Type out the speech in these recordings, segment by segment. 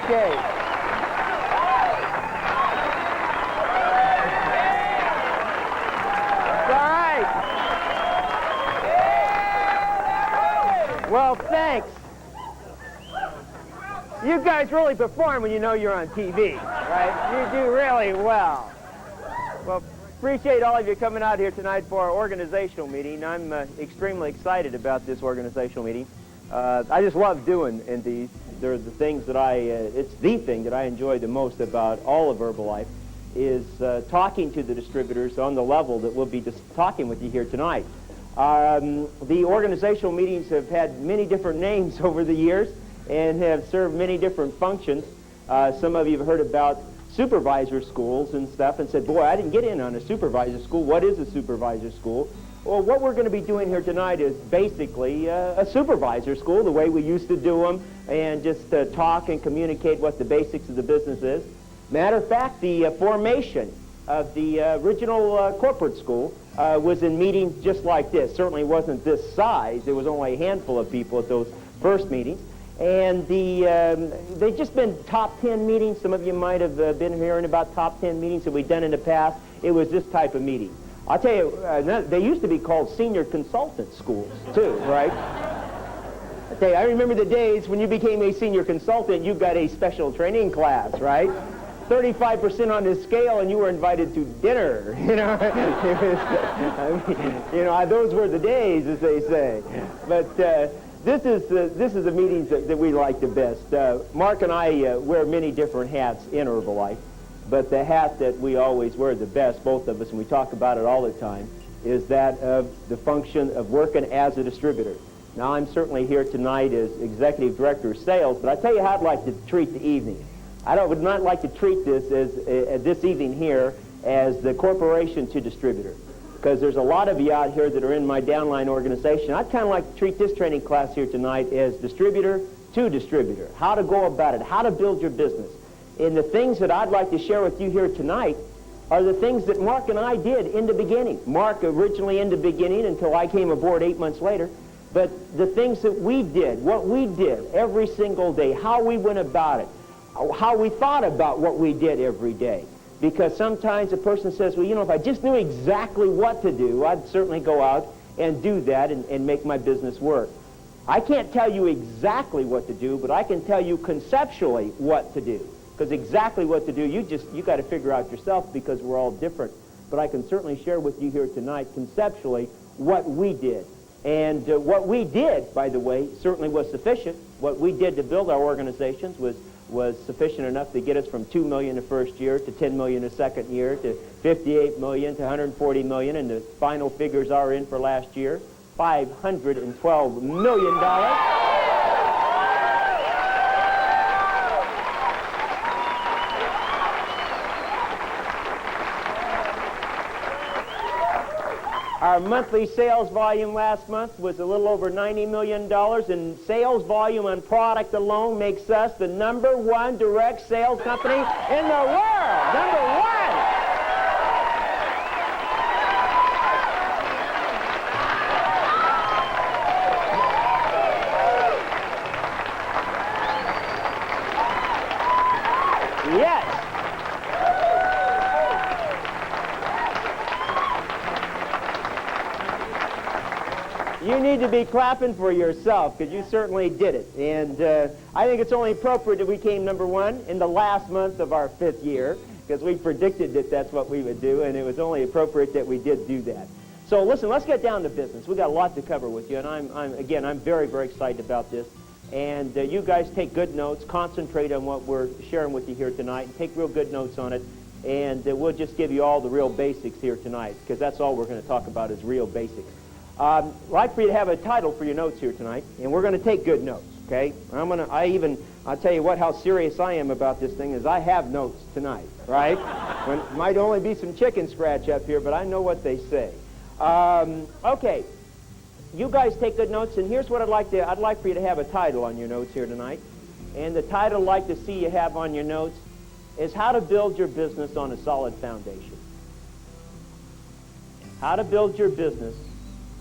Okay. All right. Well, thanks. You guys really perform when you know you're on TV, right? You do really well. Well, appreciate all of you coming out here tonight for our organizational meeting. I'm extremely excited about this organizational meeting. I just love doing these. They're the things that it's the thing that I enjoy the most about all of Herbalife is talking to the distributors on the level that we'll be just talking with you here tonight. The organizational meetings have had many different names over the years and have served many different functions. Some of you have heard about supervisor schools and stuff and said, boy, I didn't get in on a supervisor school. What is a supervisor school? Well, what we're going to be doing here tonight is basically a supervisor school, the way we used to do them, and just talk and communicate what the basics of the business is. Matter of fact, the formation of the original corporate school was in meetings just like this. Certainly wasn't this size. There was only a handful of people at those first meetings. And they've just been top 10 meetings. Some of you might have been hearing about top 10 meetings that we've done in the past. It was this type of meeting. I'll tell you, they used to be called senior consultant schools, too, right? I tell you, I remember the days when you became a senior consultant, you got a special training class, right? 35% on the scale, and you were invited to dinner. You know, those were the days, as they say. But this is the meetings that we like the best. Mark and I wear many different hats in Herbalife, but the hat that we always wear the best, both of us, and we talk about it all the time, is that of the function of working as a distributor. Now, I'm certainly here tonight as Executive Director of Sales, but I tell you how I'd like to treat the evening. Would not like to treat this as this evening here as the corporation to distributor, because there's a lot of you out here that are in my downline organization. I'd kind of like to treat this training class here tonight as distributor to distributor, how to go about it, how to build your business. And the things that I'd like to share with you here tonight are the things that Mark and I did in the beginning. Mark originally in the beginning until I came aboard 8 months later. But the things that we did, what we did every single day, how we went about it, how we thought about what we did every day. Because sometimes a person says, well, you know, if I just knew exactly what to do, I'd certainly go out and do that and make my business work. I can't tell you exactly what to do, but I can tell you conceptually what to do. Because exactly what to do, you got to figure out yourself, because we're all different. But I can certainly share with you here tonight conceptually what we did. And what we did, by the way, certainly was sufficient. What we did to build our organizations was sufficient enough to get us from $2 million the first year to $10 million the second year to $58 million to $140 million, and the final figures are in for last year, $512 million. Our monthly sales volume last month was a little over $90 million, and sales volume on product alone makes us the #1 direct sales company in the world. #1! Yes. You need to be clapping for yourself, because you certainly did it. And I think it's only appropriate that we came #1 in the last month of our 5th year, because we predicted that that's what we would do, and it was only appropriate that we did do that. So listen, let's get down to business. We've got a lot to cover with you, and I'm very, very excited about this. And you guys take good notes, concentrate on what we're sharing with you here tonight, and take real good notes on it. And we'll just give you all the real basics here tonight, because that's all we're going to talk about is real basics. I'd like for you to have a title for your notes here tonight, and we're going to take good notes, okay? I'll tell you what, how serious I am about this thing is I have notes tonight, right? Might only be some chicken scratch up here, but I know what they say. Okay, you guys take good notes, and here's what I'd like for you to have a title on your notes here tonight. And the title I'd like to see you have on your notes is How to Build Your Business on a Solid Foundation. How to build your business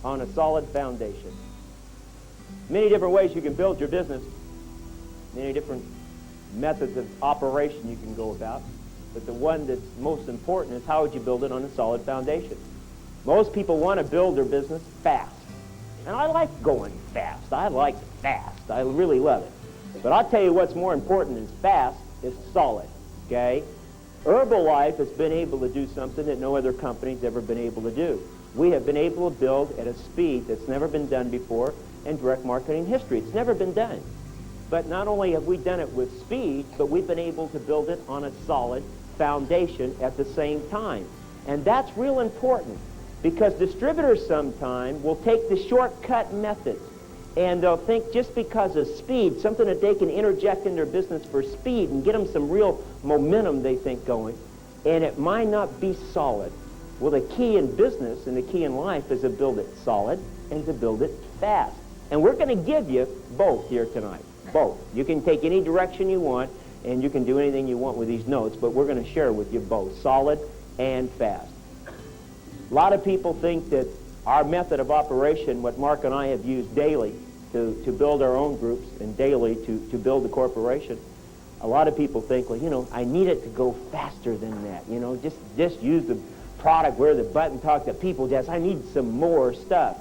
on a solid foundation. Many different ways you can build your business. Many different methods of operation you can go about, but the one that's most important is how would you build it on a solid foundation. Most people want to build their business fast. And I like going fast. I like fast. I really love it. But I'll tell you what's more important than fast is solid, okay? Herbalife has been able to do something that no other company's ever been able to do. We have been able to build at a speed that's never been done before in direct marketing history. It's never been done. But not only have we done it with speed, but we've been able to build it on a solid foundation at the same time. And that's real important, because distributors sometimes will take the shortcut methods, and they'll think just because of speed, something that they can interject in their business for speed and get them some real momentum, they think, going, and it might not be solid. Well, the key in business and the key in life is to build it solid and to build it fast. And we're going to give you both here tonight, both. You can take any direction you want, and you can do anything you want with these notes, but we're going to share with you both, solid and fast. A lot of people think that our method of operation, what Mark and I have used daily to build our own groups and daily to build the corporation, a lot of people think, well, you know, I need it to go faster than that. You know, just use the product, wear the button, talk to people, just I need some more stuff.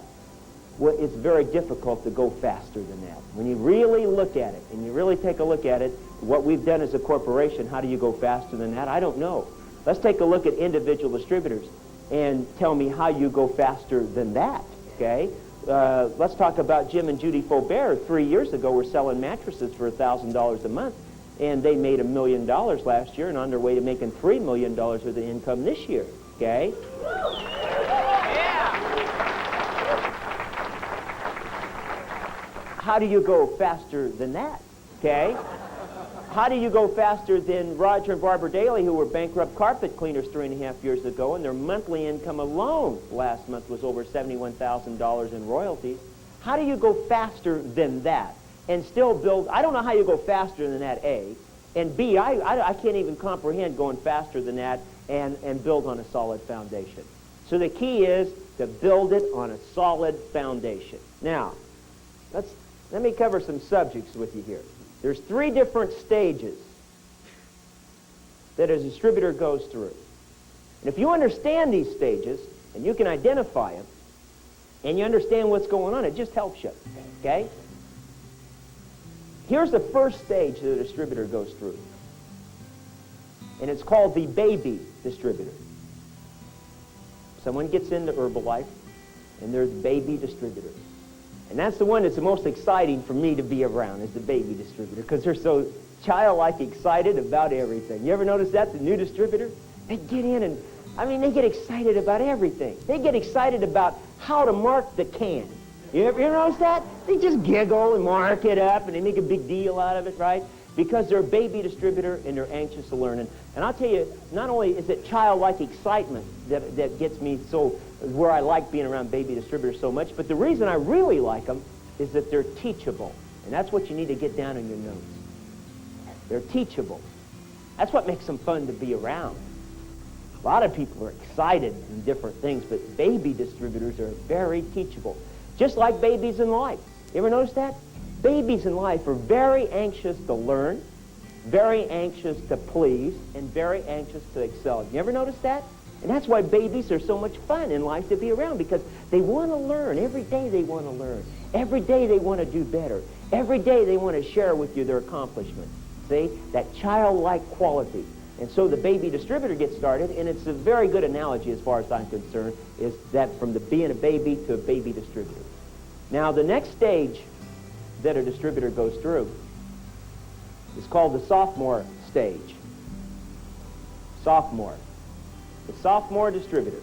Well, it's very difficult to go faster than that. When you really look at it, and you really take a look at it, what we've done as a corporation, how do you go faster than that? I don't know. Let's take a look at individual distributors and tell me how you go faster than that, okay? Let's talk about Jim and Judy Faubert. 3 years ago, were selling mattresses for $1,000 a month, and they made $1 million last year and on their way to making $3 million of the income this year, okay? How do you go faster than that, okay? How do you go faster than Roger and Barbara Daly, who were bankrupt carpet cleaners 3.5 years ago, and their monthly income alone last month was over $71,000 in royalties? How do you go faster than that and still build? I don't know how you go faster than that, A. And B, I can't even comprehend going faster than that and build on a solid foundation. So the key is to build it on a solid foundation. Now, let me cover some subjects with you here. There's 3 different stages that a distributor goes through. And if you understand these stages, and you can identify them, and you understand what's going on, it just helps you, okay? Here's the first stage that a distributor goes through. And it's called the baby distributor. Someone gets into Herbalife, and they're the baby distributor. And that's the one that's the most exciting for me to be around, is the baby distributor, because they're so childlike excited about everything. You ever notice that, the new distributor? They get in and, they get excited about everything. They get excited about how to mark the can. You ever notice that? They just giggle and mark it up, and they make a big deal out of it, right? Because they're a baby distributor, and they're anxious to learn. And I'll tell you, not only is it childlike excitement that gets me so, where I like being around baby distributors so much, but the reason I really like them is that they're teachable. And that's what you need to get down in your notes. They're teachable. That's what makes them fun to be around. A lot of people are excited in different things, but baby distributors are very teachable. Just like babies in life. You ever notice that? Babies in life are very anxious to learn, very anxious to please, and very anxious to excel. You ever notice that? And that's why babies are so much fun in life to be around, because they want to learn. Every day they want to learn. Every day they want to do better. Every day they want to share with you their accomplishments. See? That childlike quality. And so the baby distributor gets started, and it's a very good analogy as far as I'm concerned, is that from being a baby to a baby distributor. Now, the next stage that a distributor goes through is called the sophomore stage. Sophomore. The sophomore distributor.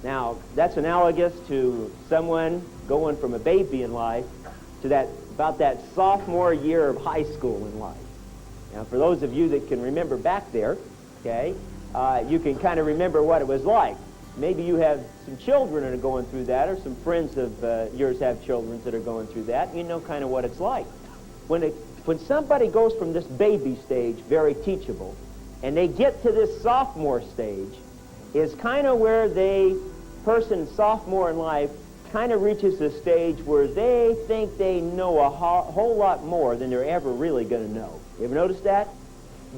Now, that's analogous to someone going from a baby in life to about that sophomore year of high school in life. Now, for those of you that can remember back there, okay, you can kind of remember what it was like. Maybe you have some children that are going through that, or some friends of yours have children that are going through that, and you know kind of what it's like. When somebody goes from this baby stage, very teachable, and they get to this sophomore stage, is kind of where person sophomore in life kind of reaches a stage where they think they know a whole lot more than they're ever really going to know. You ever notice that?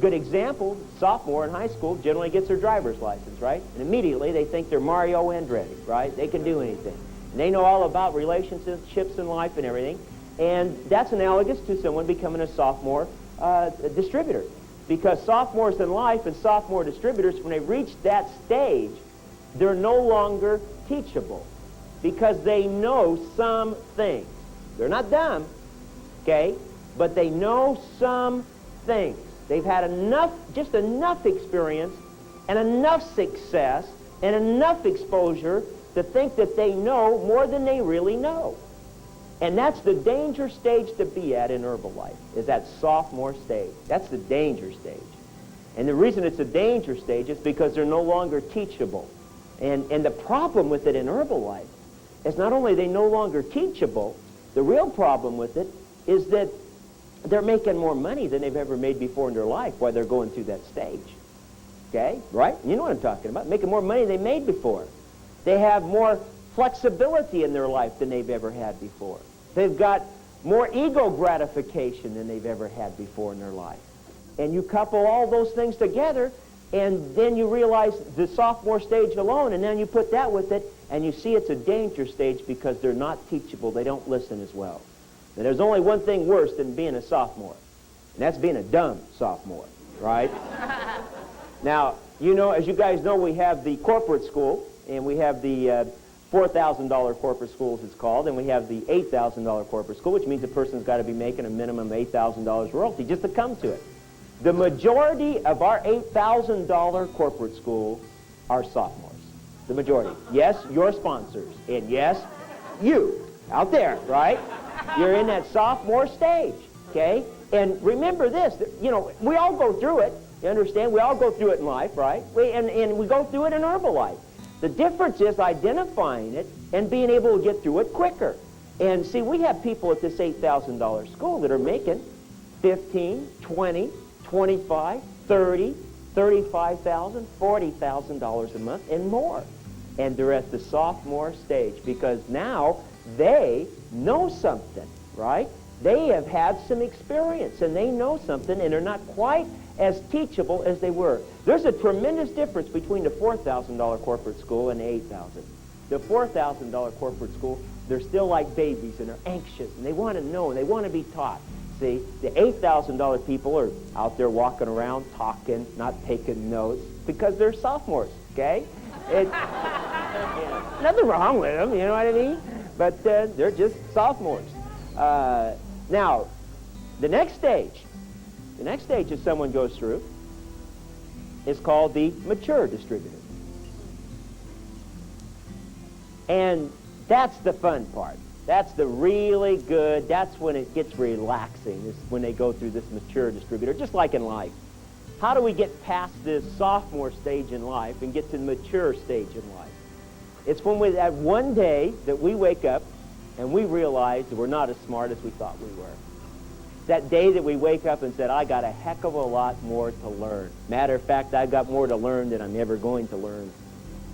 Good example, sophomore in high school generally gets their driver's license, right? And immediately they think they're Mario Andretti, right? They can do anything. And they know all about relationships in life and everything. And that's analogous to someone becoming a sophomore distributor. Because sophomores in life and sophomore distributors, when they reach that stage, they're no longer teachable because they know some things. They're not dumb, okay, but they know some things. They've had enough, just enough experience and enough success and enough exposure to think that they know more than they really know. And that's the danger stage to be at in Herbalife, is that sophomore stage. That's the danger stage. And the reason it's a danger stage is because they're no longer teachable. And the problem with it in Herbalife is not only are they no longer teachable, the real problem with it is that they're making more money than they've ever made before in their life while they're going through that stage. Okay? Right? You know what I'm talking about. Making more money than they made before. They have more flexibility in their life than they've ever had before. They've got more ego gratification than they've ever had before in their life. And you couple all those things together, and then you realize the sophomore stage alone, and then you put that with it, and you see it's a danger stage because they're not teachable. They don't listen as well. And there's only one thing worse than being a sophomore, and that's being a dumb sophomore, right? Now, you know, as you guys know, we have the corporate school, and we have the $4,000 corporate school, as it's called, and we have the $8,000 corporate school, which means the person's got to be making a minimum of $8,000 royalty just to come to it. The majority of our $8,000 corporate school are sophomores. The majority. Yes, your sponsors, and yes, you out there, right? You're in that sophomore stage, okay? And remember this, you know, we all go through it. You understand? We all go through it in life, right? And we go through it in Herbalife. The difference is identifying it and being able to get through it quicker. And see, we have people at this $8,000 school that are making $15,000, $20,000, $25,000, $30,000, $35,000, $40,000 a month and more. And they're at the sophomore stage because now they know something, right? They have had some experience and they know something and they're not quite as teachable as they were. There's a tremendous difference between the $4,000 corporate school and the $8,000. The $4,000 corporate school, they're still like babies and they're anxious and they want to know and they want to be taught. See, the $8,000 people are out there walking around talking, not taking notes because they're sophomores, okay? Nothing wrong with them, you know what I mean? But they're just sophomores. Now, the next stage that someone goes through is called the mature distributor. And that's the fun part. That's the really good, that's when it gets relaxing, is when they go through this mature distributor, just like in life. How do we get past this sophomore stage in life and get to the mature stage in life? It's when we have one day that we wake up and we realize that we're not as smart as we thought we were. That day that we wake up and said, I got a heck of a lot more to learn. Matter of fact, I've got more to learn than I'm ever going to learn.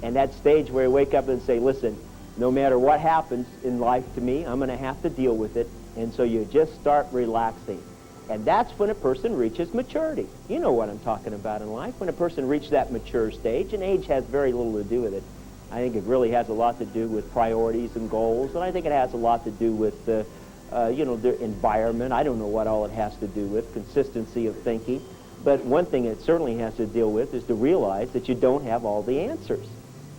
And that stage where we wake up and say, listen, no matter what happens in life to me, I'm going to have to deal with it. And so you just start relaxing. And that's when a person reaches maturity. You know what I'm talking about in life. When a person reaches that mature stage, and age has very little to do with it. I think it really has a lot to do with priorities and goals, and I think it has a lot to do with, you know, their environment. I don't know what all it has to do with, consistency of thinking. But one thing it certainly has to deal with is to realize that you don't have all the answers.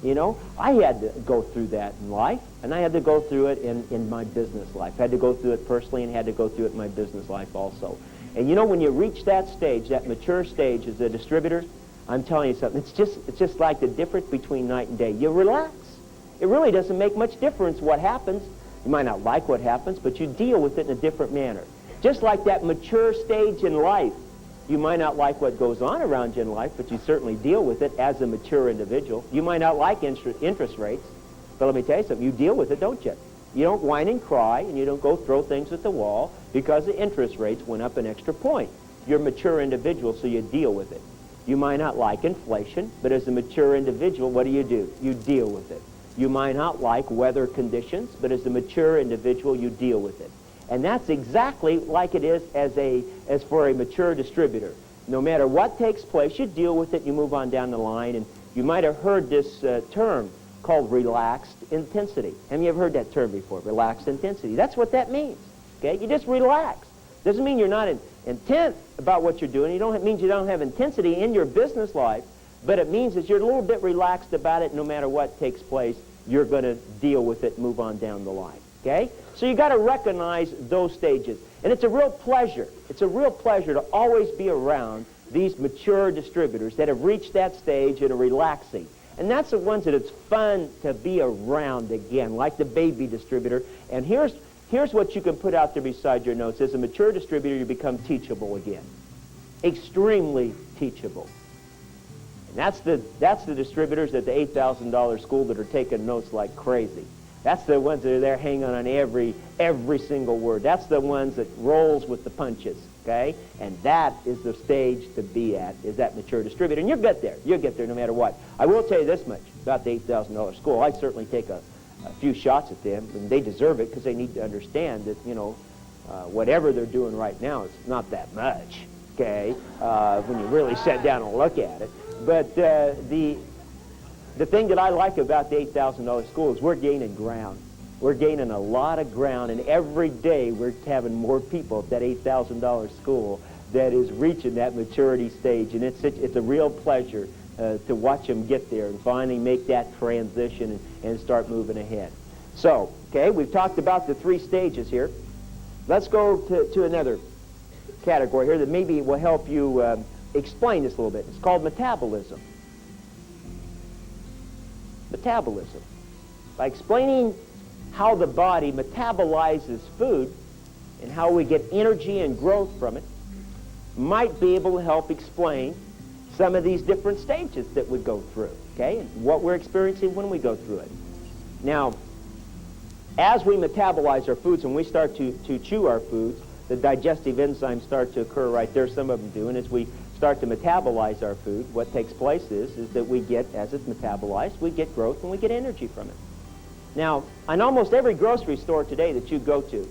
You know, I had to go through that in life, and I had to go through it in my business life. I had to go through it personally and had to go through it in my business life also. And you know, when you reach that stage, that mature stage as a distributor, I'm telling you something, it's just like the difference between night and day. You relax. It really doesn't make much difference what happens. You might not like what happens, but you deal with it in a different manner. Just like that mature stage in life. You might not like what goes on around you in life, but you certainly deal with it as a mature individual. You might not like interest rates, but let me tell you something, you deal with it, don't you? You don't whine and cry, and you don't go throw things at the wall because the interest rates went up an extra point. You're a mature individual, so you deal with it. You might not like inflation, but as a mature individual, what do? You deal with it. You might not like weather conditions, but as a mature individual, you deal with it. And that's exactly like it is as for a mature distributor. No matter what takes place, you deal with it, you move on down the line, and you might have heard this term called relaxed intensity. Have you ever heard that term before, relaxed intensity? That's what that means, okay? You just relax. Doesn't mean you're not intent about what you're doing. It means you don't have intensity in your business life, but it means that you're a little bit relaxed about it. No matter what takes place, you're going to deal with it and move on down the line, okay? So you got to recognize those stages. And it's a real pleasure. It's a real pleasure to always be around these mature distributors that have reached that stage and are relaxing. And that's the ones that it's fun to be around again, like the baby distributor. And here's what you can put out there beside your notes. As a mature distributor, you become teachable again. Extremely teachable. And that's the distributors at the $8,000 school that are taking notes like crazy. That's the ones that are there hanging on every single word. That's the ones that rolls with the punches, okay? And that is the stage to be at, is that mature distributor. And you'll get there. You'll get there no matter what. I will tell you this much about the $8,000 school. I certainly take a few shots at them, and they deserve it because they need to understand that, you know, whatever they're doing right now is not that much, okay, when you really sit down and look at it. But the thing that I like about the $8,000 school is we're gaining ground. We're gaining a lot of ground, and every day we're having more people at that $8,000 school that is reaching that maturity stage, and it's a real pleasure to watch them get there and finally make that transition and start moving ahead. So, okay, we've talked about the 3 stages here. Let's go to another category here that maybe will help you explain this a little bit. It's called metabolism. Metabolism. By explaining how the body metabolizes food and how we get energy and growth from it, might be able to help explain some of these different stages that we go through, okay, and what we're experiencing when we go through it. Now, as we metabolize our foods and we start to chew our foods, the digestive enzymes start to occur right there, some of them do, and as we start to metabolize our food, what takes place is that we get, as it's metabolized, we get growth and we get energy from it. Now, in almost every grocery store today that you go to,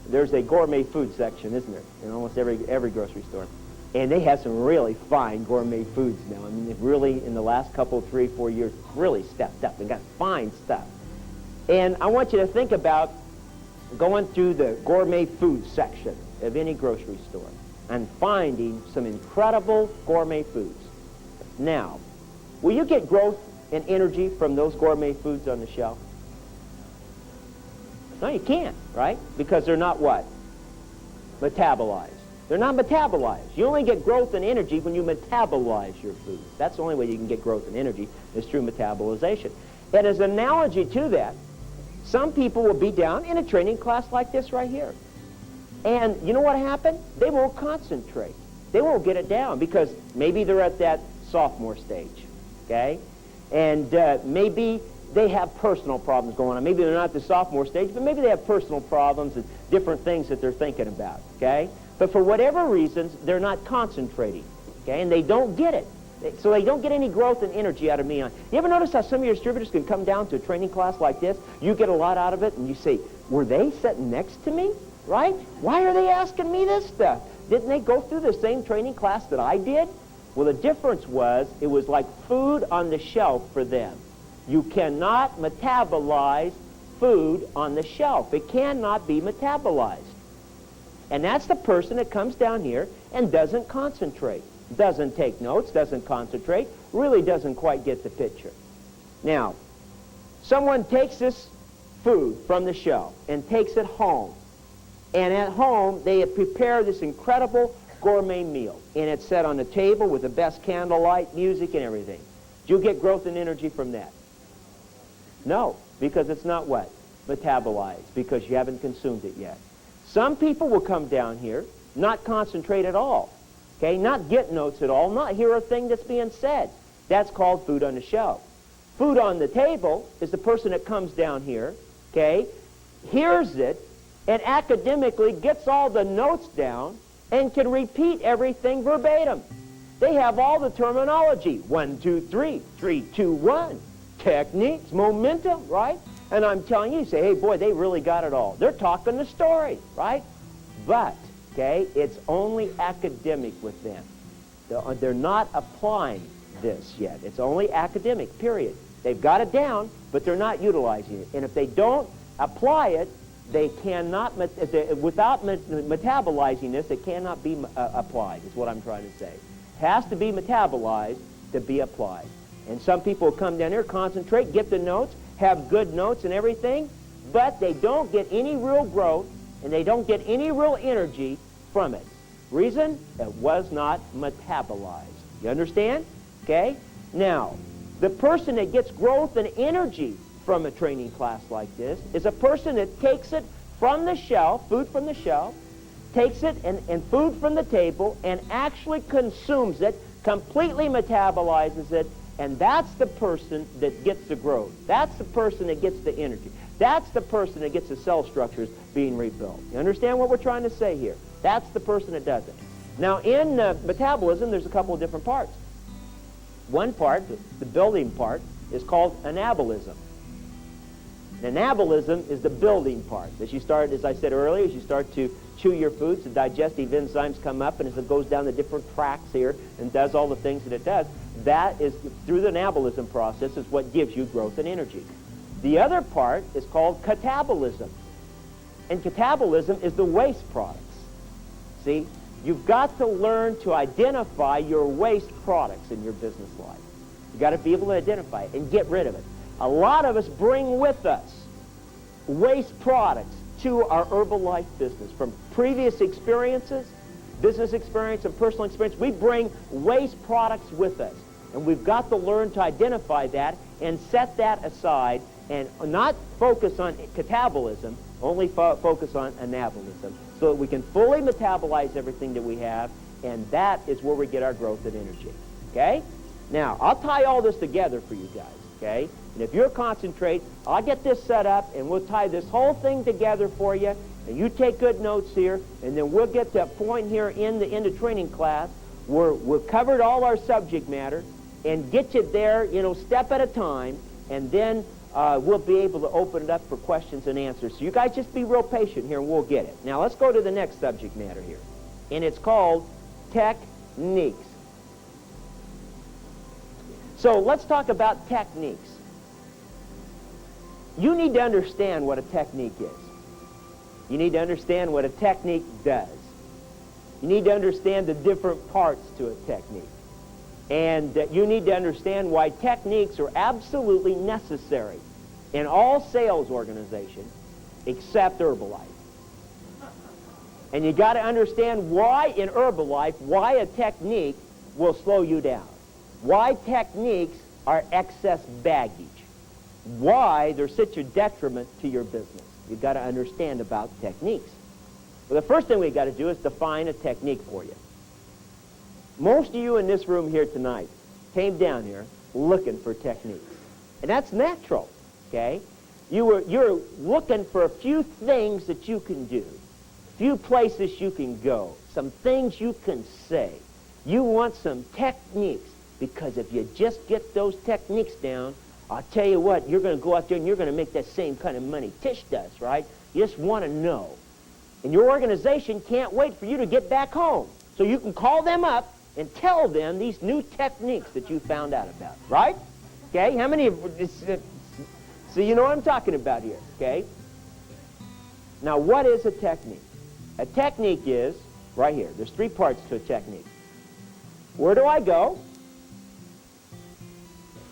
there's a gourmet food section, isn't there, in almost every grocery store. And they have some really fine gourmet foods now. I mean, they've really, in the last couple, 3, 4 years, really stepped up and got fine stuff. And I want you to think about going through the gourmet food section of any grocery store and finding some incredible gourmet foods. Now, will you get growth and energy from those gourmet foods on the shelf? No, you can't, right? Because they're not what? Metabolized. They're not metabolized. You only get growth and energy when you metabolize your food. That's the only way you can get growth and energy, is through metabolization. And as an analogy to that, some people will be down in a training class like this right here. And you know what happened? They won't concentrate. They won't get it down because maybe they're at that sophomore stage, okay? And maybe they have personal problems going on. Maybe they're not at the sophomore stage, but maybe they have personal problems and different things that they're thinking about, okay? But for whatever reasons, they're not concentrating, okay? And they don't get it. So they don't get any growth and energy out of me. You ever notice how some of your distributors can come down to a training class like this? You get a lot out of it, and you say, were they sitting next to me, right? Why are they asking me this stuff? Didn't they go through the same training class that I did? Well, the difference was it was like food on the shelf for them. You cannot metabolize food on the shelf. It cannot be metabolized. And that's the person that comes down here and doesn't concentrate, doesn't take notes, doesn't concentrate, really doesn't quite get the picture. Now, someone takes this food from the shelf and takes it home. And at home, they prepare this incredible gourmet meal. And it's set on the table with the best candlelight, music, and everything. Do you get growth and energy from that? No, because it's not what? Metabolized, because you haven't consumed it yet. Some people will come down here, not concentrate at all, okay, not get notes at all, not hear a thing that's being said. That's called food on the shelf. Food on the table is the person that comes down here, okay, hears it, and academically gets all the notes down and can repeat everything verbatim. They have all the terminology. 1, 2, 3, 3, 2, 1. techniques, momentum, right? And I'm telling you, say, hey, boy, they really got it all. They're talking the story, right? But, okay, it's only academic with them. They're not applying this yet. It's only academic, period. They've got it down, but they're not utilizing it. And if they don't apply it, they cannot, without metabolizing this, it cannot be applied, is what I'm trying to say. It has to be metabolized to be applied. And some people come down here, concentrate, get the notes, have good notes and everything, but they don't get any real growth, and they don't get any real energy from it. Reason? It was not metabolized. You understand? Okay? Now, the person that gets growth and energy from a training class like this is a person that takes it from the shelf, food from the shelf, takes it and food from the table and actually consumes it, completely metabolizes it, and that's the person that gets the growth. That's the person that gets the energy. That's the person that gets the cell structures being rebuilt. You understand what we're trying to say here? That's the person that does it. Now, in metabolism, there's a couple of different parts. One part, the building part, is called anabolism. Anabolism is the building part. As I said earlier, as you start to chew your foods, the digestive enzymes come up, and as it goes down the different tracks here and does all the things that it does, that is, through the anabolism process, is what gives you growth and energy. The other part is called catabolism. And catabolism is the waste products. See, you've got to learn to identify your waste products in your business life. You've got to be able to identify it and get rid of it. A lot of us bring with us waste products to our Herbalife business from previous experiences, business experience and personal experience. We bring waste products with us, and we've got to learn to identify that and set that aside and not focus on catabolism, only focus on anabolism, so that we can fully metabolize everything that we have, and that is where we get our growth and energy. Okay? Now, I'll tie all this together for you guys, okay? And if you'll concentrate, I'll get this set up, and we'll tie this whole thing together for you, and you take good notes here, and then we'll get to a point here in the training class where we've covered all our subject matter and get you there, step at a time, and then we'll be able to open it up for questions and answers. So you guys just be real patient here, and we'll get it. Now, let's go to the next subject matter here, and it's called techniques. So let's talk about techniques. You need to understand what a technique is. You need to understand what a technique does. You need to understand the different parts to a technique. And you need to understand why techniques are absolutely necessary in all sales organizations except Herbalife. And you got to understand why in Herbalife, why a technique will slow you down. Why techniques are excess baggage. Why they're such a detriment to your business. You've got to understand about techniques. Well, the first thing we've got to do is define a technique for you. Most of you in this room here tonight came down here looking for techniques. And that's natural, okay? You're looking for a few things that you can do, a few places you can go, some things you can say. You want some techniques, because if you just get those techniques down, I'll tell you what, you're going to go out there and you're going to make that same kind of money Tish does, right? You just want to know. And your organization can't wait for you to get back home so you can call them up and tell them these new techniques that you found out about, right? Okay, how many of this? So you know what I'm talking about here, okay? Now, what is a technique? A technique is, right here, there's three parts to a technique. Where do I go?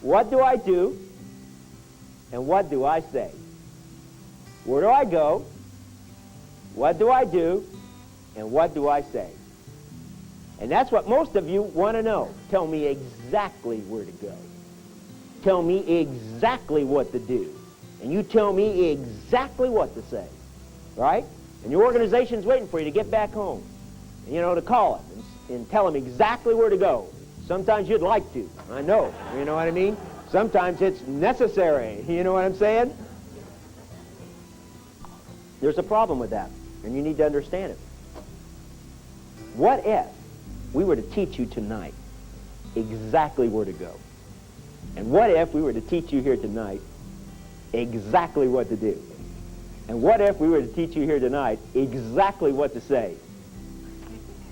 What do I do? And what do I say? Where do I go? What do I do? And what do I say? And that's what most of you want to know. Tell me exactly where to go. Tell me exactly what to do. And you tell me exactly what to say. Right? And your organization's waiting for you to get back home. To call them and tell them exactly where to go. Sometimes you'd like to. I know. You know what I mean? Sometimes it's necessary. You know what I'm saying? There's a problem with that, and you need to understand it. What if we were to teach you tonight exactly where to go? And what if we were to teach you here tonight exactly what to do? And what if we were to teach you here tonight exactly what to say?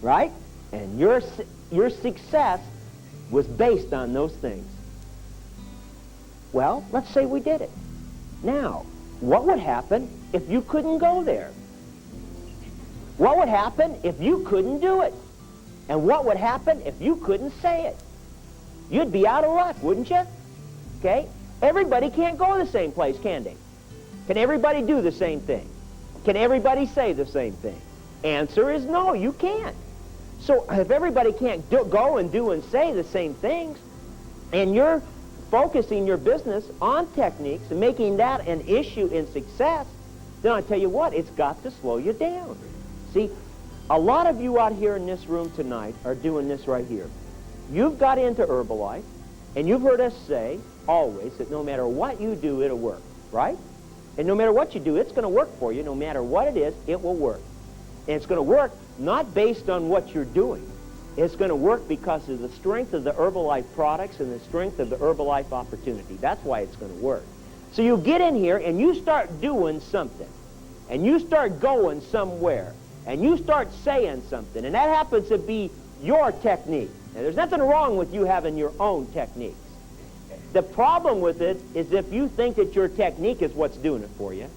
Right? And your success was based on those things. Well, let's say we did it. Now, what would happen if you couldn't go there? What would happen if you couldn't do it? And what would happen if you couldn't say it? You'd be out of luck, wouldn't you? Okay? Everybody can't go to the same place, can they? Can everybody do the same thing? Can everybody say the same thing? Answer is no, you can't. So if everybody can't go and do and say the same things, and you're focusing your business on techniques and making that an issue in success, then I tell you what, it's got to slow you down. See, a lot of you out here in this room tonight are doing this right here. You've got into Herbalife, and you've heard us say always that no matter what you do, it'll work, right? And no matter what you do, it's going to work for you. No matter what it is, it will work. And it's going to work not based on what you're doing. It's going to work because of the strength of the Herbalife products and the strength of the Herbalife opportunity. That's why it's going to work. So you get in here and you start doing something. And you start going somewhere. And you start saying something. And that happens to be your technique. Now, there's nothing wrong with you having your own techniques. The problem with it is if you think that your technique is what's doing it for you,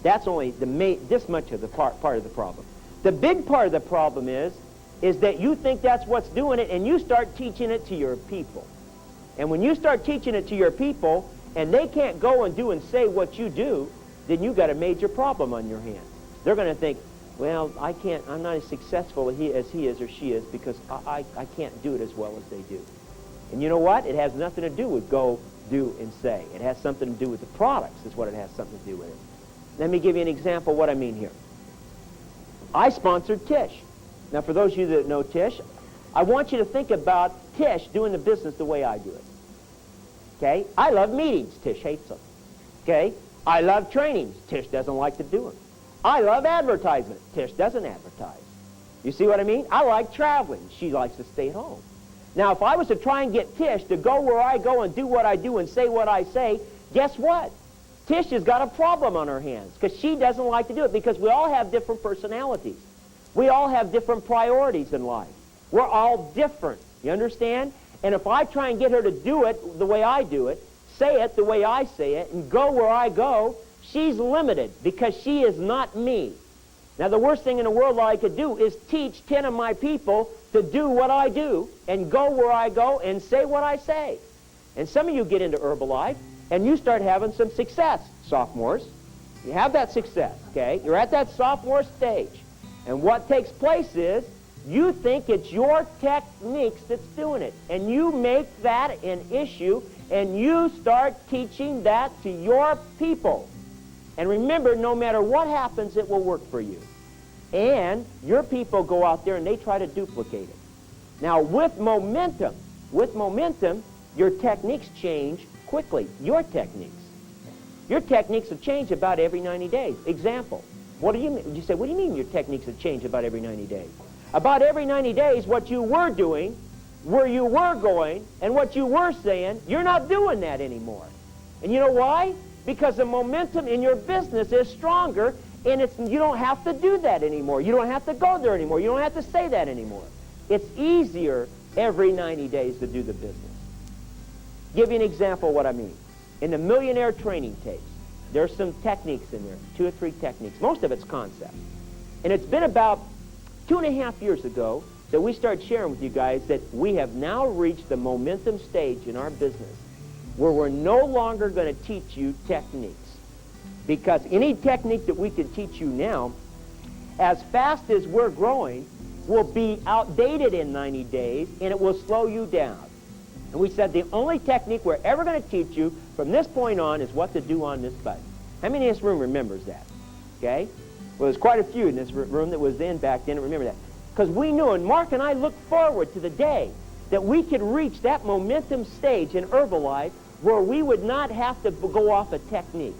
that's only this much of the part of the problem. The big part of the problem is that you think that's what's doing it, and you start teaching it to your people. And when you start teaching it to your people, and they can't go and do and say what you do, then you've got a major problem on your hands. They're going to think, well, I'm not as successful as he is or she is because I can't do it as well as they do. And you know what? It has nothing to do with go, do, and say. It has something to do with the products is what it has something to do with it. Let me give you an example of what I mean here. I sponsored Tish. Now, for those of you that know Tish, I want you to think about Tish doing the business the way I do it. Okay? I love meetings. Tish hates them. Okay? I love trainings. Tish doesn't like to do them. I love advertisement. Tish doesn't advertise. You see what I mean? I like traveling. She likes to stay at home. Now, if I was to try and get Tish to go where I go and do what I do and say what I say, guess what? Tish has got a problem on her hands because she doesn't like to do it because we all have different personalities. We all have different priorities in life. We're all different. You understand? And if I try and get her to do it the way I do it, say it the way I say it, and go where I go, she's limited because she is not me. Now, the worst thing in the world I could do is teach 10 of my people to do what I do and go where I go and say what I say. And some of you get into Herbalife and you start having some success, sophomores. You have that success, okay? You're at that sophomore stage. And what takes place is you think it's your techniques that's doing it. And you make that an issue and you start teaching that to your people. And remember, no matter what happens, it will work for you. And your people go out there and they try to duplicate it. Now, with momentum, your techniques change quickly. Your techniques. Your techniques have changed about every 90 days. Example. What do you mean? You say, what do you mean your techniques have changed about every 90 days? About every 90 days, what you were doing, where you were going, and what you were saying, you're not doing that anymore. And you know why? Because the momentum in your business is stronger, and you don't have to do that anymore. You don't have to go there anymore. You don't have to say that anymore. It's easier every 90 days to do the business. Give you an example of what I mean. In the Millionaire Training Tapes, there's some techniques in there, 2 or 3 techniques. Most of it's concept. And it's been about 2.5 years ago that we started sharing with you guys that we have now reached the momentum stage in our business where we're no longer going to teach you techniques. Because any technique that we can teach you now, as fast as we're growing, will be outdated in 90 days, and it will slow you down. And we said the only technique we're ever going to teach you from this point on is what to do on this button. How many in this room remembers that? Okay? Well, there's quite a few in this room that was in back then that remember that. Because we knew, and Mark and I looked forward to the day that we could reach that momentum stage in Herbalife where we would not have to go off of techniques.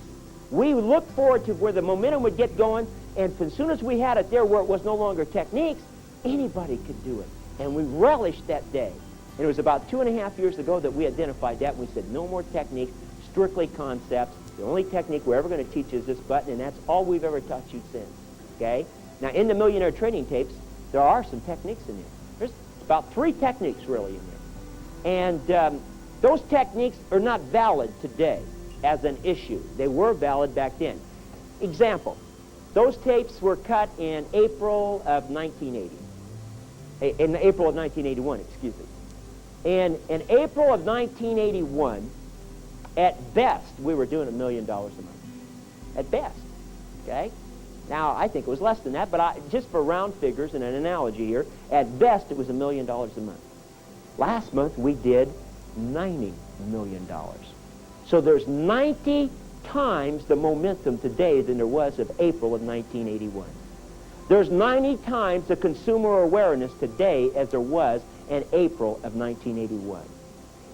We looked forward to where the momentum would get going, and as soon as we had it there where it was no longer techniques, anybody could do it. And we relished that day. And it was about 2.5 years ago that we identified that, and we said, no more techniques, strictly concepts. The only technique we're ever going to teach you is this button, and that's all we've ever taught you since, okay? Now, in the Millionaire Training Tapes, there are some techniques in there. There's about 3 techniques, really, in there. And those techniques are not valid today as an issue. They were valid back then. Example, those tapes were cut in April of 1980. In April of 1981, excuse me. And in April of 1981, at best, we were doing $1 million a month. At best, okay? Now, I think it was less than that, but just for round figures and an analogy here, at best, it was $1 million a month. Last month, we did $90 million. So there's 90 times the momentum today than there was of April of 1981. There's 90 times the consumer awareness today as there was in April of 1981.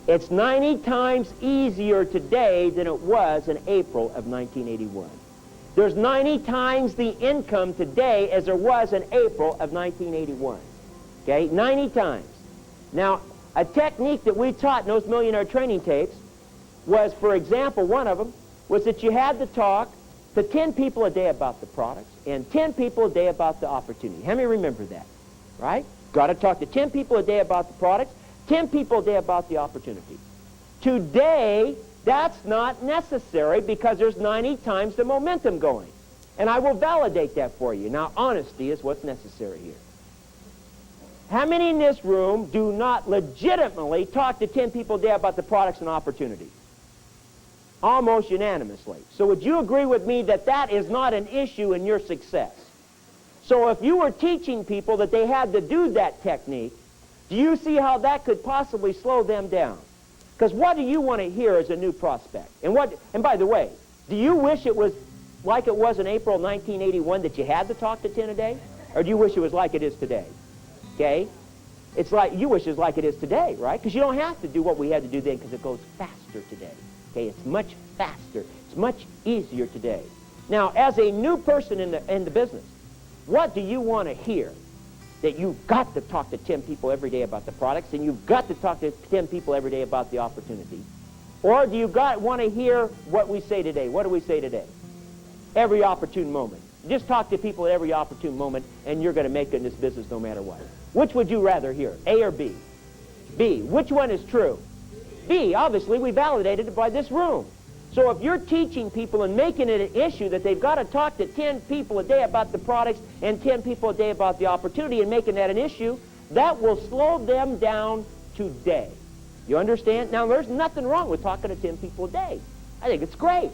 It's 90 times easier today than it was in April of 1981. There's 90 times the income today as there was in April of 1981. Okay, 90 times. Now, a technique that we taught in those Millionaire Training Tapes was, for example, one of them was that you had to talk to 10 people a day about the products and 10 people a day about the opportunity. How many remember that? Right? Got to talk to 10 people a day about the products, 10 people a day about the opportunity. Today, that's not necessary because there's 90 times the momentum going. And I will validate that for you. Now, honesty is what's necessary here. How many in this room do not legitimately talk to 10 people a day about the products and opportunities? Almost unanimously. So would you agree with me that that is not an issue in your success? So if you were teaching people that they had to do that technique, do you see how that could possibly slow them down? Because what do you want to hear as a new prospect? And by the way, do you wish it was like it was in April 1981 that you had to talk to 10 a day? Or do you wish it was like it is today? Okay? It's like, you wish it was like it is today, right? Because you don't have to do what we had to do then because it goes faster today. Okay? It's much faster. It's much easier today. Now, as a new person in the business, what do you want to hear? That you've got to talk to 10 people every day about the products, and you've got to talk to 10 people every day about the opportunity? Or do you want to hear what we say today? What do we say today? Every opportune moment. Just talk to people at every opportune moment, and you're going to make it in this business no matter what. Which would you rather hear, A or B? B. Which one is true? B. Obviously, we validated it by this room. So if you're teaching people and making it an issue that they've got to talk to 10 people a day about the products and 10 people a day about the opportunity and making that an issue, that will slow them down today. You understand? Now, there's nothing wrong with talking to 10 people a day. I think it's great.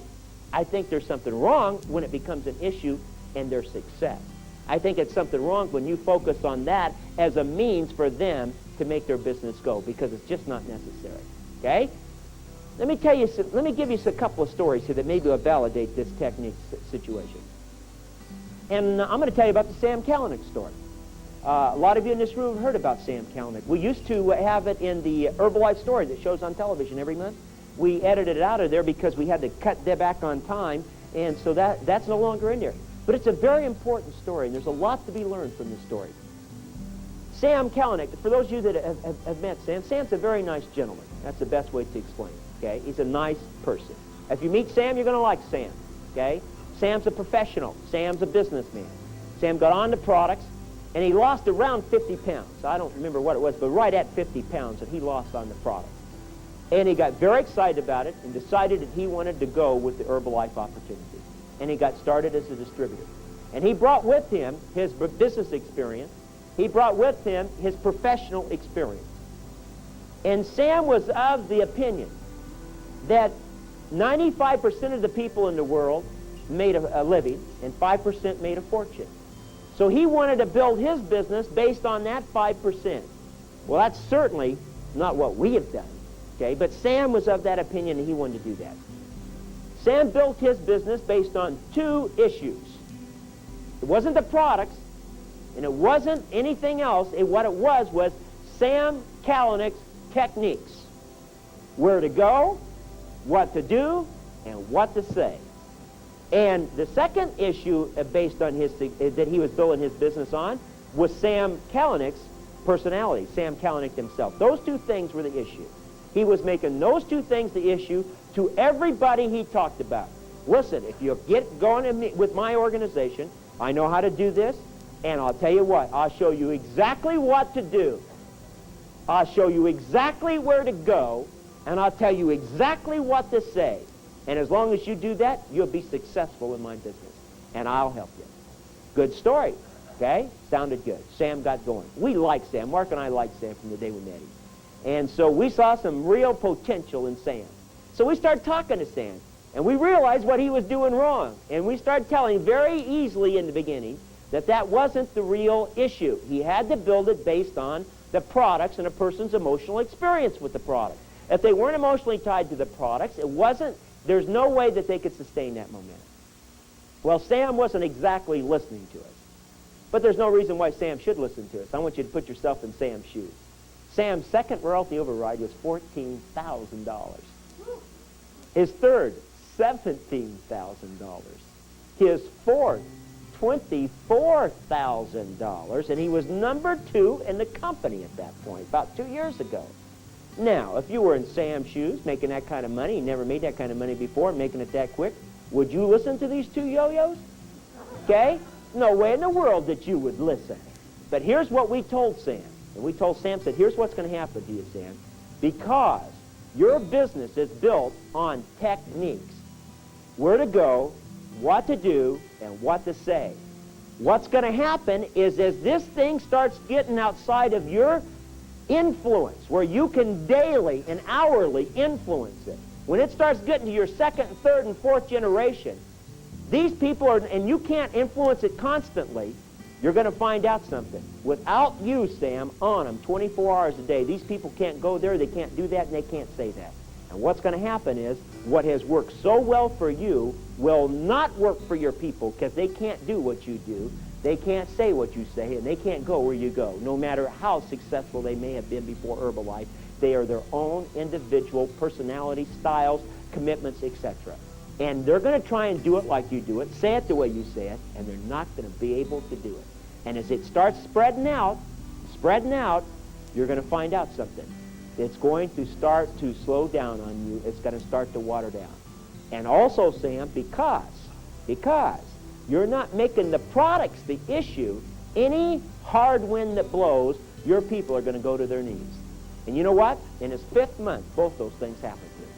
I think there's something wrong when it becomes an issue in their success. I think it's something wrong when you focus on that as a means for them to make their business go, because it's just not necessary. Okay? Let me give you a couple of stories here that maybe will validate this technique situation. And I'm going to tell you about the Sam Kalanick story. A lot of you in this room have heard about Sam Kalanick. We used to have it in the Herbalife story that shows on television every month. We edited it out of there because we had to cut that back on time, and so that's no longer in there. But it's a very important story, and there's a lot to be learned from this story. Sam Kalanick, for those of you that have met Sam, Sam's a very nice gentleman. That's the best way to explain it. Okay? He's a nice person. If you meet Sam, you're going to like Sam. Okay? Sam's a professional. Sam's a businessman. Sam got on the products, and he lost around 50 pounds. I don't remember what it was, but right at 50 pounds that he lost on the product. And he got very excited about it and decided that he wanted to go with the Herbalife opportunity. And he got started as a distributor. And he brought with him his business experience. He brought with him his professional experience. And Sam was of the opinion that 95% of the people in the world made a living and 5% made a fortune. So he wanted to build his business based on that 5%. Well, that's certainly not what we have done, okay? But Sam was of that opinion and he wanted to do that. Sam built his business based on 2 issues. It wasn't the products, and it wasn't anything else. What it was Sam Kalanick's techniques. Where to go, what to do, and what to say. And the second issue based on that he was building his business on was Sam Kalanick's personality, Sam Kalanick himself. Those two things were the issue. He was making those two things the issue to everybody he talked about. Listen, if you get going with my organization, I know how to do this, and I'll tell you what, I'll show you exactly what to do. I'll show you exactly where to go, and I'll tell you exactly what to say. And as long as you do that, you'll be successful in my business, and I'll help you. Good story, okay? Sounded good. Sam got going. We liked Sam. Mark and I liked Sam from the day we met him. And so we saw some real potential in Sam. So we started talking to Sam, and we realized what he was doing wrong. And we started telling him very easily in the beginning that that wasn't the real issue. He had to build it based on the products and a person's emotional experience with the product. If they weren't emotionally tied to the products, there's no way that they could sustain that momentum. Well, Sam wasn't exactly listening to us. But there's no reason why Sam should listen to us. I want you to put yourself in Sam's shoes. Sam's second royalty override was $14,000. His third, $17,000. His fourth, $24,000. And he was number 2 in the company at that point, about 2 years ago. Now, if you were in Sam's shoes, making that kind of money, you never made that kind of money before, making it that quick, would you listen to these two yo-yos? Okay? No way in the world that you would listen. But here's what we told Sam. And we told Sam, said, here's what's going to happen to you, Sam. Because your business is built on techniques. Where to go, what to do, and what to say. What's going to happen is as this thing starts getting outside of your influence, where you can daily and hourly influence it, when it starts getting to your second, third, and fourth generation, these people are, and you can't influence it constantly, you're going to find out something. Without you, Sam, on them 24 hours a day, these people can't go there, they can't do that, and they can't say that. And what's going to happen is what has worked so well for you will not work for your people because they can't do what you do, they can't say what you say, and they can't go where you go. No matter how successful they may have been before Herbalife, they are their own individual personality, styles, commitments, etc. And they're going to try and do it like you do it, say it the way you say it, and they're not going to be able to do it. And as it starts spreading out, you're going to find out something. It's going to start to slow down on you. It's going to start to water down. And also, Sam, because you're not making the products the issue, any hard wind that blows, your people are going to go to their knees. And you know what? In his 5th month, both those things happened to him.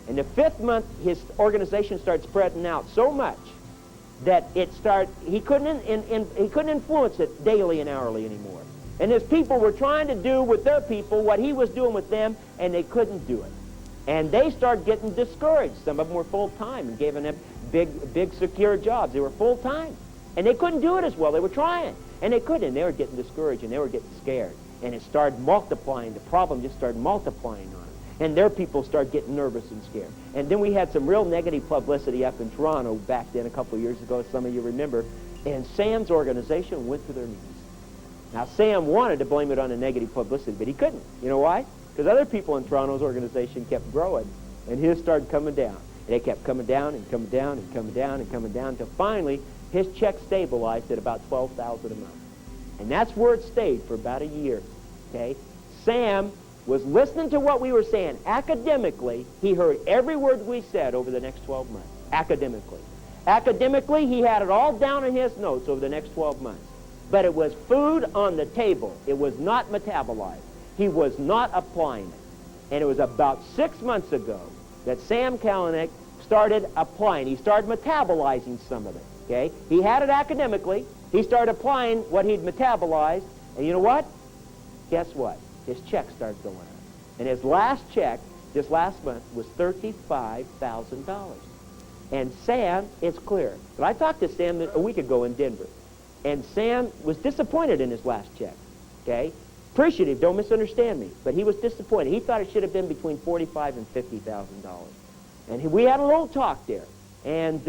In the 5th month, his organization started spreading out so much that he couldn't influence it daily and hourly anymore. And his people were trying to do with their people what he was doing with them, and they couldn't do it. And they started getting discouraged. Some of them were full-time and giving them big secure jobs. They were full-time. And they couldn't do it as well. They were trying. And they couldn't. And they were getting discouraged, and they were getting scared. And it started multiplying. The problem just started multiplying on them. And their people started getting nervous and scared. And then we had some real negative publicity up in Toronto back then a couple of years ago, some of you remember. And Sam's organization went to their knees. Now, Sam wanted to blame it on the negative publicity, but he couldn't. You know why? Because other people in Toronto's organization kept growing, and his started coming down. And they kept coming down and coming down and coming down and coming down until finally his check stabilized at about $12,000 a month. And that's where it stayed for about a year. Okay? Sam was listening to what we were saying. Academically, he heard every word we said over the next 12 months. Academically. Academically, he had it all down in his notes over the next 12 months. But it was food on the table. It was not metabolized. He was not applying it. And it was about 6 months ago that Sam Kalanick started applying. He started metabolizing some of it. Okay? He had it academically. He started applying what he'd metabolized. And you know what? Guess what? His check started going up. And his last check, this last month, was $35,000. And Sam, it's clear. But I talked to Sam a week ago in Denver. And Sam was disappointed in his last check, okay? Appreciative, don't misunderstand me, but he was disappointed. He thought it should have been between $45,000 and $50,000. And we had a little talk there. And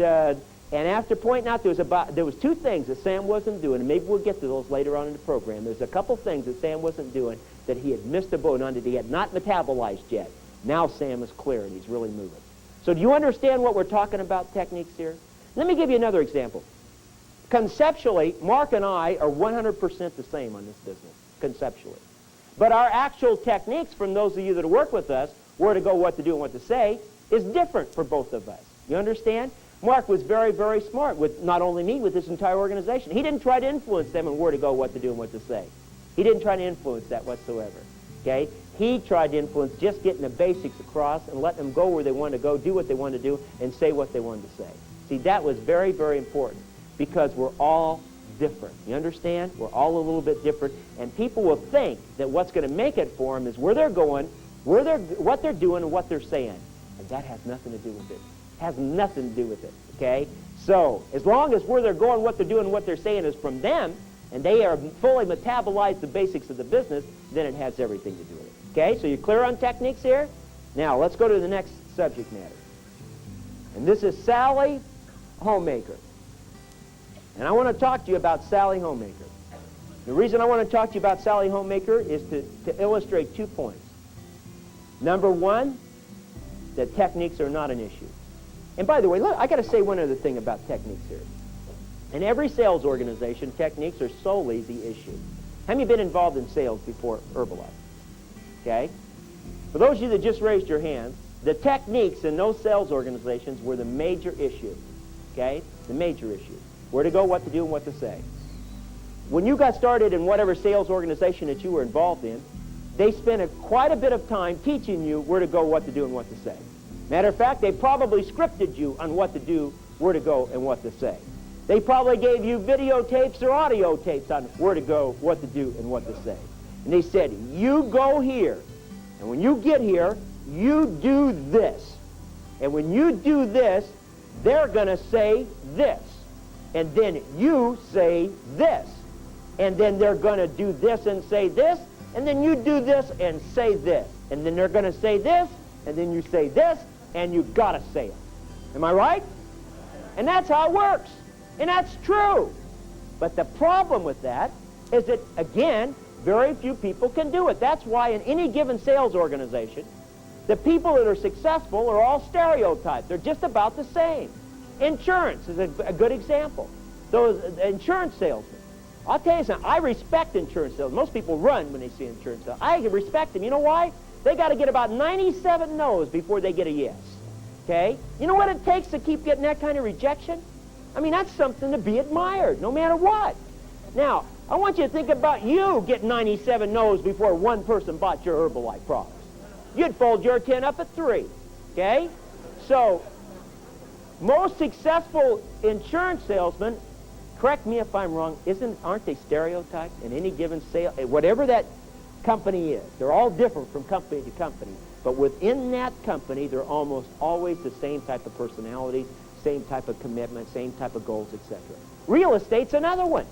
after pointing out there was 2 things that Sam wasn't doing, and maybe we'll get to those later on in the program. There's a couple things that Sam wasn't doing that he had missed a boat on that he had not metabolized yet. Now Sam is clear and he's really moving. So do you understand what we're talking about techniques here? Let me give you another example. Conceptually, Mark and I are 100% the same on this business. conceptually. But our actual techniques, from those of you that work with us, where to go, what to do, and what to say, is different for both of us. You understand? Mark was very, very smart with not only me, with this entire organization. He didn't try to influence them in where to go, what to do, and what to say. He didn't try to influence that whatsoever. Okay? He tried to influence just getting the basics across and letting them go where they wanted to go, do what they wanted to do, and say what they wanted to say. See, that was very, very important because we're all different. You understand? We're all a little bit different, and people will think that what's going to make it for them is where they're going, what they're doing, and what they're saying. And that has nothing to do with it. Has nothing to do with it, okay? So, as long as where they're going, what they're doing, and what they're saying is from them, and they are fully metabolized the basics of the business, then it has everything to do with it. Okay, so you're clear on techniques here? Now, let's go to the next subject matter. And this is Sally Homemaker. And I want to talk to you about Sally Homemaker. The reason I want to talk to you about Sally Homemaker is to illustrate 2 points. Number one, that techniques are not an issue. And by the way, look, I got to say one other thing about techniques here. In every sales organization, techniques are solely the issue. How many have been involved in sales before Herbalife? Okay? For those of you that just raised your hand, the techniques in those sales organizations were the major issue. Okay? The major issue. Where to go, what to do, and what to say. When you got started in whatever sales organization that you were involved in, they spent quite a bit of time teaching you where to go, what to do, and what to say. Matter of fact, they probably scripted you on what to do, where to go, and what to say. They probably gave you videotapes or audio tapes on where to go, what to do, and what to say. And they said, you go here, and when you get here, you do this. And when you do this, they're going to say this. And then you say this. And then they're going to do this and say this. And then you do this and say this. And then they're going to say this. And then you say this. And you got to say it. Am I right? And that's how it works. And that's true. But the problem with that is that, again, very few people can do it. That's why in any given sales organization, the people that are successful are all stereotyped. They're just about the same. Insurance is a good example. Those insurance salesmen. I'll tell you something. I respect insurance salesmen. Most people run when they see insurance salesmen. I respect them. You know why? They got to get about 97 no's before they get a yes. Okay? You know what it takes to keep getting that kind of rejection? I mean, that's something to be admired, no matter what. Now, I want you to think about you getting 97 no's before one person bought your Herbalife products. You'd fold your 10 up at 3, okay? So, most successful insurance salesmen, correct me if I'm wrong, aren't they stereotyped in any given sale? Whatever that company is, they're all different from company to company, but within that company, they're almost always the same type of personalities, same type of commitment, same type of goals, etc. Real estate's another one,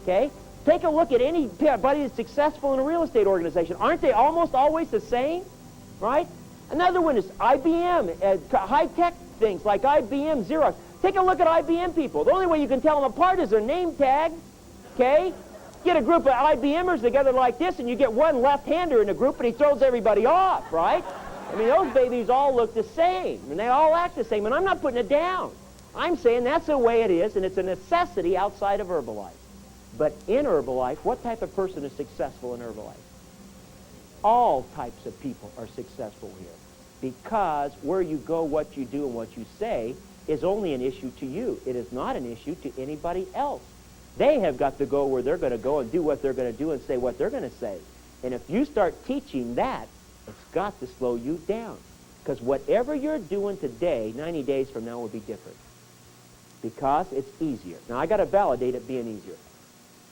okay? Take a look at anybody that's successful in a real estate organization. Aren't they almost always the same, right? Another one is IBM, high-tech things like IBM, Xerox. Take a look at IBM people. The only way you can tell them apart is their name tag, okay? Get a group of IBMers together like this, and you get one left-hander in the group, and he throws everybody off, right? I mean, those babies all look the same, and they all act the same, and I'm not putting it down. I'm saying that's the way it is, and it's a necessity outside of Herbalife. But in Herbalife, what type of person is successful in Herbalife? All types of people are successful here. Because where you go, what you do, and what you say is only an issue to you. It is not an issue to anybody else. They have got to go where they're going to go and do what they're going to do and say what they're going to say. And if you start teaching that, it's got to slow you down. Because whatever you're doing today, 90 days from now will be different. Because it's easier. Now, I got to validate it being easier.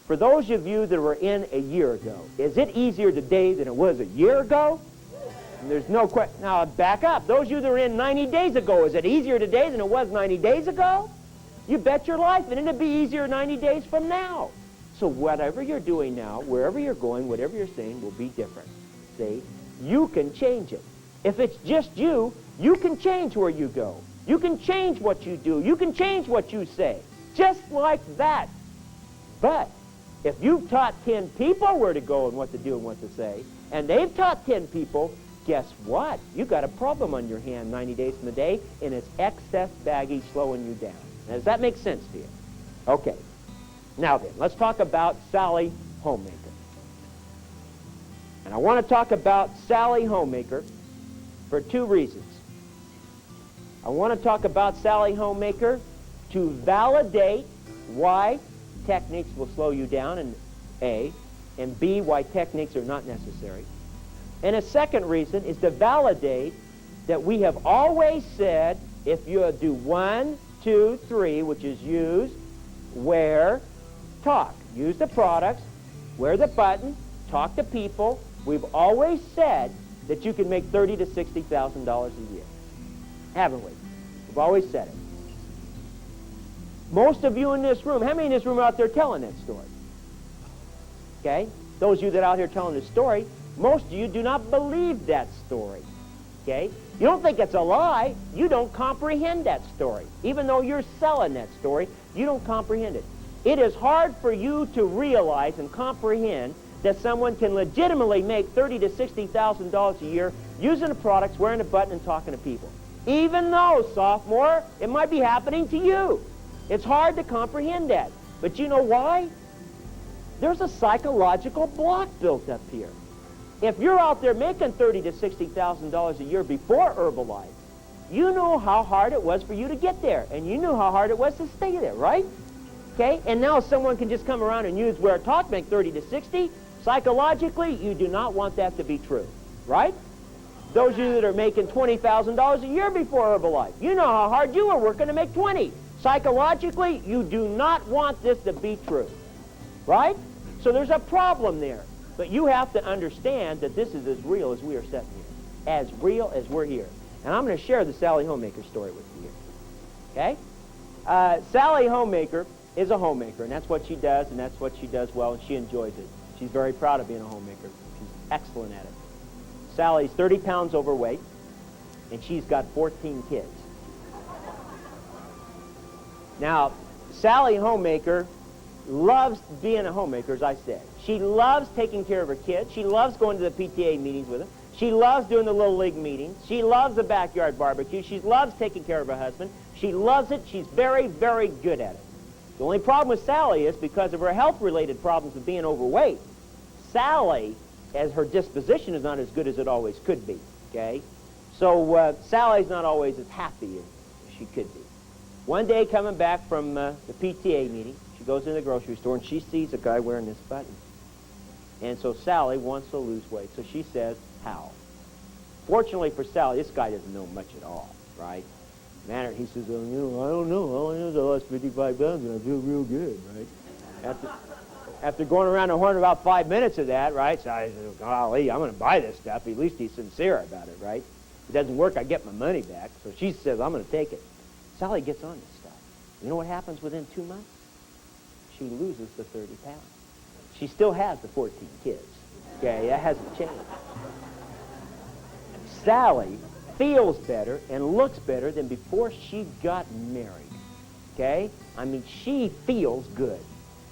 For those of you that were in a year ago, is it easier today than it was a year ago? And there's no question. Now, back up. Those of you that were in 90 days ago, is it easier today than it was 90 days ago? You bet your life, and it'll be easier 90 days from now. So whatever you're doing now, wherever you're going, whatever you're saying will be different. See? You can change it. If it's just you, you can change where you go. You can change what you do. You can change what you say. Just like that. But if you've taught 10 people where to go and what to do and what to say, and they've taught 10 people, guess what? You got a problem on your hand 90 days from the day, and it's excess baggage slowing you down. Now, does that make sense to you? Okay. Now then, let's talk about Sally Homemaker. And I want to talk about Sally Homemaker for two reasons. I want to talk about Sally Homemaker to validate why techniques will slow you down, and A, and B, why techniques are not necessary. And a second reason is to validate that we have always said if you do 1, 2, 3, which is use, wear, talk. Use the products, wear the button, talk to people. We've always said that you can make $30,000 to $60,000 a year. Haven't we? We've always said it. Most of you in this room, how many in this room are out there telling that story? Okay? Those of you that are out here telling the story, most of you do not believe that story. Okay? You don't think it's a lie. You don't comprehend that story. Even though you're selling that story, you don't comprehend it. It is hard for you to realize and comprehend that someone can legitimately make $30,000 to $60,000 a year using the products, wearing a button, and talking to people. Even though, sophomore, it might be happening to you. It's hard to comprehend that. But you know why? There's a psychological block built up here. If you're out there making $30,000 to $60,000 a year before Herbalife, you know how hard it was for you to get there, and you knew how hard it was to stay there, right? Okay? And now someone can just come around and use wear talk, make 30 to 60. Psychologically, you do not want that to be true, right? Those of you that are making $20,000 a year before Herbalife, you know how hard you were working to make 20. Psychologically, you do not want this to be true, right? So there's a problem there. But you have to understand that this is as real as we are sitting here, as real as we're here. And I'm going to share the Sally Homemaker story with you here. Okay? Sally Homemaker is a homemaker, and that's what she does, and that's what she does well, and she enjoys it. She's very proud of being a homemaker. She's excellent at it. Sally's 30 pounds overweight, and she's got 14 kids. Now, Sally Homemaker loves being a homemaker, as I said. She loves taking care of her kids. She loves going to the PTA meetings with them. She loves doing the Little League meetings. She loves the backyard barbecue. She loves taking care of her husband. She loves it. She's very, very good at it. The only problem with Sally is because of her health-related problems of being overweight, Sally, as her disposition, is not as good as it always could be, okay? So Sally's not always as happy as she could be. One day, coming back from the PTA meeting, she goes in the grocery store and she sees a guy wearing this button. And so Sally wants to lose weight. So she says, how? Fortunately for Sally, this guy doesn't know much at all, right? Man, he says, well, you know, I don't know. All I know is I lost 55 pounds and I feel real good, right? After going around the horn about 5 minutes of that, right? So I said, golly, I'm going to buy this stuff. At least he's sincere about it, right? If it doesn't work, I get my money back. So she says, I'm going to take it. Sally gets on this stuff. You know what happens within 2 months? She loses the 30 pounds. She still has the 14 kids. Okay, that hasn't changed. Sally feels better and looks better than before she got married. Okay? I mean, she feels good.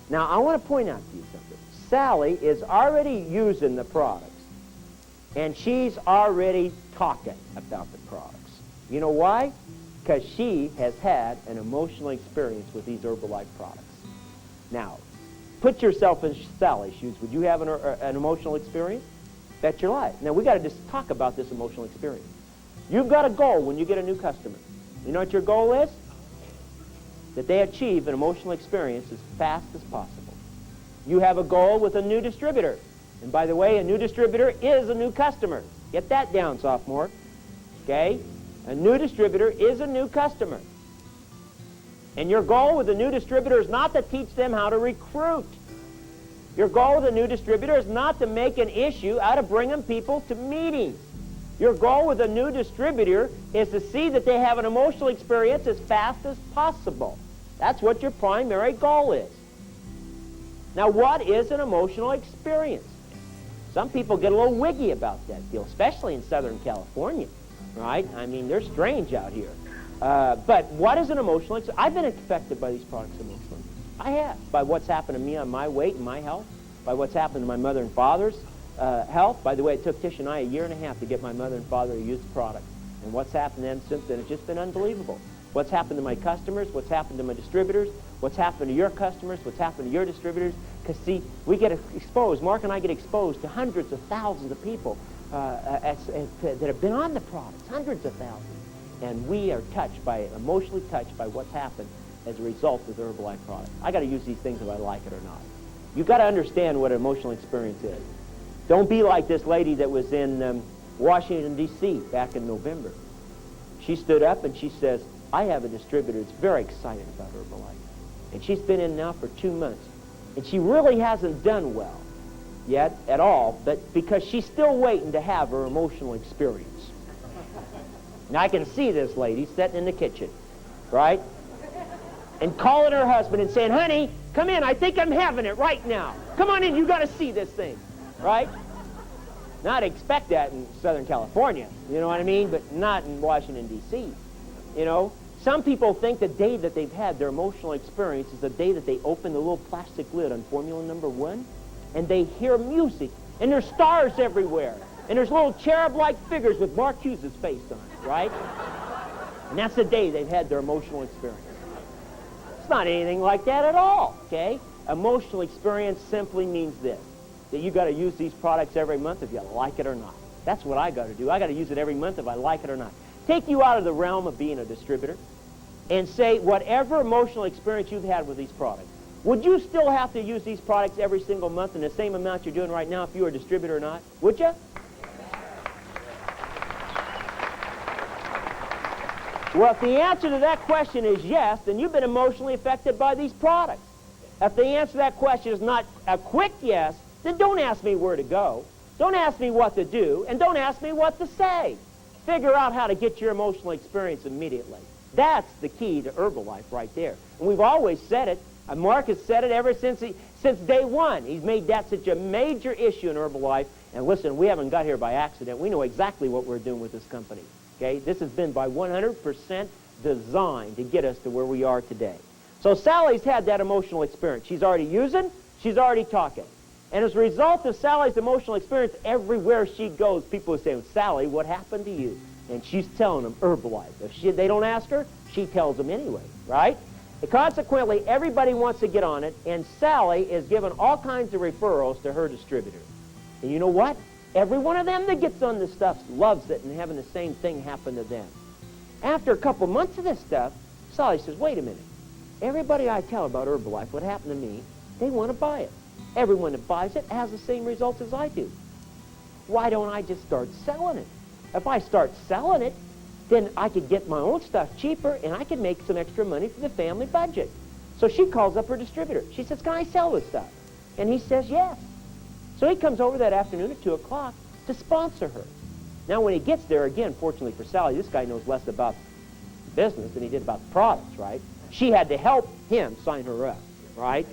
Now, I want to point out to you something. Sally is already using the products, and she's already talking about the products. You know why? Because she has had an emotional experience with these Herbalife products. Now, put yourself in Sally's shoes. Would you have an emotional experience? Bet your life. Now, we got to just talk about this emotional experience. You've got a goal when you get a new customer. You know what your goal is? That they achieve an emotional experience as fast as possible. You have a goal with a new distributor. And by the way, a new distributor is a new customer. Get that down, sophomore. Okay? A new distributor is a new customer. And your goal with a new distributor is not to teach them how to recruit. Your goal with a new distributor is not to make an issue out of bringing people to meetings. Your goal with a new distributor is to see that they have an emotional experience as fast as possible. That's what your primary goal is. Now, what is an emotional experience? Some people get a little wiggy about that deal, especially in Southern California, right? I mean, they're strange out here. But what is an emotional experience? I've been affected by these products emotionally. I have, by what's happened to me on my weight and my health, by what's happened to my mother and father's health. By the way, it took Tish and I 1.5 years to get my mother and father to use the product. And what's happened to them since then, it's just been unbelievable. What's happened to my customers, what's happened to my distributors, what's happened to your customers, what's happened to your distributors. Because, see, we get exposed, Mark and I get exposed to hundreds of thousands of people that have been on the products, hundreds of thousands. And we are emotionally touched by what's happened as a result of the Herbalife product. I got to use these things if I like it or not. You've got to understand what an emotional experience is. Don't be like this lady that was in Washington, D.C. back in November. She stood up and she says, I have a distributor that's very excited about Herbalife. And she's been in now for 2 months. And she really hasn't done well yet at all, but because she's still waiting to have her emotional experience. Now, I can see this lady sitting in the kitchen, right? And calling her husband and saying, honey, come in. I think I'm having it right now. Come on in. You got to see this thing, right? Not expect that in Southern California, you know what I mean? But not in Washington, D.C., you know? Some people think the day that they've had their emotional experience is the day that they open the little plastic lid on Formula Number 1, and they hear music, and there's stars everywhere, and there's little cherub-like figures with Mark Hughes' face on it, right? And that's the day they've had their emotional experience. It's not anything like that at all, okay? Emotional experience simply means this, that you got to use these products every month if you like it or not. That's what I got to do. I got to use it every month if I like it or not. Take you out of the realm of being a distributor and say whatever emotional experience you've had with these products, would you still have to use these products every single month in the same amount you're doing right now if you were a distributor or not? Would you? Well, if the answer to that question is yes, then you've been emotionally affected by these products. If the answer to that question is not a quick yes, then don't ask me where to go. Don't ask me what to do, and don't ask me what to say. Figure out how to get your emotional experience immediately. That's the key to Herbalife right there. And we've always said it. Mark has said it ever since day one. He's made that such a major issue in Herbalife. And listen, we haven't got here by accident. We know exactly what we're doing with this company. Okay? This has been by 100% designed to get us to where we are today. So Sally's had that emotional experience. She's already using, she's already talking. And as a result of Sally's emotional experience, everywhere she goes, people are saying, Sally, what happened to you? And she's telling them Herbalife. If they don't ask her, she tells them anyway, right? And consequently, everybody wants to get on it, and Sally is giving all kinds of referrals to her distributor. And you know what? Every one of them that gets on this stuff loves it and having the same thing happen to them. After a couple months of this stuff, Sally says, wait a minute. Everybody I tell about Herbalife, what happened to me, they want to buy it. Everyone that buys it has the same results as I do. Why don't I just start selling it? If I start selling it, then I could get my own stuff cheaper and I could make some extra money for the family budget. So she calls up her distributor. She says, can I sell this stuff? And he says, yes. So he comes over that afternoon at 2 o'clock to sponsor her. Now when he gets there, again, fortunately for Sally, this guy knows less about business than he did about the products, right? She had to help him sign her up, right?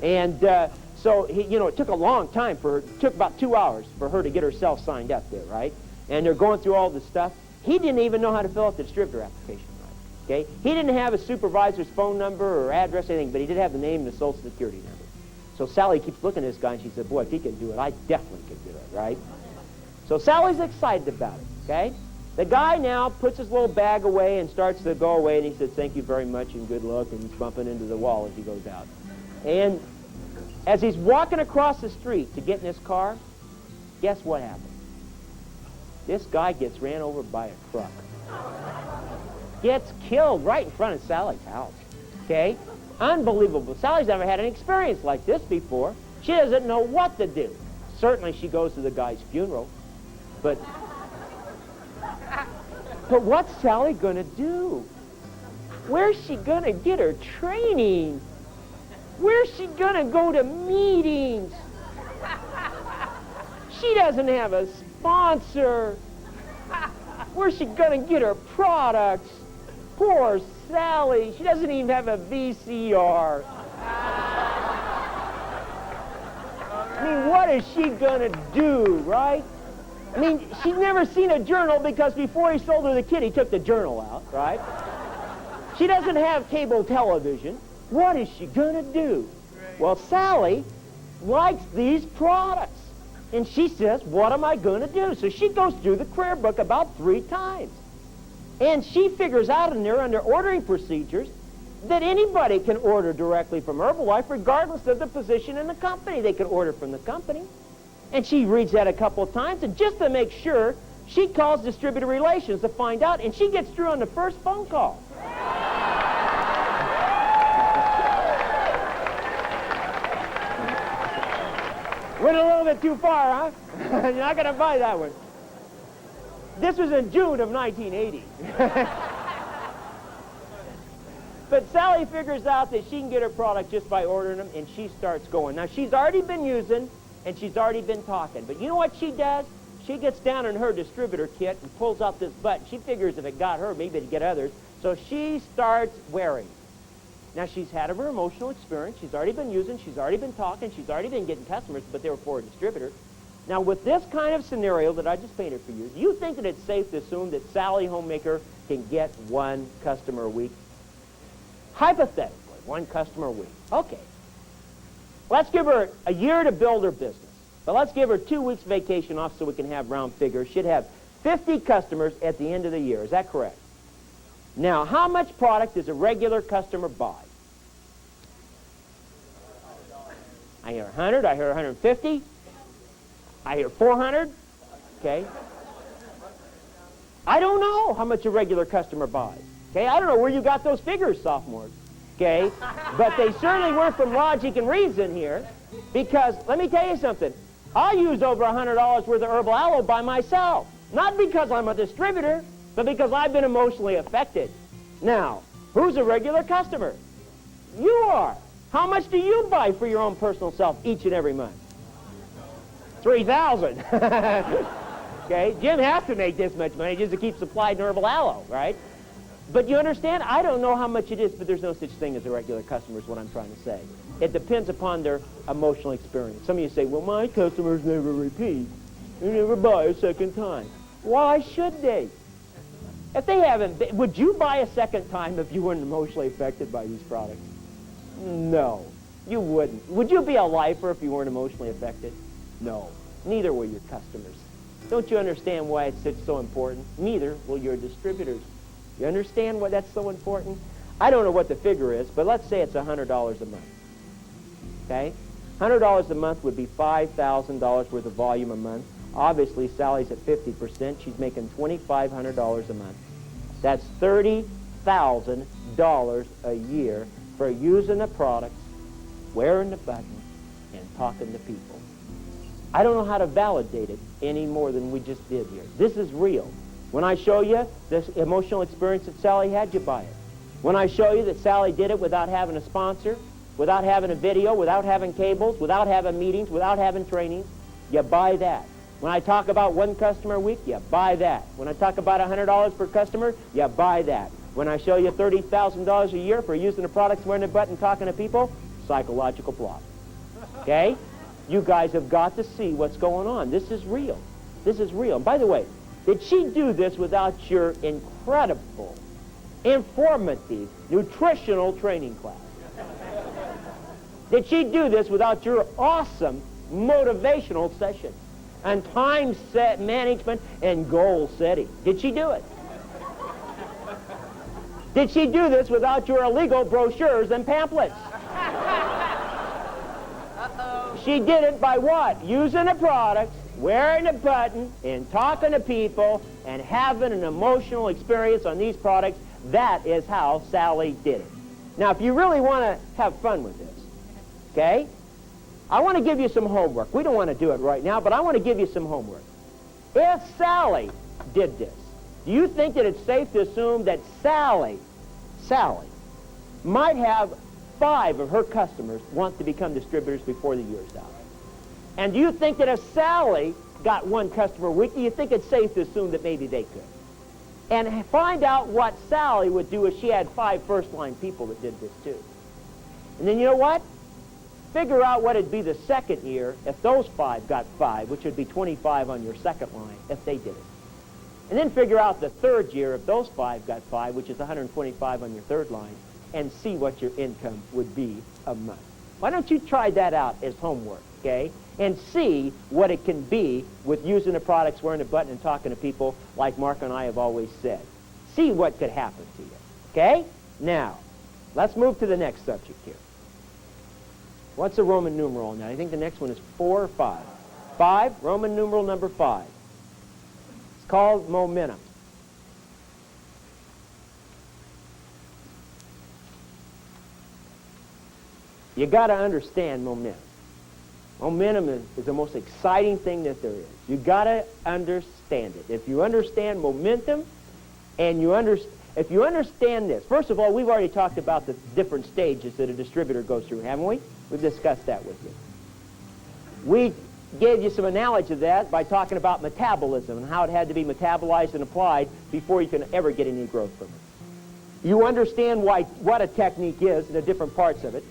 And so, it took a long time for her. It took about 2 hours for her to get herself signed up there, right? And they're going through all this stuff. He didn't even know how to fill out the distributor application, right? Okay? He didn't have a supervisor's phone number or address or anything, but he did have the name and the social security number. So Sally keeps looking at this guy, and she said, boy, if he can do it, I definitely can do it, right? So Sally's excited about it, okay? The guy now puts his little bag away and starts to go away, and he says, thank you very much and good luck, and he's bumping into the wall as he goes out. And as he's walking across the street to get in his car, guess what happened? This guy gets ran over by a truck. Gets killed right in front of Sally's house, okay? Unbelievable. Sally's never had an experience like this before. She doesn't know what to do. Certainly she goes to the guy's funeral, but what's Sally going to do? Where's she going to get her training? Where's she going to go to meetings? She doesn't have a sponsor. Where's she going to get her products? Poor Sally. She doesn't even have a VCR. I mean, what is she going to do, right? I mean, she's never seen a journal because before he sold her the kit, he took the journal out, right? She doesn't have cable television. What is she going to do? Well, Sally likes these products. And she says, what am I going to do? So she goes through the career book about 3 times. And she figures out in there under ordering procedures that anybody can order directly from Herbalife regardless of the position in the company. They can order from the company. And she reads that a couple of times, and just to make sure, she calls distributor relations to find out, and she gets through on the first phone call. Went a little bit too far, huh? You're not going to buy that one. This was in June of 1980. But Sally figures out that she can get her product just by ordering them, and she starts going. Now, she's already been using, and she's already been talking. But you know what she does? She gets down in her distributor kit and pulls out this button. She figures if it got her, maybe it'd get others. So she starts wearing. Now, she's had her emotional experience. She's already been using. She's already been talking. She's already been getting customers, but they were for a distributor. Now, with this kind of scenario that I just painted for you, do you think that it's safe to assume that Sally Homemaker can get one customer a week? Hypothetically, one customer a week. Okay. Let's give her a year to build her business. But let's give her 2 weeks vacation off so we can have round figures. She'd have 50 customers at the end of the year. Is that correct? Now, how much product does a regular customer buy? I hear 100. I hear 150. I hear 400. Okay. I don't know how much a regular customer buys. Okay, I don't know where you got those figures, sophomores. Okay, but they certainly were from logic and reason here, because let me tell you something. I use over $100 worth of herbal aloe by myself, not because I'm a distributor, but because I've been emotionally affected. Now, who's a regular customer? You are. How much do you buy for your own personal self each and every month? $3,000. Okay, Jim has to make this much money just to keep supplying herbal aloe, right? But you understand, I don't know how much it is, but there's no such thing as a regular customer is what I'm trying to say. It depends upon their emotional experience. Some of you say, well, my customers never repeat. They never buy a second time. Why should they? If they haven't, would you buy a second time if you weren't emotionally affected by these products? No, you wouldn't. Would you be a lifer if you weren't emotionally affected? No, neither will your customers. Don't you understand why it's so important? Neither will your distributors. You understand why that's so important? I don't know what the figure is, but let's say it's $100 a month. Okay? $100 a month would be $5,000 worth of volume a month. Obviously, Sally's at 50%. She's making $2,500 a month. That's $30,000 a year for using the products, wearing the button, and talking to people. I don't know how to validate it any more than we just did here. This is real. When I show you this emotional experience that Sally had, you buy it. When I show you that Sally did it without having a sponsor, without having a video, without having cables, without having meetings, without having trainings, you buy that. When I talk about one customer a week, you buy that. When I talk about $100 per customer, you buy that. When I show you $30,000 a year for using the products, wearing the button, talking to people, psychological block. Okay? You guys have got to see what's going on. This is real. This is real. And by the way, did she do this without your incredible, informative, nutritional training class? Did she do this without your awesome motivational session and time set management and goal setting? Did she do it? Did she do this without your illegal brochures and pamphlets? She did it by what? Using the products, wearing a button, and talking to people, and having an emotional experience on these products. That is how Sally did it. Now, if you really want to have fun with this, okay, I want to give you some homework. We don't want to do it right now, but I want to give you some homework. If Sally did this, do you think that it's safe to assume that Sally might have 5 of her customers want to become distributors before the year's out? And do you think that if Sally got 1 customer a week, do you think it's safe to assume that maybe they could? And find out what Sally would do if she had 5 first-line people that did this too. And then you know what? Figure out what it'd be the second year if those 5 got 5, which would be 25 on your second line if they did it. And then figure out the third year if those 5 got 5, which is 125 on your third line, and see what your income would be a month. Why don't you try that out as homework, okay? And see what it can be with using the products, wearing the button, and talking to people like Mark and I have always said. See what could happen to you, okay? Now, Let's move to the next subject here. What's the Roman numeral on that? I think the next one is 4 or 5. 5, Roman numeral number 5. It's called momentum. You got to understand momentum. Momentum is the most exciting thing that there is. You got to understand it. If you understand momentum, and if you understand this, first of all, we've already talked about the different stages that a distributor goes through, haven't we? We've discussed that with you. We gave you some analogy of that by talking about metabolism and how it had to be metabolized and applied before you can ever get any growth from it. You understand what a technique is and the different parts of it.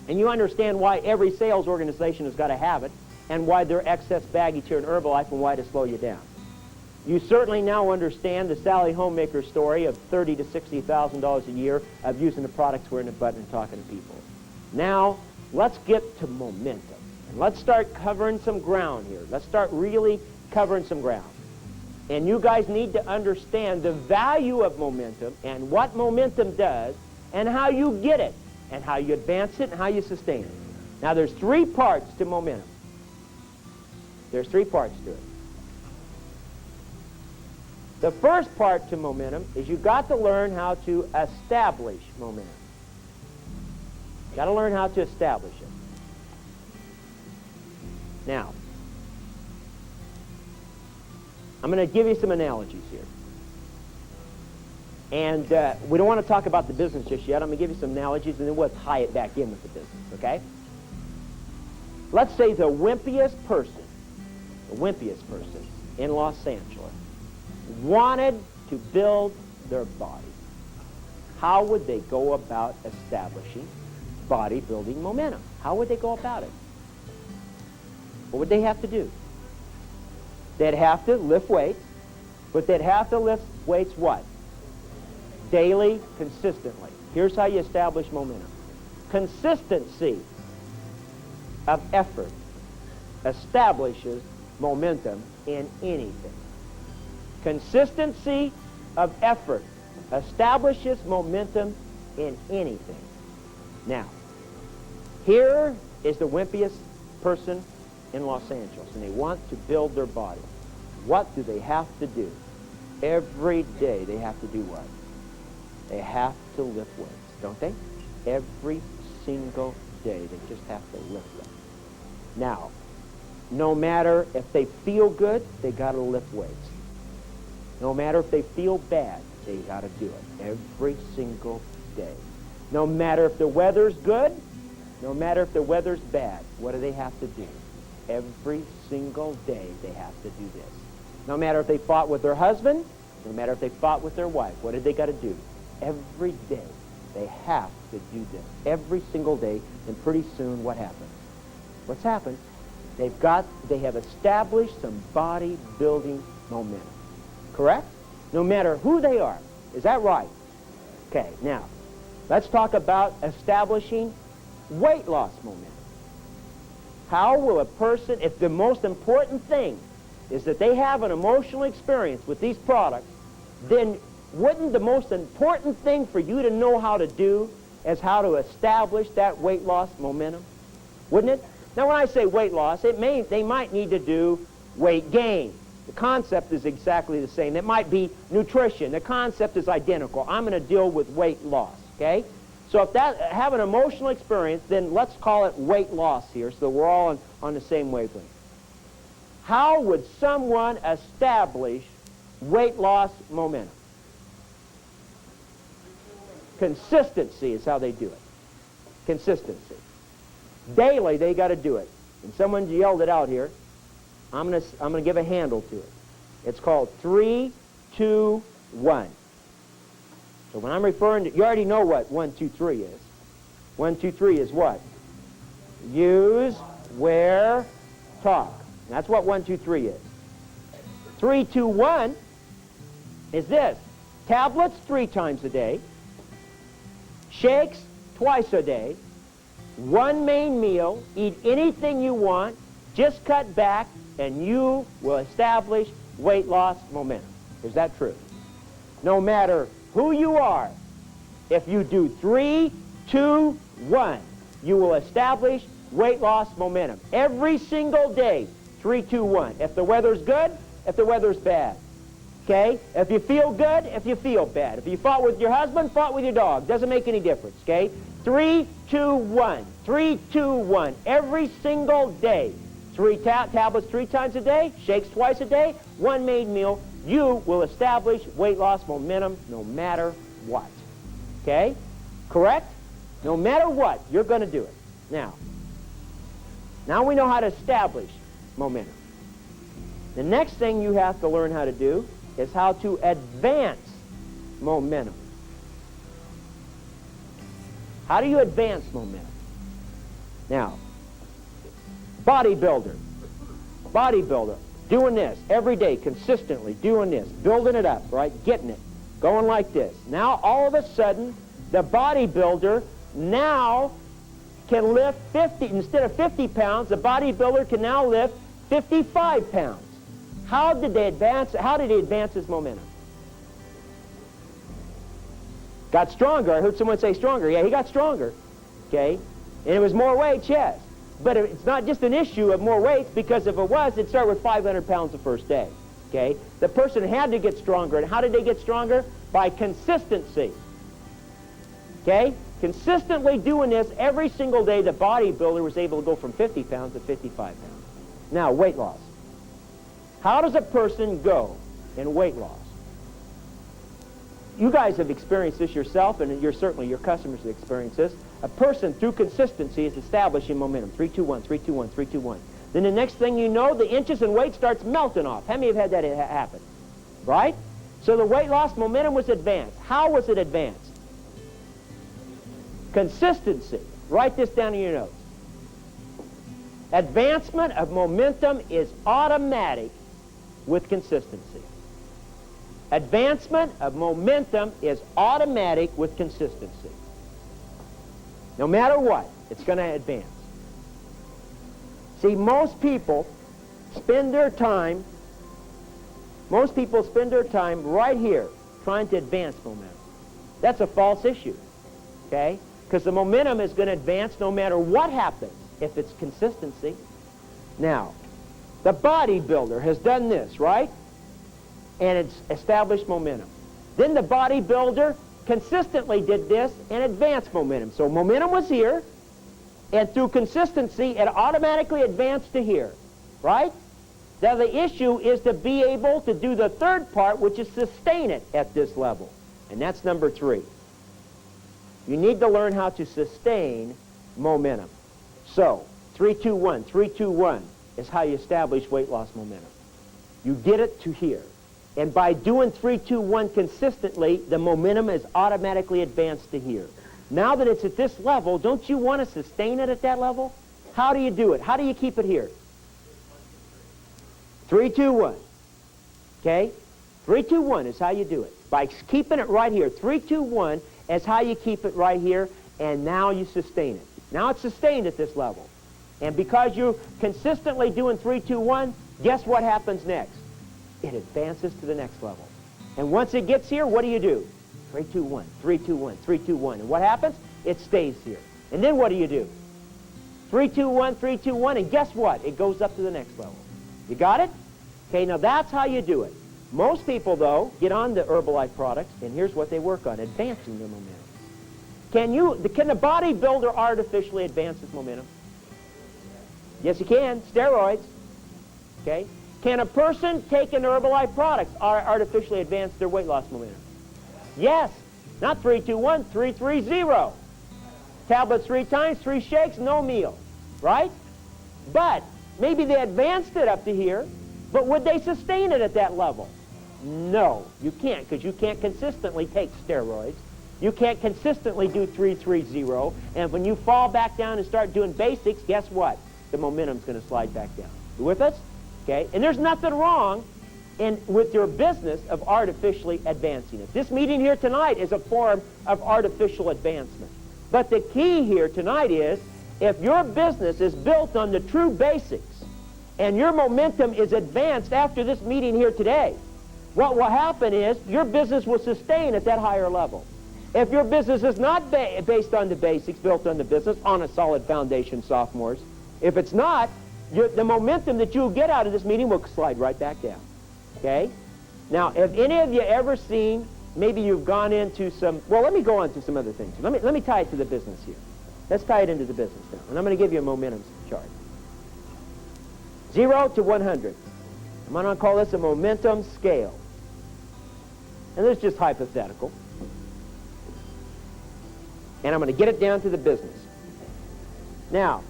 And you understand why every sales organization has got to have it, and why there are excess baggage here in Herbalife and why to slow you down. You certainly now understand the Sally Homemaker story of $30,000 to $60,000 a year of using the products we're in the button and talking to people. Now, let's get to momentum. And let's start covering some ground here. Let's start really covering some ground. And you guys need to understand the value of momentum and what momentum does and how you get it, and how you advance it, and how you sustain it. Now, there's 3 parts to momentum. There's 3 parts to it. The first part to momentum is you've got to learn how to establish momentum. You've got to learn how to establish it. Now, I'm going to give you some analogies here. And we don't want to talk about the business just yet. I'm going to give you some analogies, and then we'll tie it back in with the business, okay? Let's say the wimpiest person in Los Angeles wanted to build their body. How would they go about establishing bodybuilding momentum? How would they go about it? What would they have to do? They'd have to lift weights, but they'd have to lift weights what? Daily, consistently. Here's how you establish momentum. Consistency of effort establishes momentum in anything. Consistency of effort establishes momentum in anything. Now, here is the wimpiest person in Los Angeles, and they want to build their body. What do they have to do? Every day they have to do what? They have to lift weights, don't they? Every single day they just have to lift them. Now, no matter if they feel good, they got to lift weights. No matter if they feel bad, they got to do it every single day. No matter if the weather's good, no matter if the weather's bad, what do they have to do? Every single day they have to do this. No matter if they fought with their husband, no matter if they fought with their wife, what did they got to do? Every day they have to do this. Every single day, and pretty soon what happens? What's happened? They have established some bodybuilding momentum. Correct? No matter who they are. Is that right? Okay, now, let's talk about establishing weight loss momentum. How will a person, if the most important thing is that they have an emotional experience with these products, then wouldn't the most important thing for you to know how to do is how to establish that weight loss momentum? Wouldn't it? Now, when I say weight loss, they might need to do weight gain. The concept is exactly the same. It might be nutrition. The concept is identical. I'm going to deal with weight loss, okay? So if have an emotional experience, then let's call it weight loss here so we're all on the same wavelength. How would someone establish weight loss momentum? Consistency is how they do it. Consistency. Daily, they got to do it. And someone yelled it out here. I'm going to give a handle to it. It's called 3, 2, 1. So when I'm referring to, you already know what 1, 2, 3 is. 1, 2, 3 is what? Use, wear, talk. And that's what 1, 2, 3 is. 3, 2, 1 is this. Tablets 3 times a day. Shakes twice a day. 1 main meal. Eat anything you want. Just cut back, and you will establish weight loss momentum. Is that true? No matter who you are, If you do 3, 2, 1, you will establish weight loss momentum. Every single day, 3, 2, 1. If the weather's good, if the weather's bad. Okay? If you feel good, if you feel bad. If you fought with your husband, fought with your dog. Doesn't make any difference. Okay? 3, 2, 1. 3, 2, 1. Every single day. 3 tablets 3 times a day, shakes twice a day, 1 main meal. You will establish weight loss momentum no matter what. Okay? Correct? No matter what, you're going to do it. Now we know how to establish momentum. The next thing you have to learn how to do is how to advance momentum. How do you advance momentum? Now, bodybuilder, doing this every day, consistently doing this, building it up, right, getting it, going like this. Now, all of a sudden, the bodybuilder now can lift 50, instead of 50 pounds, the bodybuilder can now lift 55 pounds. How did he advance his momentum? Got stronger. I heard someone say stronger. Yeah, he got stronger. Okay? And it was more weights, yes. But it's not just an issue of more weights, because if it was, it'd start with 500 pounds the first day. Okay? The person had to get stronger. And how did they get stronger? By consistency. Okay? Consistently doing this every single day, the bodybuilder was able to go from 50 pounds to 55 pounds. Now, weight loss. How does a person go in weight loss? You guys have experienced this yourself, and certainly your customers have experienced this. A person, through consistency, is establishing momentum. 3, 2, 1, 3, 2, 1, 3, 2, 1. Then the next thing you know, the inches and weight starts melting off. How many have had that happen? Right? So the weight loss momentum was advanced. How was it advanced? Consistency. Write this down in your notes. Advancement of momentum is automatic with consistency. Advancement of momentum is automatic with consistency. No matter what, it's going to advance. See, most people spend their time right here trying to advance momentum. That's a false issue, okay? Because the momentum is going to advance no matter what happens if it's consistency. Now, the bodybuilder has done this, right? And it's established momentum. Then the bodybuilder consistently did this and advanced momentum. So momentum was here, and through consistency, it automatically advanced to here, right? Now the issue is to be able to do the third part, which is sustain it at this level. And that's number 3. You need to learn how to sustain momentum. So, 3, 2, 1, 3, 2, 1 is how you establish weight loss momentum. You get it to here. And by doing 3, 2, 1 consistently, the momentum is automatically advanced to here. Now that it's at this level, don't you want to sustain it at that level? How do you do it? How do you keep it here? 3, 2, 1. Okay? 3, 2, 1 is how you do it. By keeping it right here. 3, 2, 1 is how you keep it right here, and now you sustain it. Now it's sustained at this level. And because you're consistently doing 3, 2, 1, guess what happens next? It advances to the next level. And once it gets here, what do? 3, 2, 1, 3, 2, 1, 3, 2, 1. And what happens? It stays here. And then what do? 3, 2, 1, 3, 2, 1, and guess what? It goes up to the next level. You got it? Okay, now that's how you do it. Most people, though, get on the Herbalife products, and here's what they work on, advancing their momentum. Can the bodybuilder artificially advance his momentum? Yes, he can. Steroids. Okay? Can a person taking Herbalife products artificially advance their weight loss momentum? Yes. Not 3, 2, 1, 3, 3, 0. Tablets 3 times, 3 shakes, no meal. Right? But maybe they advanced it up to here, but would they sustain it at that level? No, you can't, because you can't consistently take steroids. You can't consistently do 3, 3, 0. And when you fall back down and start doing basics, guess what? The momentum's going to slide back down. You with us? Okay? And there's nothing wrong with your business of artificially advancing it. This meeting here tonight is a form of artificial advancement. But the key here tonight is, if your business is built on the true basics, and your momentum is advanced after this meeting here today, what will happen is your business will sustain at that higher level. If your business is not based on the basics, built on the business, on a solid foundation, sophomores, if it's not, the momentum that you'll get out of this meeting will slide right back down. Okay? Now, have any of you ever seen, maybe you've gone into some, well, let me go on to some other things. Let me tie it to the business here. Let's tie it into the business now. And I'm going to give you a momentum chart. 0 to 100. I'm going to call this a momentum scale. And this is just hypothetical. And I'm going to get it down to the business. Now,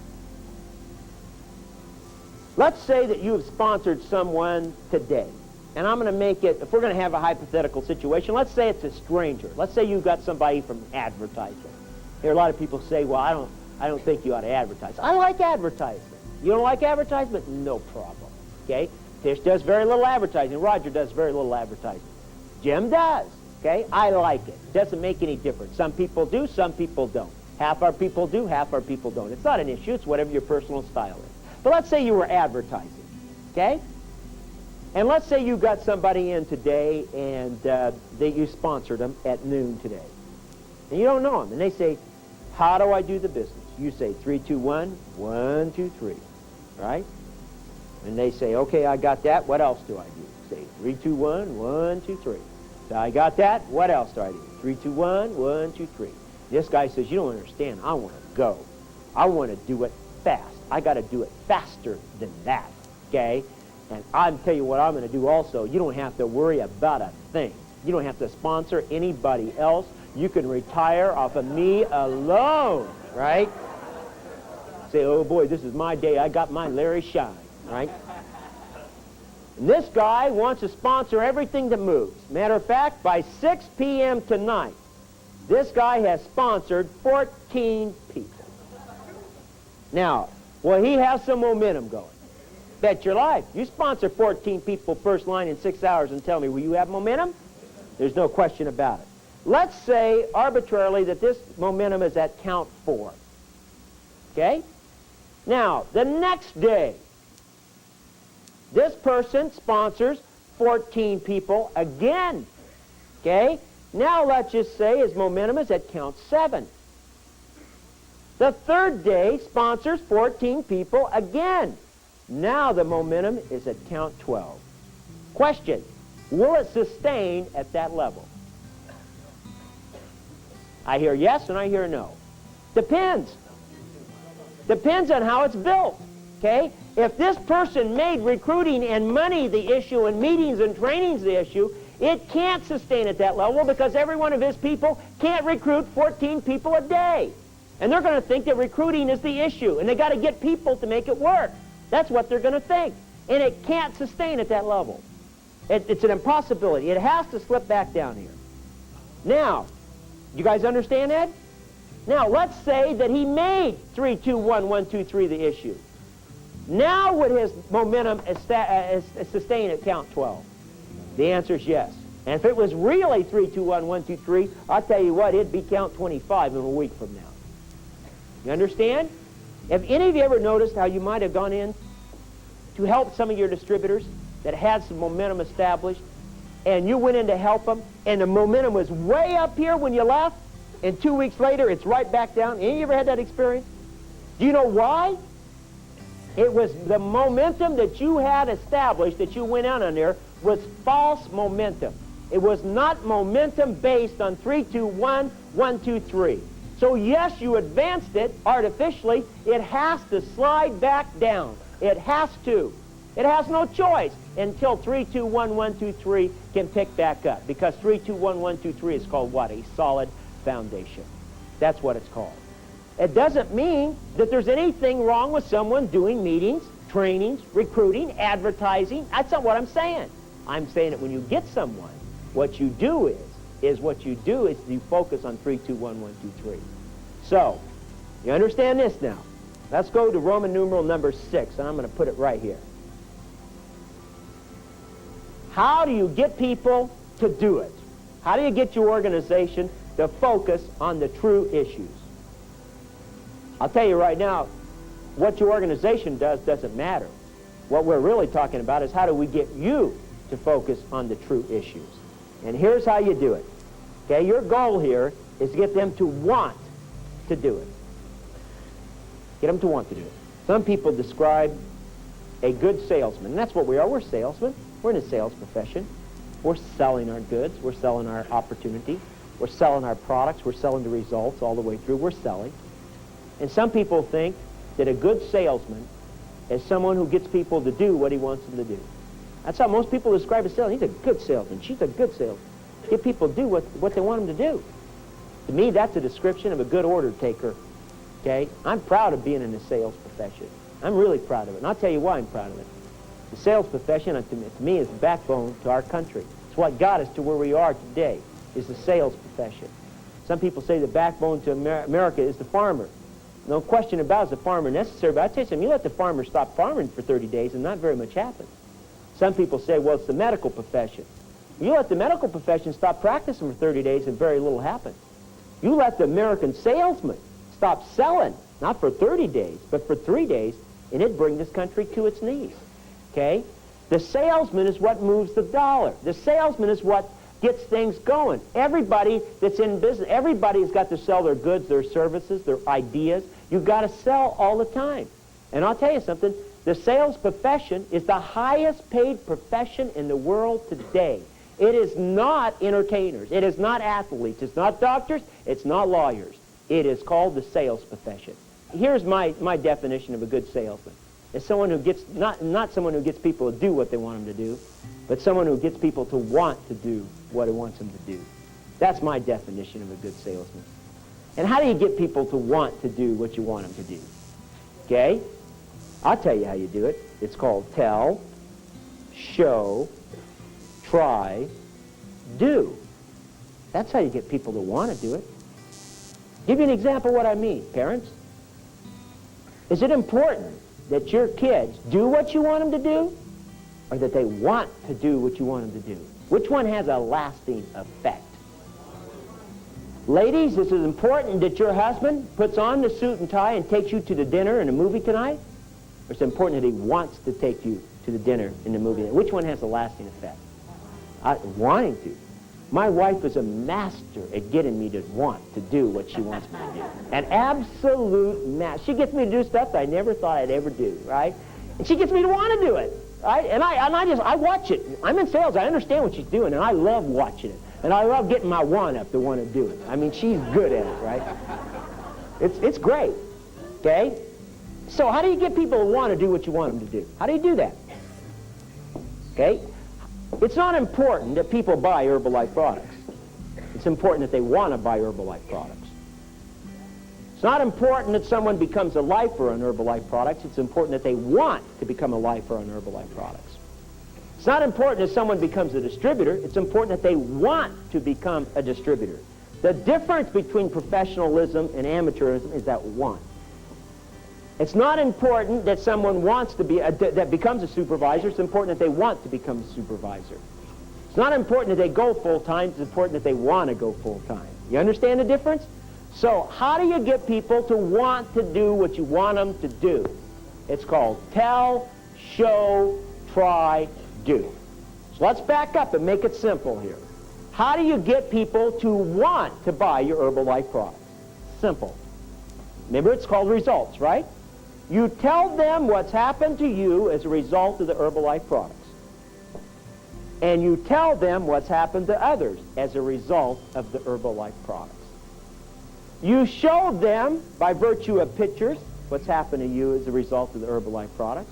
let's say that you have sponsored someone today. And I'm going to make it, if we're going to have a hypothetical situation, let's say it's a stranger. Let's say you've got somebody from advertising. Here, a lot of people say, well, I don't think you ought to advertise. I like advertisement. You don't like advertisement? No problem. Okay? Tish does very little advertising. Roger does very little advertising. Jim does. Okay? I like it. It doesn't make any difference. Some people do, some people don't. Half our people do, half our people don't. It's not an issue. It's whatever your personal style is. But let's say you were advertising. Okay? And let's say you got somebody in today and that you sponsored them at noon today. And you don't know them. And they say, how do I do the business? You say 3, 2, 1, 1, 2, 3. Right? And they say, okay, I got that. What else do I do? Say 3, 2, 1, 1, 2, 3. So I got that. What else do I do? 3, 2, 1, 1, 2, 3. This guy says, you don't understand. I want to go. I want to do it fast. I got to do it faster than that. Okay? And I'll tell you what I'm going to do also. You don't have to worry about a thing. You don't have to sponsor anybody else. You can retire off of me alone, right? Say, oh boy, this is my day. I got my Larry shine, right? And this guy wants to sponsor everything that moves. Matter of fact, by 6 p.m. tonight, this guy has sponsored 14 people. Now, well, he has some momentum going. Bet your life. You sponsor 14 people first line in 6 hours and tell me, will you have momentum? There's no question about it. Let's say arbitrarily that this momentum is at count 4. Okay? Now, the next day, this person sponsors 14 people again. Okay? Now let's just say his momentum is at count 7. The third day sponsors 14 people again. Now the momentum is at count 12. Question, will it sustain at that level? I hear yes and I hear no. Depends. Depends on how it's built. Okay? If this person made recruiting and money the issue and meetings and trainings the issue, it can't sustain at that level because every one of his people can't recruit 14 people a day. And they're going to think that recruiting is the issue and they got to get people to make it work. That's what they're going to think. And it can't sustain at that level. It's an impossibility. It has to slip back down here. Now, you guys understand that? Now, let's say that he made 3, 2, 1, 1, 2, 3 the issue. Now would his momentum sustain at count 12? The answer is yes. And if it was really 3, 2, 1, 1, 2, 3, I'll tell you what, it'd be count 25 in a week from now. You understand? Have any of you ever noticed how you might have gone in to help some of your distributors that had some momentum established, and you went in to help them, and the momentum was way up here when you left, and 2 weeks later it's right back down? Any of you ever had that experience? Do you know why? It was the momentum that you had established that you went out on there was false momentum. It was not momentum based on 3, 2, 1, 1, 2, 3. So yes, you advanced it artificially. It has to slide back down. It has to. It has no choice until 3, 2, 1, 1, 2, 3 can pick back up. Because 3, 2, 1, 1, 2, 3 is called what? A solid foundation. That's what it's called. It doesn't mean that there's anything wrong with someone doing meetings, trainings, recruiting, advertising. That's not what I'm saying. I'm saying that when you get someone, what you do is you focus on 3, 2, 1, 1, 2, 3. So, you understand this now. Let's go to Roman numeral number 6, and I'm going to put it right here. How do you get people to do it? How do you get your organization to focus on the true issues? I'll tell you right now, what your organization does doesn't matter. What we're really talking about is how do we get you to focus on the true issues. And here's how you do it. Okay, your goal here is to get them to want to do it. Get them to want to do it. Some people describe a good salesman, and that's what we are. We're salesmen. We're in the sales profession. We're selling our goods. We're selling our opportunity. We're selling our products. We're selling the results all the way through. We're selling. And some people think that a good salesman is someone who gets people to do what he wants them to do. That's how most people describe a salesman. He's a good salesman. She's a good salesman. Get people to do what they want them to do. To me, that's a description of a good order taker. Okay? I'm proud of being in the sales profession. I'm really proud of it. And I'll tell you why I'm proud of it. The sales profession, to me, is the backbone to our country. It's what got us to where we are today, is the sales profession. Some people say the backbone to America is the farmer. No question about it, is the farmer necessary, but I'll tell you something, you let the farmer stop farming for 30 days and not very much happens. Some people say, well, it's the medical profession. You let the medical profession stop practicing for 30 days and very little happens. You let the American salesman stop selling, not for 30 days, but for 3 days, and it'd bring this country to its knees. Okay? The salesman is what moves the dollar. The salesman is what gets things going. Everybody that's in business, everybody's got to sell their goods, their services, their ideas. You've got to sell all the time. And I'll tell you something, the sales profession is the highest paid profession in the world today. It is not entertainers. It is not athletes. It's not doctors. It's not lawyers. It is called the sales profession. Here's my definition of a good salesman. It's someone who gets, not someone who gets people to do what they want them to do, but someone who gets people to want to do what he wants them to do. That's my definition of a good salesman. And how do you get people to want to do what you want them to do? Okay? I'll tell you how you do it. It's called tell, show, try, do. That's how you get people to want to do it. Give you an example of what I mean, parents. Is it important that your kids do what you want them to do, or that they want to do what you want them to do? Which one has a lasting effect? Ladies, is it important that your husband puts on the suit and tie and takes you to the dinner and the movie tonight? Or is it important that he wants to take you to the dinner and the movie? Which one has a lasting effect? Wanting to. My wife is a master at getting me to want to do what she wants me to do. An absolute master. She gets me to do stuff that I never thought I'd ever do, right? And she gets me to want to do it, right? And I watch it. I'm in sales. I understand what she's doing, and I love watching it. And I love getting my want up to want to do it. I mean, she's good at it, right? It's great, okay? So how do you get people to want to do what you want them to do? How do you do that? Okay? It's not important that people buy Herbalife products. It's important that they want to buy Herbalife products. It's not important that someone becomes a lifer on Herbalife products. It's important that they want to become a lifer on Herbalife products. It's not important that someone becomes a distributor. It's important that they want to become a distributor. The difference between professionalism and amateurism is that want. It's not important that someone wants to be that becomes a supervisor. It's important that they want to become a supervisor. It's not important that they go full-time. It's important that they want to go full-time. You understand the difference? So how do you get people to want to do what you want them to do? It's called tell, show, try, do. So let's back up and make it simple here. How do you get people to want to buy your Herbalife products? Simple. Remember, it's called results, right? You tell them what's happened to you as a result of the Herbalife products. And you tell them what's happened to others as a result of the Herbalife products. You show them, by virtue of pictures, what's happened to you as a result of the Herbalife products.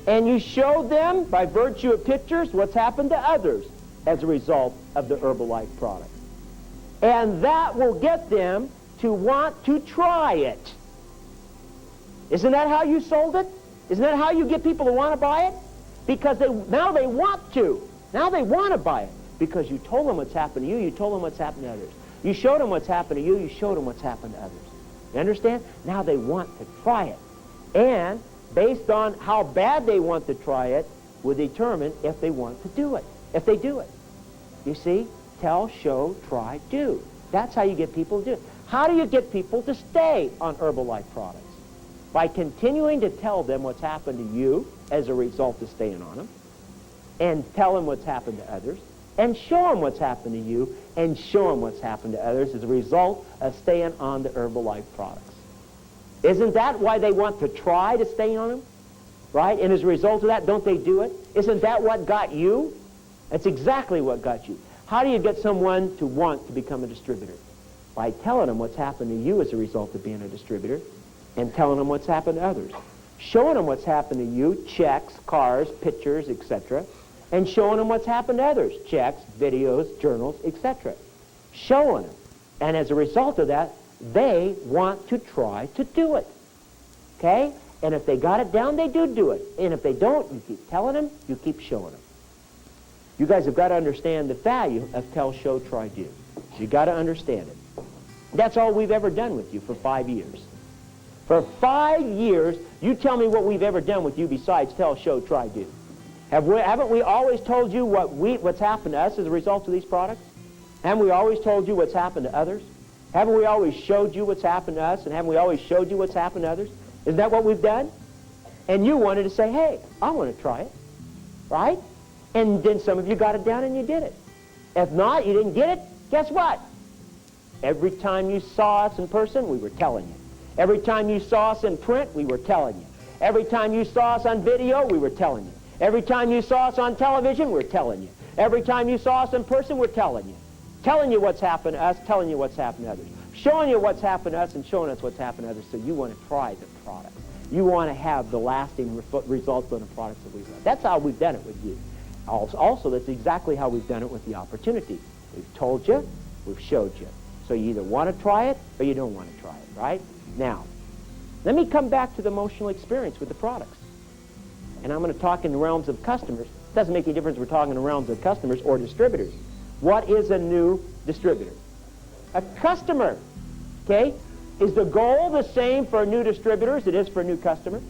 And you show them, by virtue of pictures, what's happened to others as a result of the Herbalife products. And that will get them to want to try it. Isn't that how you sold it? Isn't that how you get people to want to buy it? Because now they want to. Now they want to buy it. Because you told them what's happened to you, you told them what's happened to others. You showed them what's happened to you, you showed them what's happened to others. You understand? Now they want to try it. And based on how bad they want to try it, will determine if they want to do it, if they do it. You see? Tell, show, try, do. That's how you get people to do it. How do you get people to stay on Herbalife products? By continuing to tell them what's happened to you as a result of staying on them, and tell them what's happened to others, and show them what's happened to you and show them what's happened to others as a result of staying on the Herbalife products. Isn't that why they want to try to stay on them? Right? And as a result of that, don't they do it? Isn't that what got you? That's exactly what got you. How do you get someone to want to become a distributor? By telling them what's happened to you as a result of being a distributor and telling them what's happened to others. Showing them what's happened to you, checks, cars, pictures, etc. And showing them what's happened to others, checks, videos, journals, etc. Showing them. And as a result of that, they want to try to do it. Okay? And if they got it down, they do it. And if they don't, you keep telling them, you keep showing them. You guys have got to understand the value of tell, show, try, do. You got to understand it. That's all we've ever done with you for 5 years. For 5 years, you tell me what we've ever done with you besides tell, show, try, do. Haven't we always told you what's happened to us as a result of these products? Haven't we always told you what's happened to others? Haven't we always showed you what's happened to us? And haven't we always showed you what's happened to others? Isn't that what we've done? And you wanted to say, hey, I want to try it. Right? And then some of you got it down and you did it. If not, you didn't get it, guess what? Every time you saw us in person, we were telling you. Every time you saw us in print, we were telling you. Every time you saw us on video, we were telling you. Every time you saw us on television, we're telling you. Every time you saw us in person, we're telling you. Telling you what's happened to us, telling you what's happened to others. Showing you what's happened to us and showing us what's happened to others, so you want to try the products. You want to have the lasting results on the products that we've done. That's how we've done it with you. Also, that's exactly how we've done it with the opportunity. We've told you, we've showed you. So you either want to try it or you don't want to try it, right? Now, let me come back to the emotional experience with the products. And I'm going to talk in the realms of customers. It doesn't make any difference if we're talking in the realms of customers or distributors. What is a new distributor? A customer, okay? Is the goal the same for a new distributor as it is for a new customer?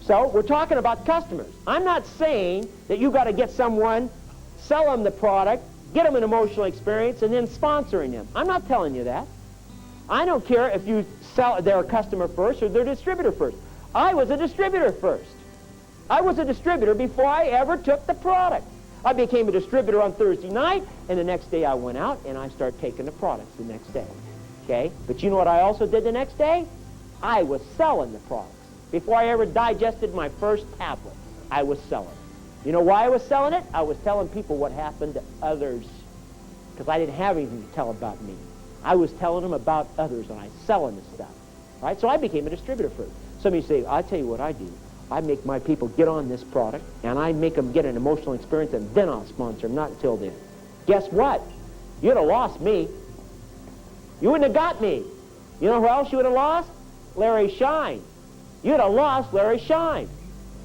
So we're talking about customers. I'm not saying that you got to get someone, sell them the product, get them an emotional experience, and then sponsoring them. I'm not telling you that. I don't care if you sell their customer first or their distributor first. I was a distributor first. I was a distributor before I ever took the product. I became a distributor on Thursday night, and the next day I went out and I started taking the products the next day. Okay? But you know what I also did the next day? I was selling the products. Before I ever digested my first tablet, I was selling. You know why I was selling it? I was telling people what happened to others, because I didn't have anything to tell about me. I was telling them about others, and I was selling the stuff. Right? So I became a distributor first. Some of you say, I'll tell you what I do. I make my people get on this product, and I make them get an emotional experience, and then I'll sponsor them, not until then. Guess what? You'd have lost me. You wouldn't have got me. You know who else you would have lost? Larry Shine. You'd have lost Larry Shine.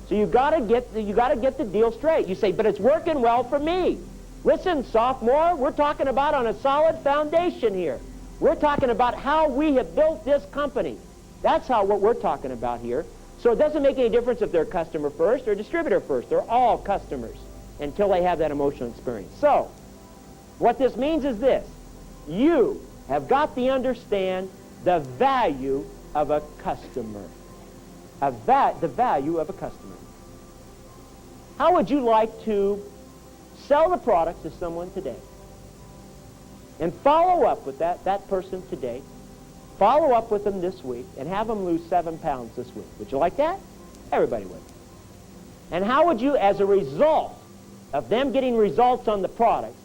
So you got to get the deal straight. You say, but it's working well for me. Listen, sophomore, we're talking about on a solid foundation here. We're talking about how we have built this company. That's what we're talking about here. So it doesn't make any difference if they're customer first or distributor first. They're all customers until they have that emotional experience. So what this means is this. You have got to understand the value of a customer. The value of a customer. How would you like to sell the product to someone today and follow up with that person today, follow up with them this week, and have them lose 7 pounds this week? Would you like that? Everybody would. And how would you, as a result of them getting results on the product,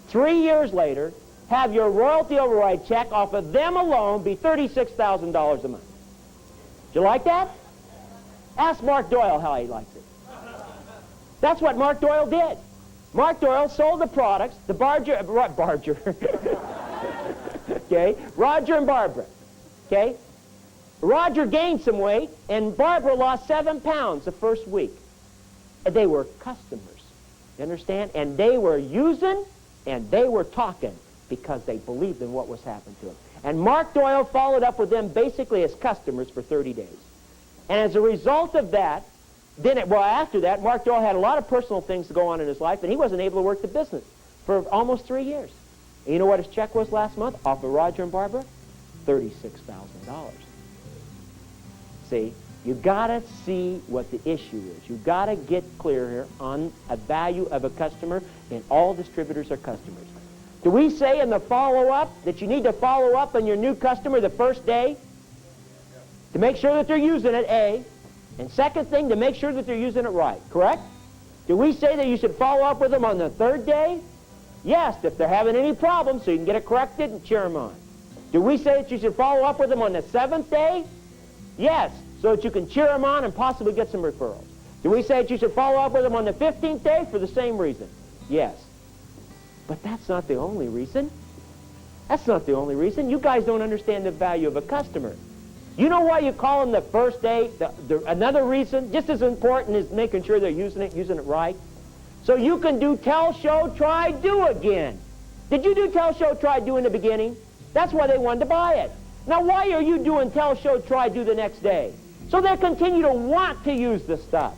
3 years later, have your royalty override check off of them alone be $36,000 a month? Do you like that? Ask Mark Doyle how he likes it. That's what Mark Doyle did. Mark Doyle sold the products, the Barger, okay, Roger and Barbara, okay? Roger gained some weight, and Barbara lost 7 pounds the first week. And they were customers, you understand? And they were using, and they were talking, because they believed in what was happening to them. And Mark Doyle followed up with them basically as customers for 30 days. And as a result of that, after that, Mark Doyle had a lot of personal things to go on in his life, and he wasn't able to work the business for almost 3 years. And you know what his check was last month off of Roger and Barbara? $36,000. See? You got to see what the issue is. You got to get clear here on a value of a customer, and all distributors are customers. Do we say in the follow-up that you need to follow up on your new customer the first day to make sure that they're using it, A, and second thing, to make sure that they're using it right, correct? Do we say that you should follow up with them on the third day? Yes, if they're having any problems so you can get it corrected and cheer them on. Do we say that you should follow up with them on the 7th day? Yes, so that you can cheer them on and possibly get some referrals. Do we say that you should follow up with them on the 15th day for the same reason? Yes. But that's not the only reason. That's not the only reason. You guys don't understand the value of a customer. You know why you call them the first day? Another reason, just as important, is making sure they're using it right. So you can do tell, show, try, do again. Did you do tell, show, try, do in the beginning? That's why they wanted to buy it. Now, why are you doing tell, show, try, do the next day? So they'll continue to want to use the stuff.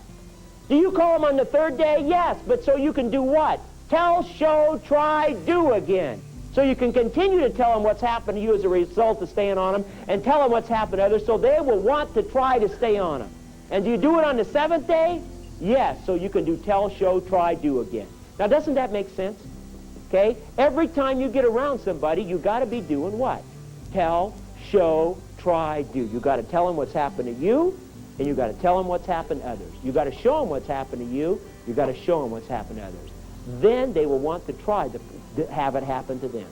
Do you call them on the 3rd day? Yes, but so you can do what? Tell, show, try, do again. So you can continue to tell them what's happened to you as a result of staying on them, and tell them what's happened to others, so they will want to try to stay on them. And do you do it on the 7th day? Yes, so you can do tell, show, try, do again. Now, doesn't that make sense? Okay? Every time you get around somebody, you got to be doing what? Tell, show, try, do. You got to tell them what's happened to you, and you got to tell them what's happened to others. You got to show them what's happened to you. You got to show them what's happened to others. Then they will want to try to have it happen to them.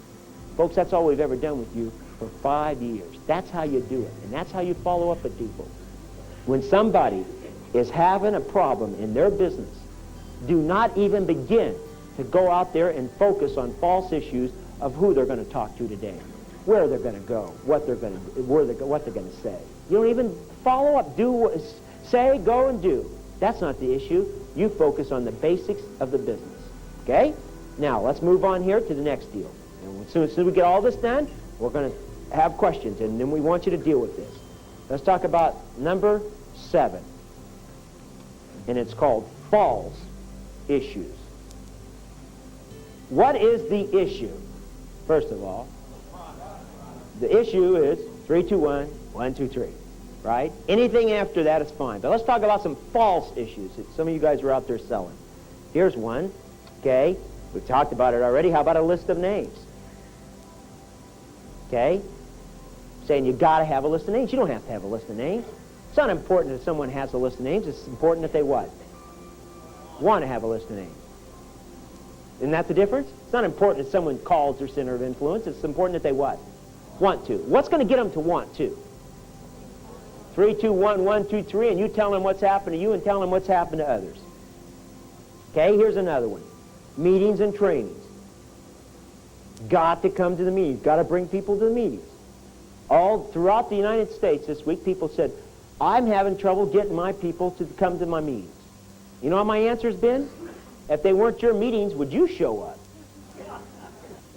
Folks, that's all we've ever done with you for 5 years. That's how you do it, and that's how you follow up with people. When somebody is having a problem in their business, do not even begin to go out there and focus on false issues of who they're going to talk to today, where they're going to go, what they're going to, what they're going to say. You don't even follow up. Say, go, and do. That's not the issue. You focus on the basics of the business. Okay? Now, let's move on here to the next deal. And as soon as we get all this done, we're going to have questions, and then we want you to deal with this. Let's talk about number 7. And it's called false issues. What is the issue? First of all, the issue is 3, 2, 1, 1, 2, 3. Right? Anything after that is fine. But let's talk about some false issues that some of you guys are out there selling. Here's one. Okay? We've talked about it already. How about a list of names? Okay? Saying you got to have a list of names. You don't have to have a list of names. It's not important that someone has a list of names. It's important that they what? Want to have a list of names. Isn't that the difference? It's not important that someone calls their center of influence. It's important that they what? Want to. What's going to get them to want to? 3, 2, 1, 1, 2, 3, and you tell them what's happened to you and tell them what's happened to others. Okay, here's another one. Meetings and trainings. Got to come to the meetings. Got to bring people to the meetings. All throughout the United States this week, people said, I'm having trouble getting my people to come to my meetings. You know what my answer's been? If they weren't your meetings, would you show up?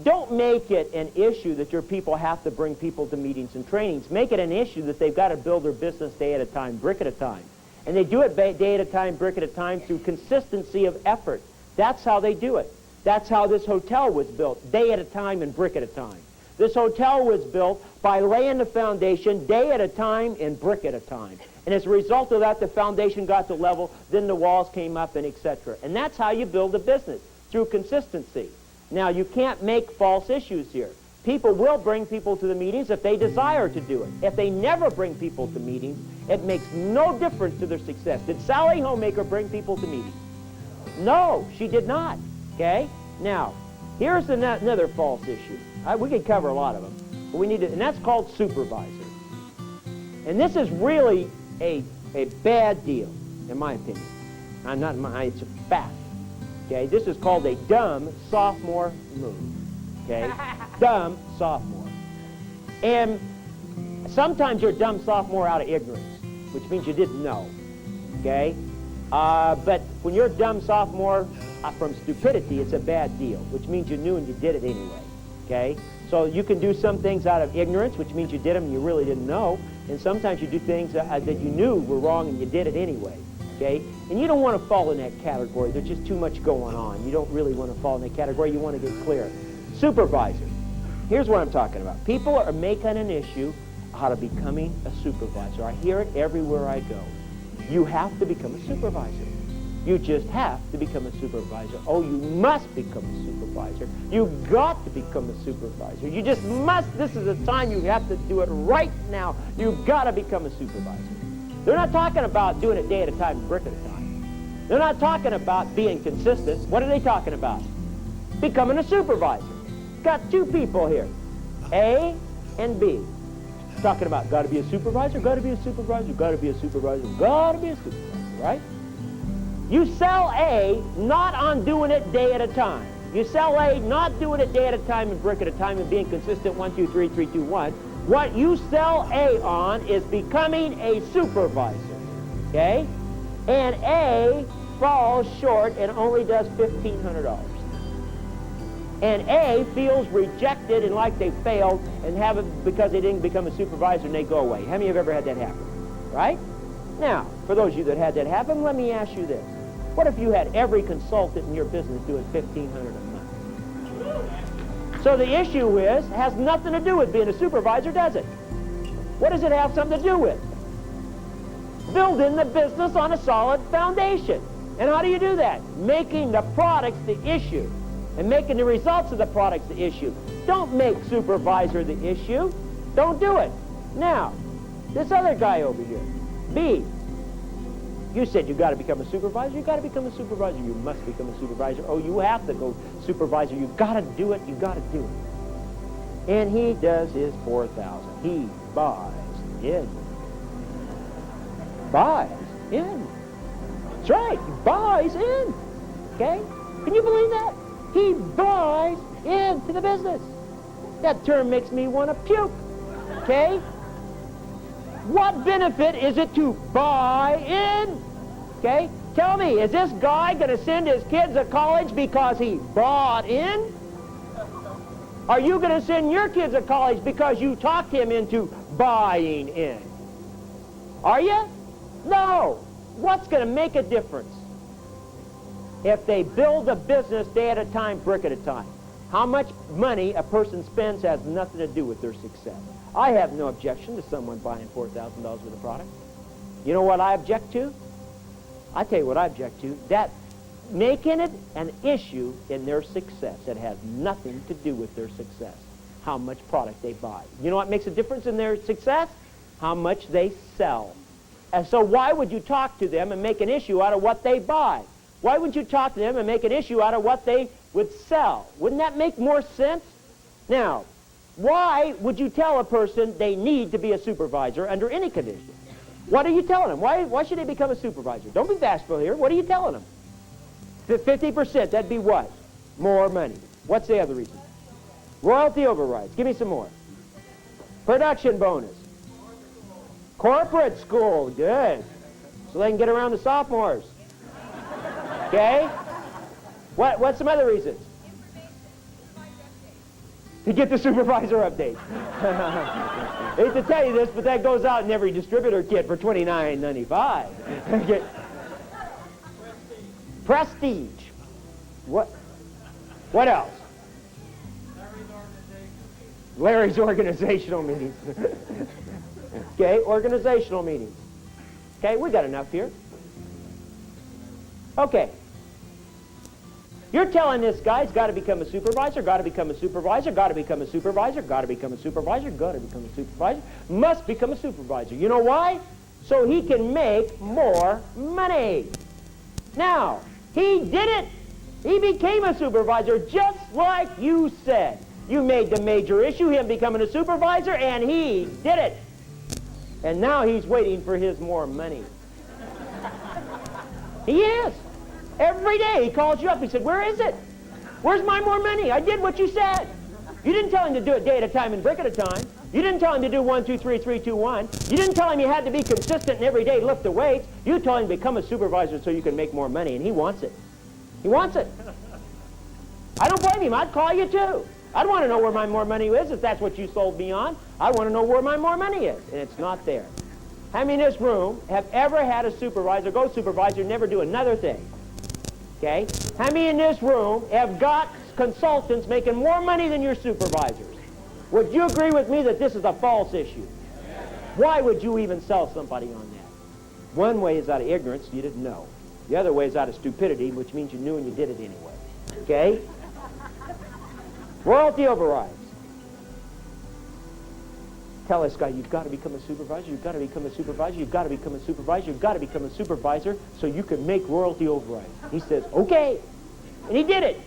Don't make it an issue that your people have to bring people to meetings and trainings. Make it an issue that they've got to build their business day at a time, brick at a time. And they do it day at a time, brick at a time, through consistency of effort. That's how they do it. That's how this hotel was built, day at a time and brick at a time. This hotel was built by laying the foundation day at a time and brick at a time. And as a result of that, the foundation got to level, then the walls came up, and etc. And that's how you build a business, through consistency. Now, you can't make false issues here. People will bring people to the meetings if they desire to do it. If they never bring people to meetings, it makes no difference to their success. Did Sally Homemaker bring people to meetings? No, she did not. Okay? Now, here's another false issue. We could cover a lot of them, but we need to, and that's called supervisor. And this is really a bad deal, in my opinion. It's a fact. Okay, this is called a dumb sophomore move. Okay, dumb sophomore. And sometimes you're a dumb sophomore out of ignorance, which means you didn't know. Okay, but when you're a dumb sophomore from stupidity, it's a bad deal, which means you knew and you did it anyway. Okay, so you can do some things out of ignorance, which means you did them and you really didn't know, and sometimes you do things that you knew were wrong and you did it anyway. Okay? And you don't want to fall in that category. There's just too much going on. You don't really want to fall in that category. You want to get clear. Supervisor. Here's what I'm talking about. People are making an issue out of becoming a supervisor. I hear it everywhere I go. You have to become a supervisor. You just have to become a supervisor. Oh, you must become a supervisor. You've got to become a supervisor. You just must. This is the time you have to do it right now. You've got to become a supervisor. They're not talking about doing it day at a time, brick at a time. They're not talking about being consistent. What are they talking about? Becoming a supervisor. Got two people here, A and B. Talking about got to be a supervisor, got to be a supervisor, got to be a supervisor, got to be a supervisor, right? You sell A not on doing it day at a time. You sell A not doing it day at a time and brick at a time and being consistent 1, 2, 3, 3, 2, 1. What you sell A on is becoming a supervisor, okay? And A falls short and only does $1,500. And A feels rejected and like they failed and have it because they didn't become a supervisor and they go away. How many have ever had that happen? Right? Now, for those of you that had that happen, let me ask you this. What if you had every consultant in your business doing $1,500 a month? So the issue has nothing to do with being a supervisor, does it? What does it have something to do with? Building the business on a solid foundation. And how do you do that? Making the products the issue. And making the results of the products the issue. Don't make supervisor the issue. Don't do it. Now, this other guy over here, B, you said you got to become a supervisor. You got to become a supervisor. You must become a supervisor. Oh, you have to go supervisor. You got to do it. You got to do it. And he does his 4,000. He buys in. Buys in. That's right. He buys in. Okay? Can you believe that? He buys into the business. That term makes me want to puke. Okay? What benefit is it to buy in? Okay? Tell me, is this guy going to send his kids to college because he bought in? Are you going to send your kids to college because you talked him into buying in? Are you? No. What's going to make a difference? If they build a business day at a time, brick at a time. How much money a person spends has nothing to do with their success. I have no objection to someone buying $4,000 worth of product. You know what I object to? I tell you what I object to. That making it an issue in their success. It has nothing to do with their success. How much product they buy. You know what makes a difference in their success? How much they sell. And so why would you talk to them and make an issue out of what they buy? Why wouldn't you talk to them and make an issue out of what they would sell? Wouldn't that make more sense? Now, why would you tell a person they need to be a supervisor under any condition? What are you telling them? Why should they become a supervisor? Don't be bashful here. What are you telling them? 50%, that'd be what? More money. What's the other reason? Royalty overrides. Give me some more. Production bonus. Corporate school. Good. So they can get around the sophomores. Okay? What's some other reasons? To get the supervisor update. I hate to tell you this, but that goes out in every distributor kit for $29.95. Prestige. What else? Larry's organizational meetings. Okay, organizational meetings. Okay, we got enough here. Okay. You're telling this guy he's got to become a supervisor, got to become a supervisor, got to become a supervisor, got to become a supervisor, got to become a supervisor, must become a supervisor. You know why? So he can make more money. Now, he did it. He became a supervisor just like you said. You made the major issue, him becoming a supervisor, and he did it. And now he's waiting for his more money. He is. Every day he calls you up. He said, where is it? Where's my more money? I did what you said. You didn't tell him to do it day at a time and brick at a time. You didn't tell him to do 1, 2, 3, 3, 2, 1. You didn't tell him he had to be consistent and every day lift the weights. You told him to become a supervisor so you can make more money, and he wants it. He wants it. I don't blame him. I'd call you too. I'd want to know where my more money is if that's what you sold me on. I want to know where my more money is, and it's not there. How many in this room have ever had a supervisor, go supervisor, never do another thing? Okay? How many in this room have got consultants making more money than your supervisors? Would you agree with me that this is a false issue? Why would you even sell somebody on that? One way is out of ignorance, you didn't know. The other way is out of stupidity, which means you knew and you did it anyway. Okay? Royalty overrides. Tell this guy, you've got to become a supervisor, you've got to become a supervisor, you've got to become a supervisor, you've got to become a supervisor so you can make royalty overrides. He says, okay. And he did it.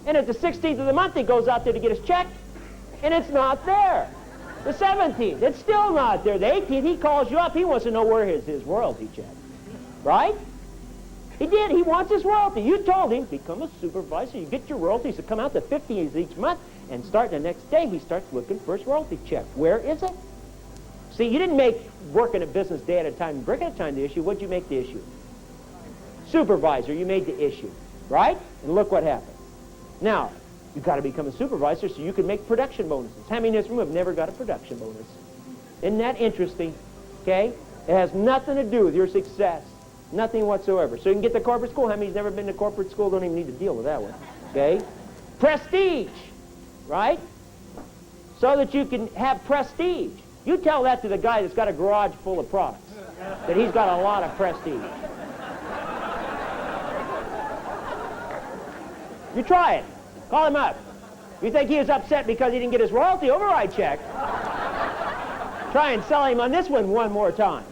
And at the 16th of the month, he goes out there to get his check, and it's not there. The 17th, it's still not there. The 18th, he calls you up. He wants to know where his royalty check. Right? He did. He wants his royalty. You told him, become a supervisor. You get your royalties to come out the 15th each month, and starting the next day, he starts looking for his royalty check. Where is it? See, you didn't make working a business day at a time, brick at a time the issue. What'd you make the issue? Supervisor, you made the issue. Right? And look what happened. Now, you've got to become a supervisor so you can make production bonuses. How many in this room have never got a production bonus? Isn't that interesting? Okay? It has nothing to do with your success. Nothing whatsoever. So you can get to corporate school. How many's never been to corporate school? Don't even need to deal with that one. Okay? Prestige. Right? So that you can have prestige. You tell that to the guy that's got a garage full of products. That he's got a lot of prestige. You try it. Call him up. You think he was upset because he didn't get his royalty override check? Try and sell him on this one more time.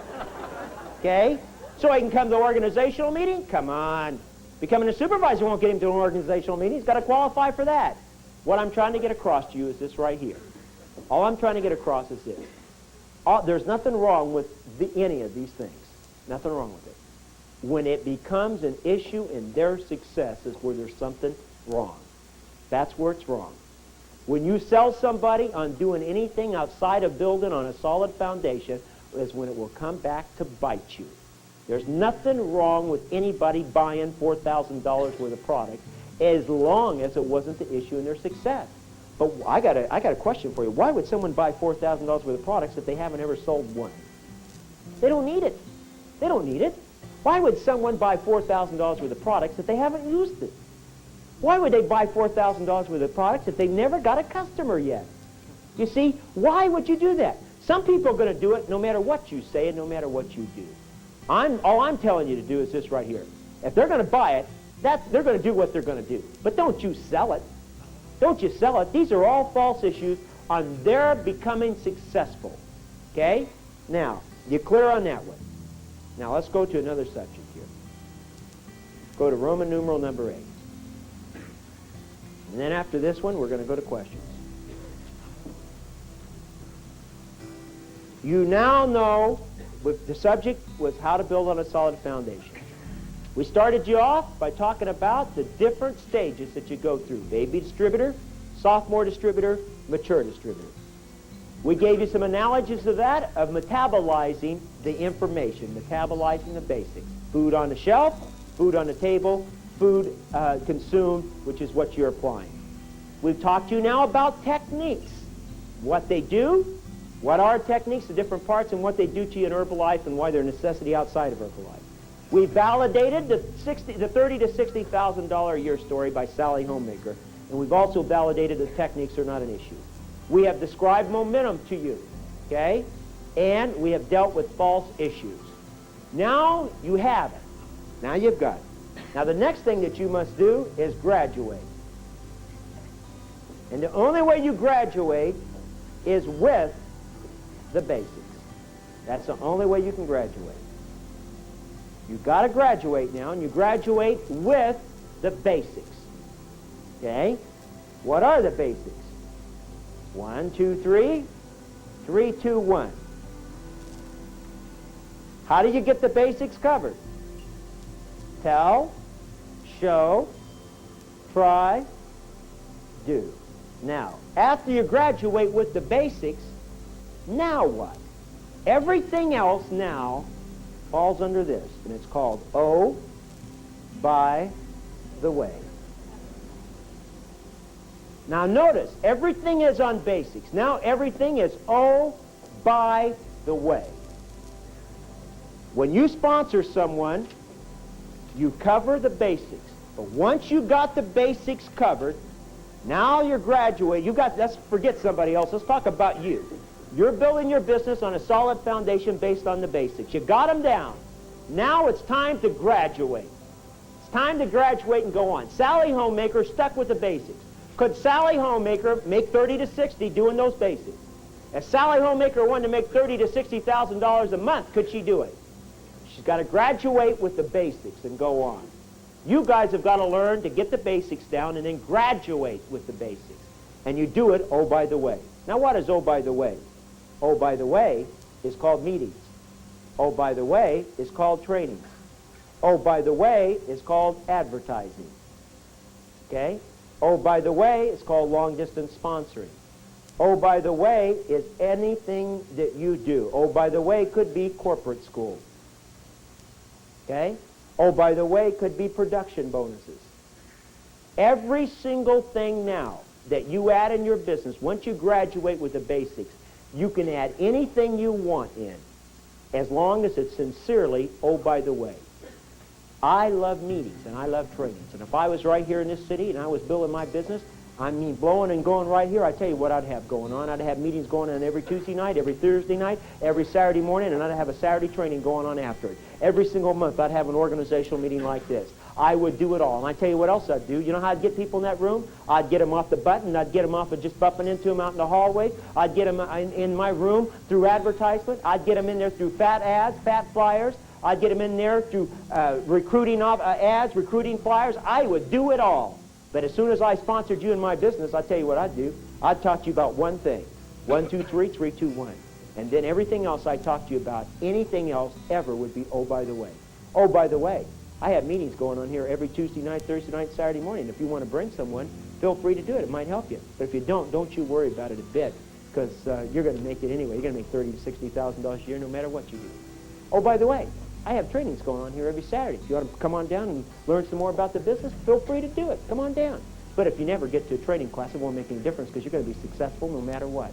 Okay? So he can come to the organizational meeting? Come on. Becoming a supervisor won't get him to an organizational meeting. He's got to qualify for that. What I'm trying to get across to you is this right here. All I'm trying to get across is this. There's nothing wrong with any of these things. Nothing wrong with it. When it becomes an issue in their success is where there's something wrong. That's where it's wrong. When you sell somebody on doing anything outside of building on a solid foundation is when it will come back to bite you. There's nothing wrong with anybody buying $4,000 worth of product as long as it wasn't the issue in their success. But I got a question for you. Why would someone buy $4,000 worth of products if they haven't ever sold one? They don't need it. They don't need it. Why would someone buy $4,000 worth of products if they haven't used it? Why would they buy $4,000 worth of products if they've never got a customer yet? You see, why would you do that? Some people are going to do it no matter what you say and no matter what you do. All I'm telling you to do is this right here. If they're going to buy it, they're going to do what they're going to do. But don't you sell it. Don't you sell it. These are all false issues on their becoming successful. Okay? Now, you clear on that one. Now, let's go to another subject here. Go to Roman numeral number 8. And then after this one, we're going to go to questions. You now know the subject was how to build on a solid foundation. We started you off by talking about the different stages that you go through. Baby distributor, sophomore distributor, mature distributor. We gave you some analogies of that, of metabolizing the information, metabolizing the basics. Food on the shelf, food on the table, food consumed, which is what you're applying. We've talked to you now about techniques, what they do, what are techniques, the different parts, and what they do to you in Herbalife and why they're a necessity outside of Herbalife. We validated the $30,000 to $60,000 a year story by Sally Homemaker, and we've also validated that techniques are not an issue. We have described momentum to you, okay? And we have dealt with false issues. Now you have it. Now you've got it. Now the next thing that you must do is graduate. And the only way you graduate is with the basics. That's the only way you can graduate. You've got to graduate now, and you graduate with the basics. Okay? What are the basics? 1, 2, 3, 3, 2, 1. How do you get the basics covered? Tell, show, try, do. Now, after you graduate with the basics, now what? Everything else now falls under this, and it's called Oh, by the way. Now notice, everything is on basics. Now everything is oh, by the way. When you sponsor someone, you cover the basics. But once you got the basics covered, now you're graduating. Let's forget somebody else. Let's talk about you. You're building your business on a solid foundation based on the basics. You got them down. Now it's time to graduate. It's time to graduate and go on. Sally Homemaker stuck with the basics. Could Sally Homemaker make 30 to 60 doing those basics? If Sally Homemaker wanted to make $30,000 to $60,000 a month, could she do it? She's got to graduate with the basics and go on. You guys have got to learn to get the basics down and then graduate with the basics. And you do it, oh, by the way. Now, what is oh, by the way? Oh, by the way is called meetings. Oh, by the way is called trainings. Oh, by the way is called advertising. Okay? Oh, by the way is called long-distance sponsoring. Oh, by the way is anything that you do. Oh, by the way could be corporate school. Okay? Oh, by the way could be production bonuses. Every single thing now that you add in your business, once you graduate with the basics, you can add anything you want in, as long as it's sincerely, oh, by the way. I love meetings and I love trainings. And if I was right here in this city and I was building my business, I mean blowing and going right here, I tell you what I'd have going on. I'd have meetings going on every Tuesday night, every Thursday night, every Saturday morning, and I'd have a Saturday training going on after it. Every single month I'd have an organizational meeting like this. I would do it all. And I tell you what else I'd do. You know how I'd get people in that room? I'd get them off the button. I'd get them off of just bumping into them out in the hallway. I'd get them in my room through advertisement. I'd get them in there through fat ads, fat flyers. I'd get them in there through recruiting ads, recruiting flyers. I would do it all. But as soon as I sponsored you in my business, I'll tell you what I'd do. I'd talk to you about one thing. 1, 2, 3, 3, 2, 1. And then everything else I talk to you about, anything else ever would be, oh, by the way. Oh, by the way, I have meetings going on here every Tuesday night, Thursday night, Saturday morning. If you want to bring someone, feel free to do it. It might help you. But if you don't you worry about it a bit, because you're going to make it anyway. You're going to make $30,000 to $60,000 a year no matter what you do. Oh, by the way, I have trainings going on here every Saturday. If you want to come on down and learn some more about the business, feel free to do it. Come on down. But if you never get to a training class, it won't make any difference because you're going to be successful no matter what.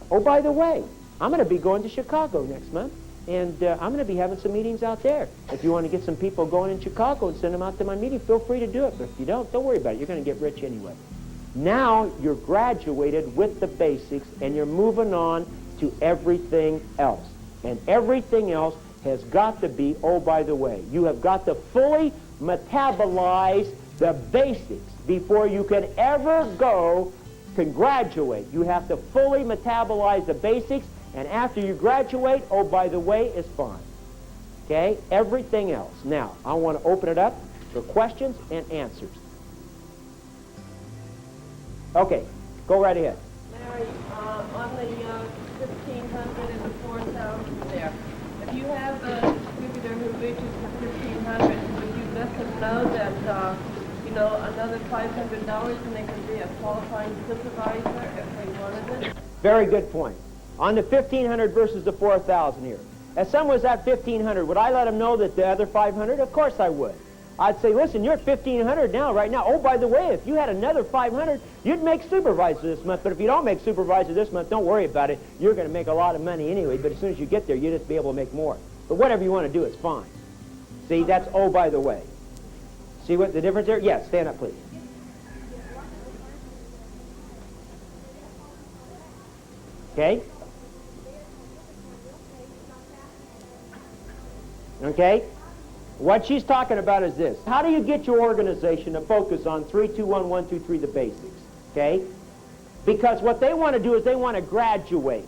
Oh, by the way, I'm going to be going to Chicago next month, and I'm going to be having some meetings out there. If you want to get some people going in Chicago and send them out to my meeting, feel free to do it. But if you don't worry about it. You're going to get rich anyway. Now you're graduated with the basics, and you're moving on to everything else. And everything else has got to be, oh, by the way. You have got to fully metabolize the basics before you can ever go to graduate. You have to fully metabolize the basics, and after you graduate, oh, by the way, is fine. Okay? Everything else. Now, I want to open it up for questions and answers. Okay, go right ahead. Larry, on the 1,500 and the 4,000 there, if you have a distributor who reaches the 1,500, would you let them know that, another $500 and they could be a qualifying supervisor if they wanted it? Very good point. On the 1,500 versus the 4,000 here. If someone was at 1,500, would I let them know that the other 500? Of course I would. I'd say, listen, you're at 1,500 now, right now. Oh, by the way, if you had another 500, you'd make supervisor this month. But if you don't make supervisor this month, don't worry about it. You're going to make a lot of money anyway. But as soon as you get there, you'll just be able to make more. But whatever you want to do, it's fine. See, that's oh, by the way. See what the difference there? Yes, stand up, please. Okay? Okay? What she's talking about is this. How do you get your organization to focus on 3, 2, 1, 1, 2, 3, the basics? Okay? Because what they want to do is they want to graduate.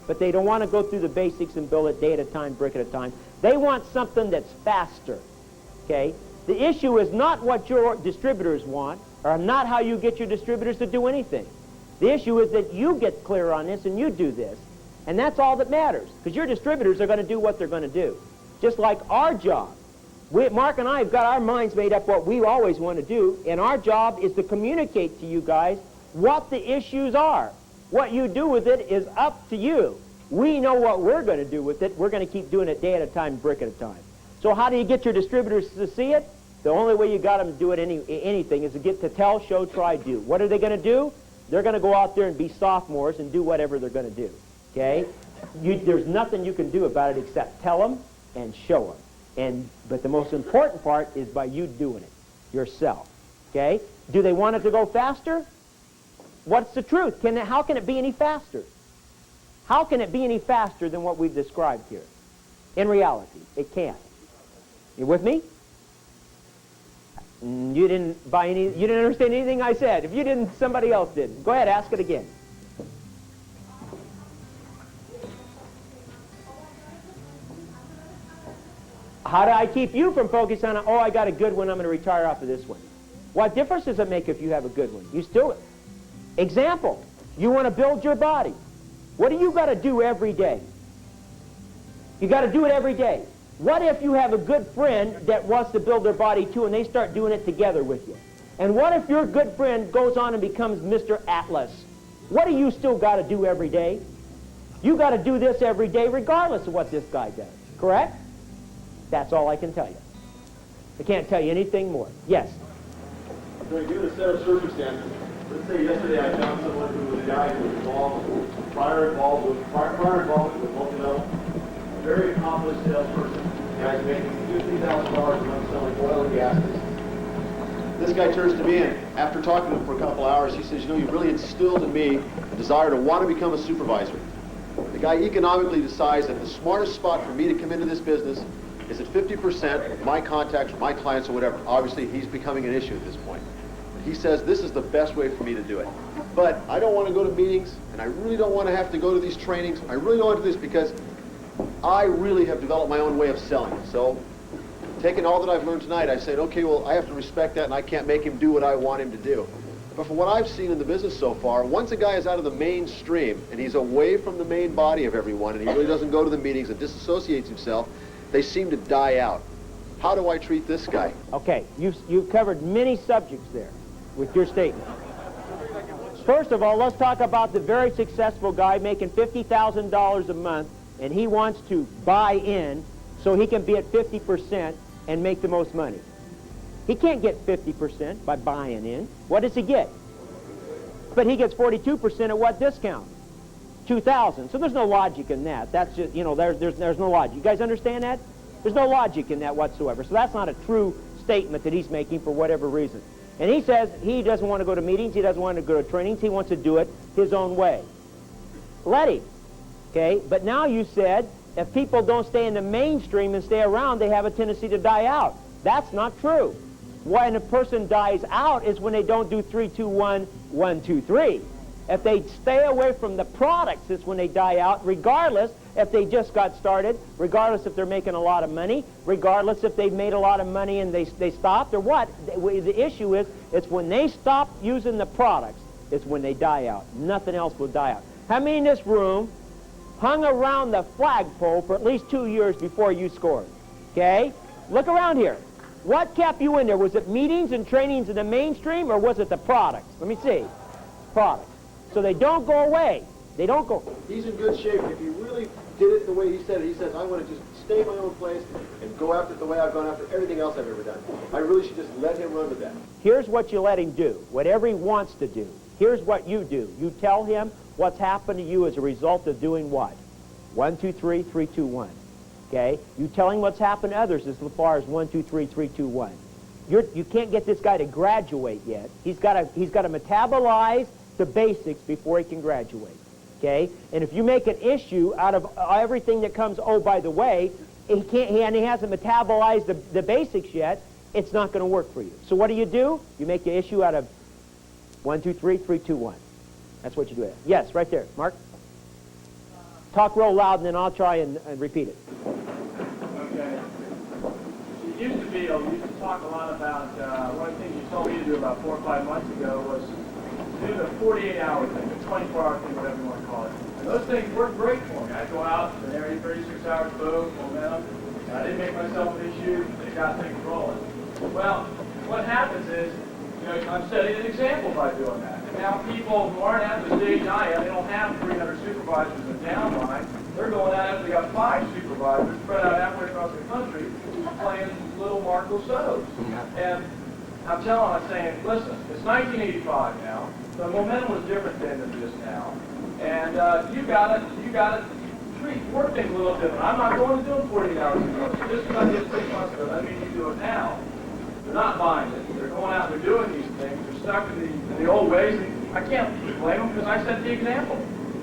But they don't want to go through the basics and build it day at a time, brick at a time. They want something that's faster. Okay? The issue is not what your distributors want, or not how you get your distributors to do anything. The issue is that you get clear on this and you do this. And that's all that matters. Because your distributors are going to do what they're going to do. Just like our job. Mark and I have got our minds made up what we always want to do, and our job is to communicate to you guys what the issues are. What you do with it is up to you. We know what we're going to do with it. We're going to keep doing it day at a time, brick at a time. So how do you get your distributors to see it? The only way you got them to do it anything is to get to tell, show, try, do. What are they going to do? They're going to go out there and be sophomores and do whatever they're going to do. Okay? There's nothing you can do about it except tell them and show them. But the most important part is by you doing it yourself. Okay? Do they want it to go faster? What's the truth? How can it be any faster? How can it be any faster than what we've described here? In reality, it can't. You with me? You didn't buy any, you didn't understand anything I said. If you didn't, somebody else did. Go ahead, ask it again. How do I keep you from focusing on, oh, I got a good one, I'm going to retire off of this one? What difference does it make if you have a good one? You still, example, you want to build your body. What do you got to do every day? You got to do it every day. What if you have a good friend that wants to build their body too and they start doing it together with you? And what if your good friend goes on and becomes Mr. Atlas? What do you still got to do every day? You got to do this every day regardless of what this guy does. Correct? That's all I can tell you. I can't tell you anything more. Yes? So given a set of circumstances, let's say yesterday I found someone who was a guy who was involved, prior involvement with multi-level, very accomplished salesperson. The guy's making $50,000 a month selling oil and gases. This guy turns to me, and after talking to him for a couple hours, he says, you know, you really instilled in me a desire to want to become a supervisor. The guy economically decides that the smartest spot for me to come into this business is at 50% of my contacts, my clients, or whatever. Obviously, he's becoming an issue at this point. He says, this is the best way for me to do it. But I don't want to go to meetings, and I really don't want to have to go to these trainings. I really don't want to do this because I really have developed my own way of selling. So, taking all that I've learned tonight, I said, okay, well, I have to respect that, and I can't make him do what I want him to do. But from what I've seen in the business so far, once a guy is out of the mainstream, and he's away from the main body of everyone, and he really doesn't go to the meetings and disassociates himself, they seem to die out. How do I treat this guy? Okay, you've covered many subjects there with your statement. First of all, let's talk about the very successful guy making $50,000 a month, and he wants to buy in so he can be at 50% and make the most money. He can't get 50% by buying in. What does he get? But he gets 42% at what discount? $2,000. So there's no logic in that. That's just, you know, there's no logic. You guys understand that? There's no logic in that whatsoever. So that's not a true statement that he's making for whatever reason. And he says he doesn't want to go to meetings, he doesn't want to go to trainings, he wants to do it his own way. Let him. Okay? But now you said if people don't stay in the mainstream and stay around, they have a tendency to die out. That's not true. When a person dies out is when they don't do 3, 2, 1, 1, 2, 3. If they stay away from the products, it's when they die out, regardless if they just got started, regardless if they're making a lot of money, regardless if they've made a lot of money and they stopped or what. The issue is, it's when they stop using the products, it's when they die out. Nothing else will die out. How many in this room hung around the flagpole for at least 2 years before you scored? Okay? Look around here. What kept you in there? Was it meetings and trainings in the mainstream, or was it the products? Let me see. Products. So they don't go away. They don't go. He's in good shape. If he really did it the way he said it, he says, I want to just stay in my own place and go after it the way I've gone after everything else I've ever done. I really should just let him run with that. Here's what you let him do, whatever he wants to do. Here's what you do. You tell him what's happened to you as a result of doing what? 1, 2, 3, 3, 2, 1. Okay? You tell him what's happened to others as far as 1, 2, 3, 3, 2, 1. You can't get this guy to graduate yet. He's got to metabolize the basics before he can graduate. Okay? And if you make an issue out of everything that comes, oh, by the way, he hasn't metabolized the basics yet, it's not going to work for you. So what do? You make the issue out of 1, 2, 3, 3, 2, 1. That's what you do. Yes, right there. Mark? Talk real loud, and then I'll try and repeat it. Okay. It used to be, we used to talk a lot about, one of the things you told me to do about 4 or 5 months ago was do the 48-hour thing, the 24-hour thing, whatever you want to call it. And those things worked great for me. I'd go out, and every 36 hours, boom, momentum. And I didn't make myself an issue. They got things rolling. Well, what happens is, you know, I'm setting an example by doing that. And now people who aren't at the stage I am, they don't have 300 supervisors in downline. They're going out after they got 5 supervisors spread out halfway across the country playing little Marco Sotos. And I'm saying, listen, it's 1985 now. The momentum was different then than it is now. And you got to work things a little different. I'm not going to do them 48 hours ago. So just because I did 6 months ago, that means you do it now. They're not buying it. They're going out and they're doing these things. They're stuck in the old ways. And I can't blame them because I set the example.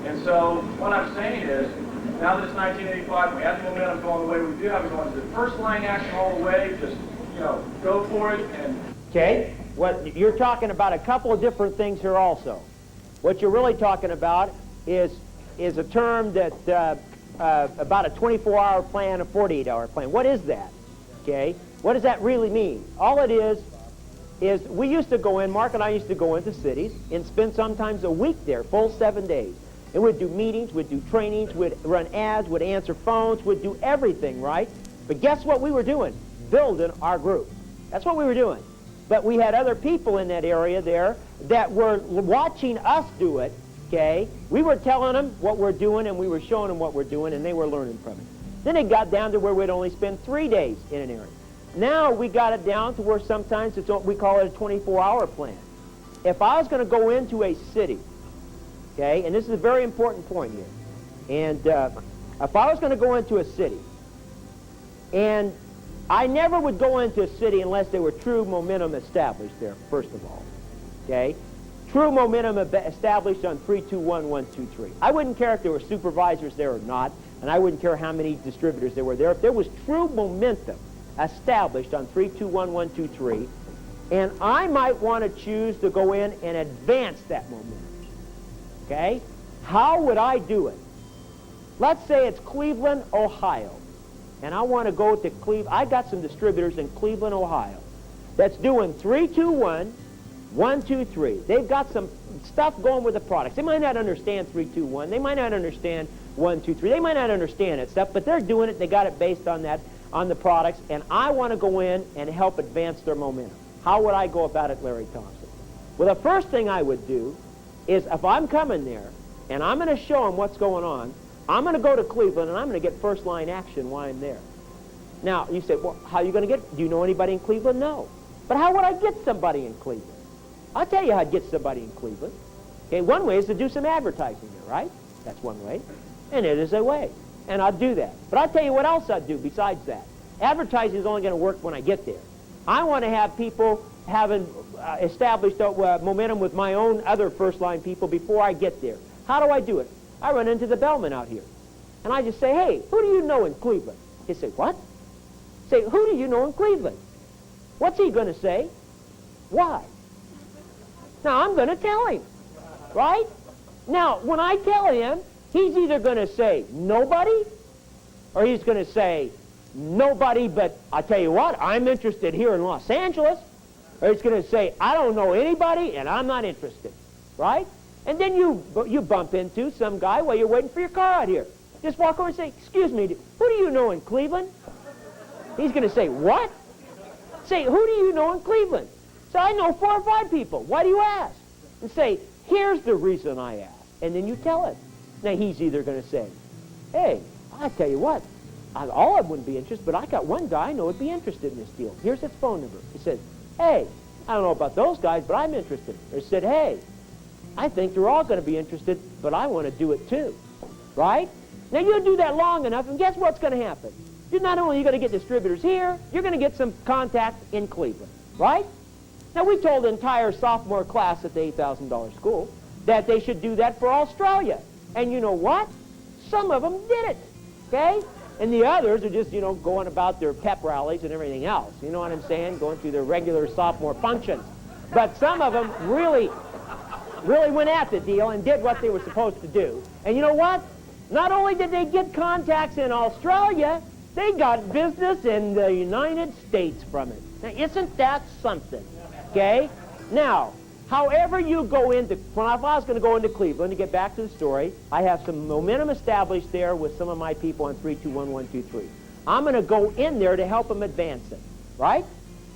And so what I'm saying is, now that it's 1985, we have the momentum going the way we do have it going. The first line action all the way, just, go for it. And Okay, what you're talking about a couple of different things here also. What you're really talking about is a term that about a 24-hour plan, a 48-hour plan. What is that? Okay, what does that really mean? All it is we used to go in, Mark and I used to go into cities and spend sometimes a week there, full 7 days. And we'd do meetings, we'd do trainings, we'd run ads, we'd answer phones, we'd do everything, right? But guess what we were doing? Building our group. That's what we were doing. But we had other people in that area there that were watching us do it, okay? We were telling them what we're doing, and we were showing them what we're doing, and they were learning from it. Then it got down to where we'd only spend 3 days in an area. Now we got it down to where sometimes we call it a 24-hour plan. If I was going to go into a city, okay, and this is a very important point here, and if I was going to go into a city, and I never would go into a city unless there were true momentum established there, first of all, okay? True momentum established on 3, 2, 1, 1, 2, 3. I wouldn't care if there were supervisors there or not, and I wouldn't care how many distributors there were there. If there was true momentum established on 3, 2, 1, 1, 2, 3, and I might want to choose to go in and advance that momentum, okay? How would I do it? Let's say it's Cleveland, Ohio, and I want to go to Cleveland. I got some distributors in Cleveland, Ohio that's doing 3, 2, 1, 1, 2, 3. They've got some stuff going with the products. They might not understand 3, 2, 1. They might not understand 1, 2, 3. They might not understand that stuff, but they're doing it. They got it based on that, on the products, and I want to go in and help advance their momentum. How would I go about it, Larry Thompson? Well, the first thing I would do is if I'm coming there and I'm going to show them what's going on, I'm going to go to Cleveland and I'm going to get first line action while I'm there. Now, you say, well, how are you going to get, do you know anybody in Cleveland? No. But how would I get somebody in Cleveland? I'll tell you how to get somebody in Cleveland. Okay, one way is to do some advertising there, right? That's one way. And it is a way. And I'll do that. But I'll tell you what else I'd do besides that. Advertising is only going to work when I get there. I want to have people having established momentum with my own other first-line people before I get there. How do I do it? I run into the bellman out here. And I just say, hey, who do you know in Cleveland? He say, what? Say, who do you know in Cleveland? What's he going to say? Why? Now, I'm going to tell him, right? Now, when I tell him, he's either going to say nobody, or he's going to say nobody, but I tell you what, I'm interested here in Los Angeles. Or he's going to say, I don't know anybody, and I'm not interested, right? And then you bump into some guy while you're waiting for your car out here. Just walk over and say, excuse me, who do you know in Cleveland? He's going to say, what? Say, who do you know in Cleveland? So I know 4 or 5 people. Why do you ask? And say, here's the reason I asked. And then you tell him. Now he's either going to say, hey, I tell you what, all of them wouldn't be interested, but I got one guy I know would be interested in this deal. Here's his phone number. He says, hey, I don't know about those guys, but I'm interested. Or he said, hey, I think they're all going to be interested, but I want to do it too. Right? Now you do that long enough, and guess what's going to happen? You're not only going to get distributors here, you're going to get some contacts in Cleveland. Right? Now we told the entire sophomore class at the $8,000 school that they should do that for Australia. And you know what? Some of them did it. Okay? And the others are just, going about their pep rallies and everything else. You know what I'm saying? Going through their regular sophomore functions. But some of them really went at the deal and did what they were supposed to do. And you know what? Not only did they get contacts in Australia, they got business in the United States from it. Now, isn't that something? Okay? Now, however you go into, if I was going to go into Cleveland, to get back to the story, I have some momentum established there with some of my people on 3, 2, 1, 1, 2, 3. I'm going to go in there to help them advance it, right?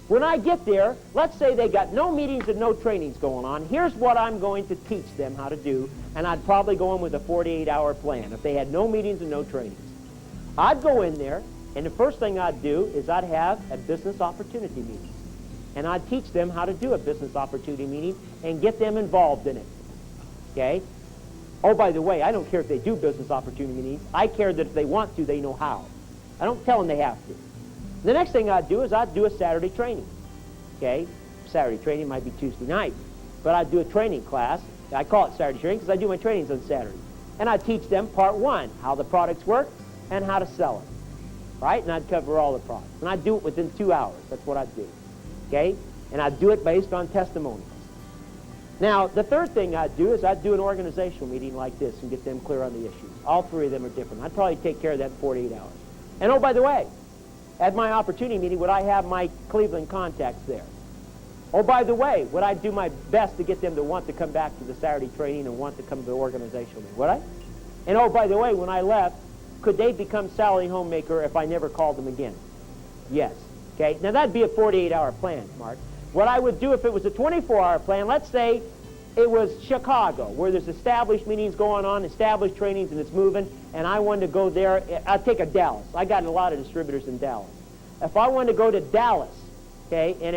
When I get there, let's say they got no meetings and no trainings going on. Here's what I'm going to teach them how to do, and I'd probably go in with a 48-hour plan if they had no meetings and no trainings. I'd go in there, and the first thing I'd do is I'd have a business opportunity meeting. And I'd teach them how to do a business opportunity meeting and get them involved in it, okay? Oh, by the way, I don't care if they do business opportunity meetings. I care that if they want to, they know how. I don't tell them they have to. The next thing I'd do is I'd do a Saturday training, okay? Saturday training might be Tuesday night, but I'd do a training class. I call it Saturday training because I do my trainings on Saturday. and I'd teach them part one, how the products work and how to sell it. Right? And I'd cover all the products. And I'd do it within 2 hours. That's what I'd do. Okay? And I'd do it based on testimonials. Now, the third thing I'd do is I'd do an organizational meeting like this and get them clear on the issues. All three of them are different. I'd probably take care of that in 48 hours. And oh, by the way, at my opportunity meeting, would I have my Cleveland contacts there? Oh, by the way, would I do my best to get them to want to come back to the Saturday training and want to come to the organizational meeting? Would I? And oh, by the way, when I left, could they become salary homemaker if I never called them again? Yes. Okay? Now, that'd be a 48-hour plan, Mark. What I would do if it was a 24-hour plan, let's say it was Chicago, where there's established meetings going on, established trainings, and it's moving, and I wanted to go there. I'd take a Dallas. I got a lot of distributors in Dallas. If I wanted to go to Dallas, okay, and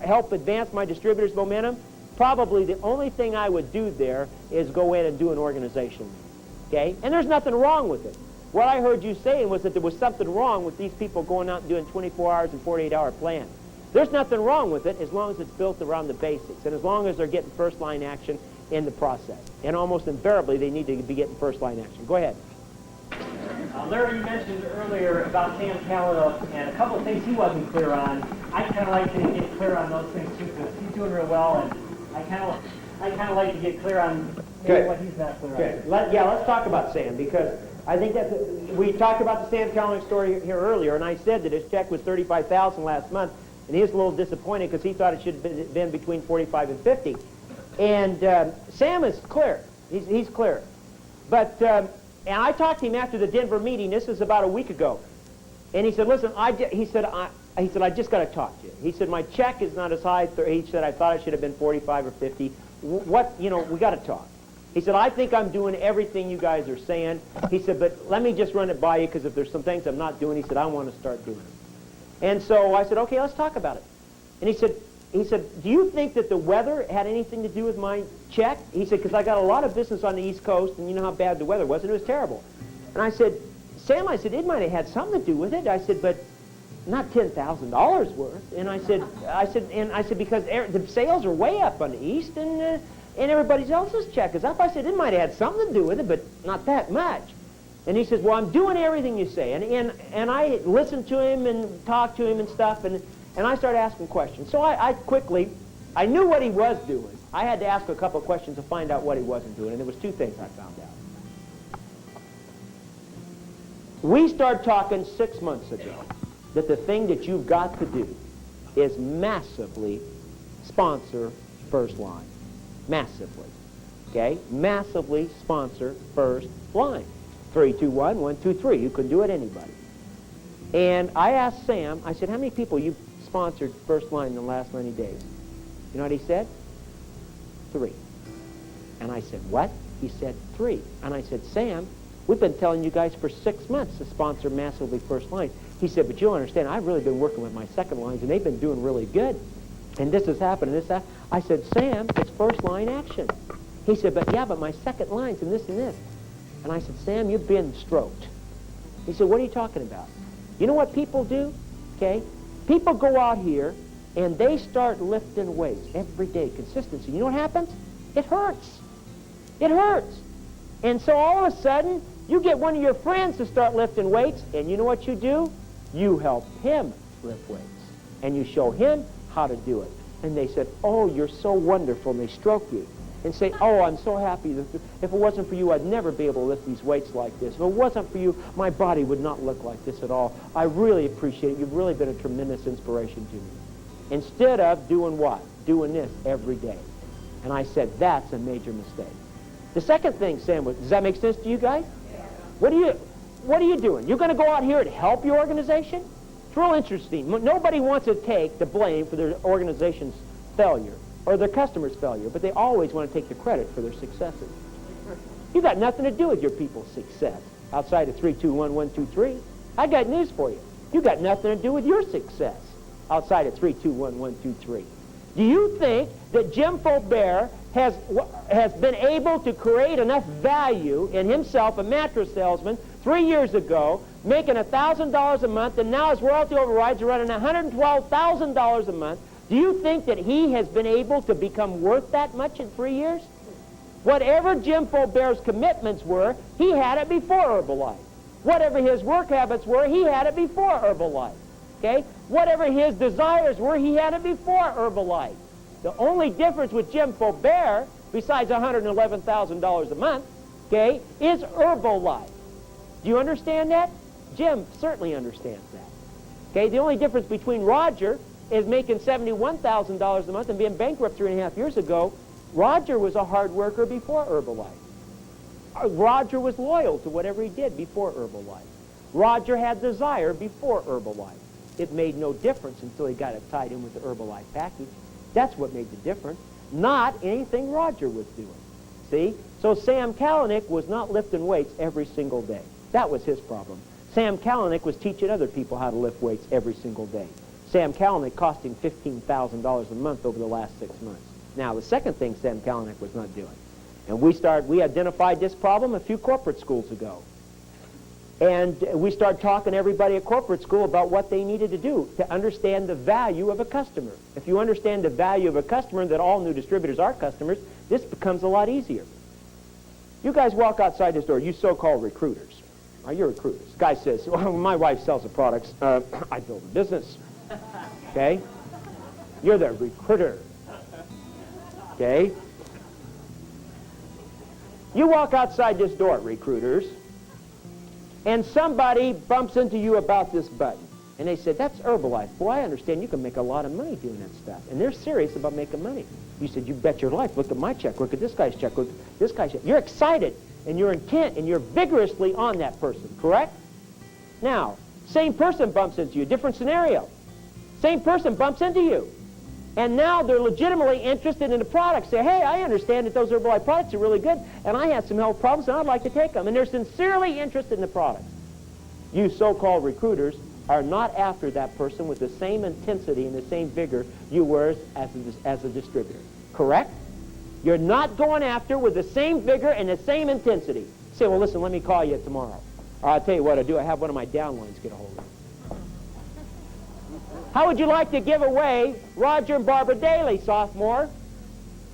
help advance my distributors' momentum, probably the only thing I would do there is go in and do an organization. Okay? And there's nothing wrong with it. What I heard you saying was that there was something wrong with these people going out and doing 24 hours and 48-hour plans. There's nothing wrong with it as long as it's built around the basics and as long as they're getting first-line action in the process. And almost invariably, they need to be getting first-line action. Go ahead. Larry, you mentioned earlier about Sam Callow and a couple of things he wasn't clear on. I kind of like to get clear on those things too, because he's doing real well, and I kind of like to get clear on maybe what he's not clear on. Let's talk about Sam, because I think we talked about the Sam Callow story here earlier, and I said that his check was $35,000 last month, and he was a little disappointed because he thought it should have been between 45 and 50. And Sam is clear. He's clear. But and I talked to him after the Denver meeting. This is about a week ago. And he said, listen, I just got to talk to you. He said, my check is not as high. He said, I thought it should have been 45 or 50. We got to talk. He said, I think I'm doing everything you guys are saying. He said, but let me just run it by you, because if there's some things I'm not doing, he said, I want to start doing it. And so I said, okay, let's talk about it. And he said, do you think that the weather had anything to do with my check? He said, because I got a lot of business on the East Coast, and you know how bad the weather was, and it was terrible. And I said, Sam, it might have had something to do with it. I said, but not $10,000 worth. And I said, because the sales are way up on the East, and everybody else's check is up. I said, it might have had something to do with it, but not that much. And he says, well, I'm doing everything you say. And I listened to him and talked to him and stuff, and I started asking questions. So I knew what he was doing. I had to ask a couple of questions to find out what he wasn't doing, and there was two things I found out. We started talking 6 months ago that the thing that you've got to do is massively sponsor First Line. Massively. Okay? Massively sponsor First Line. 3, 2, 1, 1, 2, 3. You could do it, anybody. And I asked Sam, I said, how many people you sponsored First Line in the last 90 days? You know what he said? 3. And I said, what? He said, 3. And I said, Sam, we've been telling you guys for 6 months to sponsor massively First Line. He said, but you'll understand, I've really been working with my second lines, and they've been doing really good. And this has happened, and this, that. I said, Sam, it's First Line action. He said, but my second line's and this and this. And I said, Sam, you've been stroked. He said, what are you talking about? You know what people do? Okay? People go out here, and they start lifting weights every day, consistency. You know what happens? It hurts. It hurts. And so all of a sudden, you get one of your friends to start lifting weights, and you know what you do? You help him lift weights. And you show him how to do it. And they said, oh, you're so wonderful, and they stroke you. And say, oh, I'm so happy. If it wasn't for you, I'd never be able to lift these weights like this. If it wasn't for you, my body would not look like this at all. I really appreciate it. You've really been a tremendous inspiration to me. Instead of doing what? Doing this every day. And I said, that's a major mistake. The second thing, Sam, does that make sense to you guys? What are you doing? You're going to go out here and help your organization? It's real interesting. Nobody wants to take the blame for their organization's failure or their customer's failure, but they always want to take the credit for their successes. You've got nothing to do with your people's success outside of 3, 2, 1, 1, 2, 3. I got news for you. You've got nothing to do with your success outside of 3, 2, 1, 1, 2, 3. Do you think that Jim Faubert has been able to create enough value in himself, a mattress salesman, 3 years ago, making $1,000 a month, and now his royalty overrides are running $112,000 a month? Do you think that he has been able to become worth that much in 3 years? Whatever Jim Faubert's commitments were, he had it before Herbalife. Whatever his work habits were, he had it before Herbalife. Okay? Whatever his desires were, he had it before Herbalife. The only difference with Jim Faubert, besides $111,000 a month, okay, is Herbalife. Do you understand that? Jim certainly understands that. Okay? The only difference between Roger is making $71,000 a month and being bankrupt 3.5 years ago. Roger was a hard worker before Herbalife. Roger was loyal to whatever he did before Herbalife. Roger had desire before Herbalife. It made no difference until he got it tied in with the Herbalife package. That's what made the difference, not anything Roger was doing. See? So Sam Kalanick was not lifting weights every single day. That was his problem. Sam Kalanick was teaching other people how to lift weights every single day. Sam Kalanick cost him $15,000 a month over the last 6 months. Now, the second thing Sam Kalanick was not doing, and we identified this problem a few corporate schools ago. And we started talking to everybody at corporate school about what they needed to do to understand the value of a customer. If you understand the value of a customer, that all new distributors are customers, this becomes a lot easier. You guys walk outside this door, you so-called recruiters. You're recruiters. The guy says, well, my wife sells the products. I build a business. Okay? You're the recruiter. Okay? You walk outside this door, recruiters, and somebody bumps into you about this button. And they said, that's Herbalife. Boy, I understand you can make a lot of money doing that stuff. And they're serious about making money. You said, you bet your life. Look at my check. Look at this guy's check. Look at this guy's check. You're excited, and you're intent, and you're vigorously on that person, correct? Now, same person bumps into you. Different scenario. Same person bumps into you. And now they're legitimately interested in the product. Say, hey, I understand that those Herbalife products are really good, and I have some health problems, and I'd like to take them. And they're sincerely interested in the product. You so-called recruiters are not after that person with the same intensity and the same vigor you were as a distributor. Correct? You're not going after with the same vigor and the same intensity. You say, well, listen, let me call you tomorrow. Or I'll tell you what I do. I have one of my downlines get a hold of you. How would you like to give away Roger and Barbara Daly, sophomore?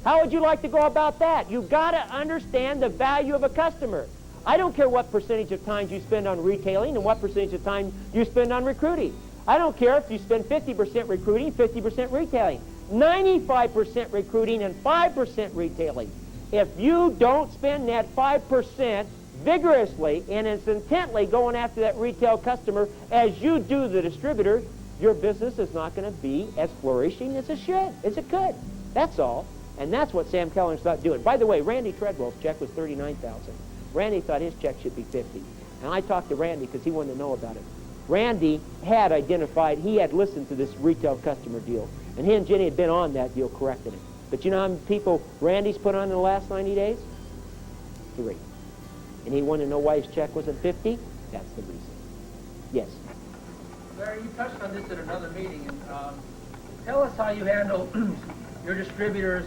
How would you like to go about that? You've got to understand the value of a customer. I don't care what percentage of time you spend on retailing and what percentage of time you spend on recruiting. I don't care if you spend 50% recruiting, 50% retailing, 95% recruiting, and 5% retailing. If you don't spend that 5% vigorously and as intently going after that retail customer as you do the distributor, your business is not going to be as flourishing as it should, as it could. That's all. And that's what Sam Keller's not doing. By the way, Randy Treadwell's check was $39,000. Randy thought his check should be $50,000. And I talked to Randy because he wanted to know about it. Randy had identified, he had listened to this retail customer deal. And he and Jenny had been on that deal correcting it. But you know how many people Randy's put on in the last 90 days? 3. And he wanted to know why his check wasn't $50,000? That's the reason. Yes. Larry, you touched on this at another meeting, and tell us how you handle your distributors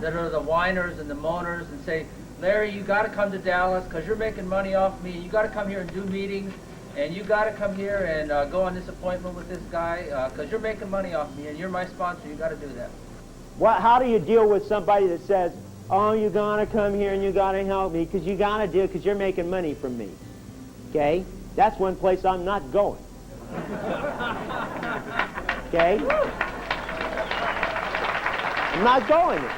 that are the whiners and the moaners and say, Larry, you got to come to Dallas because you're making money off me. You got to come here and do meetings, and you got to come here and go on this appointment with this guy because you're making money off me, and you're my sponsor. You got to do that. How do you deal with somebody that says, oh, you got to come here and you got to help me because you got to do it because you're making money from me? Okay? That's one place I'm not going. Okay? I'm not going there.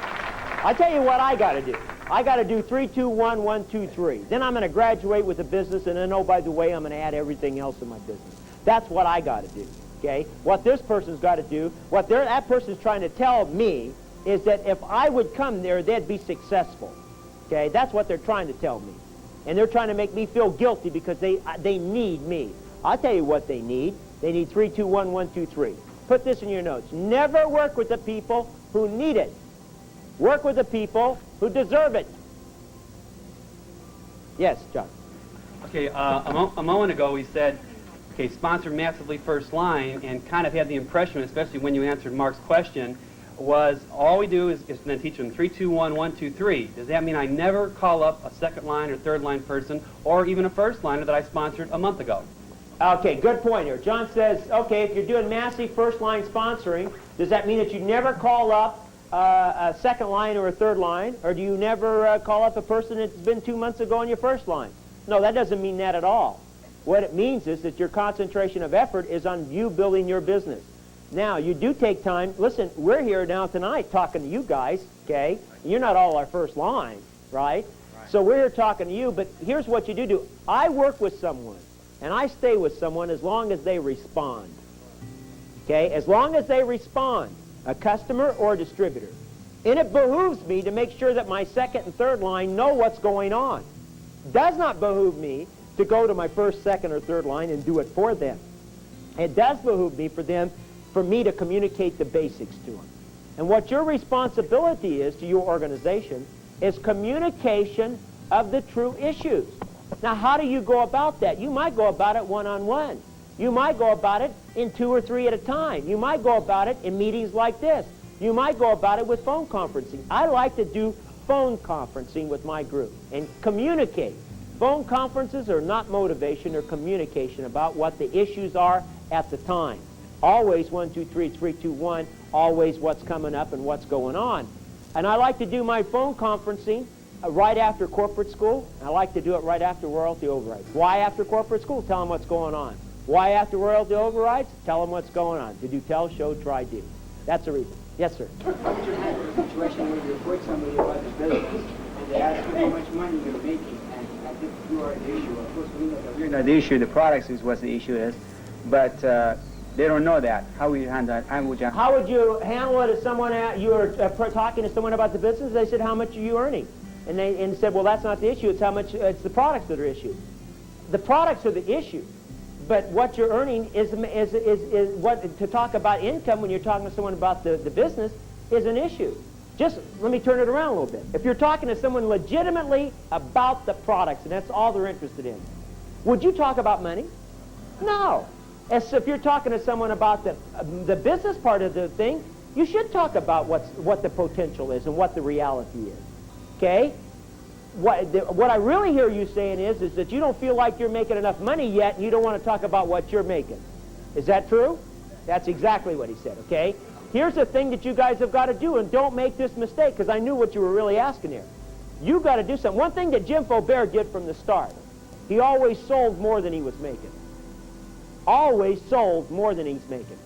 I tell you what I got to do. I got to do 3, 2, 1, 1, 2, 3. Then I'm going to graduate with the business, and then, oh, by the way, I'm going to add everything else in my business. That's what I got to do. Okay? What this person's got to do, what that person's trying to tell me is that if I would come there, they'd be successful. Okay? That's what they're trying to tell me. And they're trying to make me feel guilty because they need me. I'll tell you what they need. They need 3, 2, 1, 1, 2, 3. Put this in your notes. Never work with the people who need it. Work with the people who deserve it. Yes, John. Okay, a moment ago we said, okay, sponsor massively first line, and kind of had the impression, especially when you answered Mark's question, was all we do is then teach them 3, 2, 1, 1, 2, 3. Does that mean I never call up a second line or third line person or even a first liner that I sponsored a month ago? Okay, good point here. John says, okay, if you're doing massive first line sponsoring, does that mean that you never call up a second line or a third line? Or do you never call up a person that's been 2 months ago on your first line? No, that doesn't mean that at all. What it means is that your concentration of effort is on you building your business. Now, you do take time. Listen, we're here now tonight talking to you guys, okay? You're not all our first line, right? So we're here talking to you, but here's what you do. I work with someone, and I stay with someone as long as they respond. Okay? As long as they respond, a customer or a distributor. And it behooves me to make sure that my second and third line know what's going on. Does not behoove me to go to my first, second, or third line and do it for them. It does behoove me for me to communicate the basics to them. And what your responsibility is to your organization is communication of the true issues. Now, how do you go about that? You might go about it one-on-one. You might go about it in 2 or 3 at a time. You might go about it in meetings like this. You might go about it with phone conferencing. I like to do phone conferencing with my group and communicate. Phone conferences are not motivation or communication about what the issues are at the time. Always 1, 2, 3, 3, 2, 1, always what's coming up and what's going on. And I like to do my phone conferencing right after corporate school. I like to do it right after royalty overrides. Why after corporate school? Tell them what's going on. Why after royalty overrides? Tell them what's going on. To do, tell, show, try, do. That's the reason. Yes, sir. How would you handle a situation where you report somebody about the business and they ask you how much money you're making, and I think you are the issue. Of course, we know that you're not the issue. The products is what the issue is, but they don't know that. How would you handle that? How would you handle it if someone you were talking to someone about the business? They said, "How much are you earning?" And they said, "Well, that's not the issue. It's how much. It's the products that are issue. The products are the issue." But what you're earning is what, to talk about income when you're talking to someone about the business is an issue. Just let me turn it around a little bit. If you're talking to someone legitimately about the products and that's all they're interested in, would you talk about money? No. As if you're talking to someone about the business part of the thing, you should talk about what the potential is and what the reality is. Okay? What I really hear you saying is that you don't feel like you're making enough money yet, and you don't want to talk about what you're making. Is that true? That's exactly what he said, okay? Here's the thing that you guys have got to do, and don't make this mistake, because I knew what you were really asking here. You've got to do something. One thing that Jim Faubert did from the start, he always sold more than he was making. Always sold more than he's making.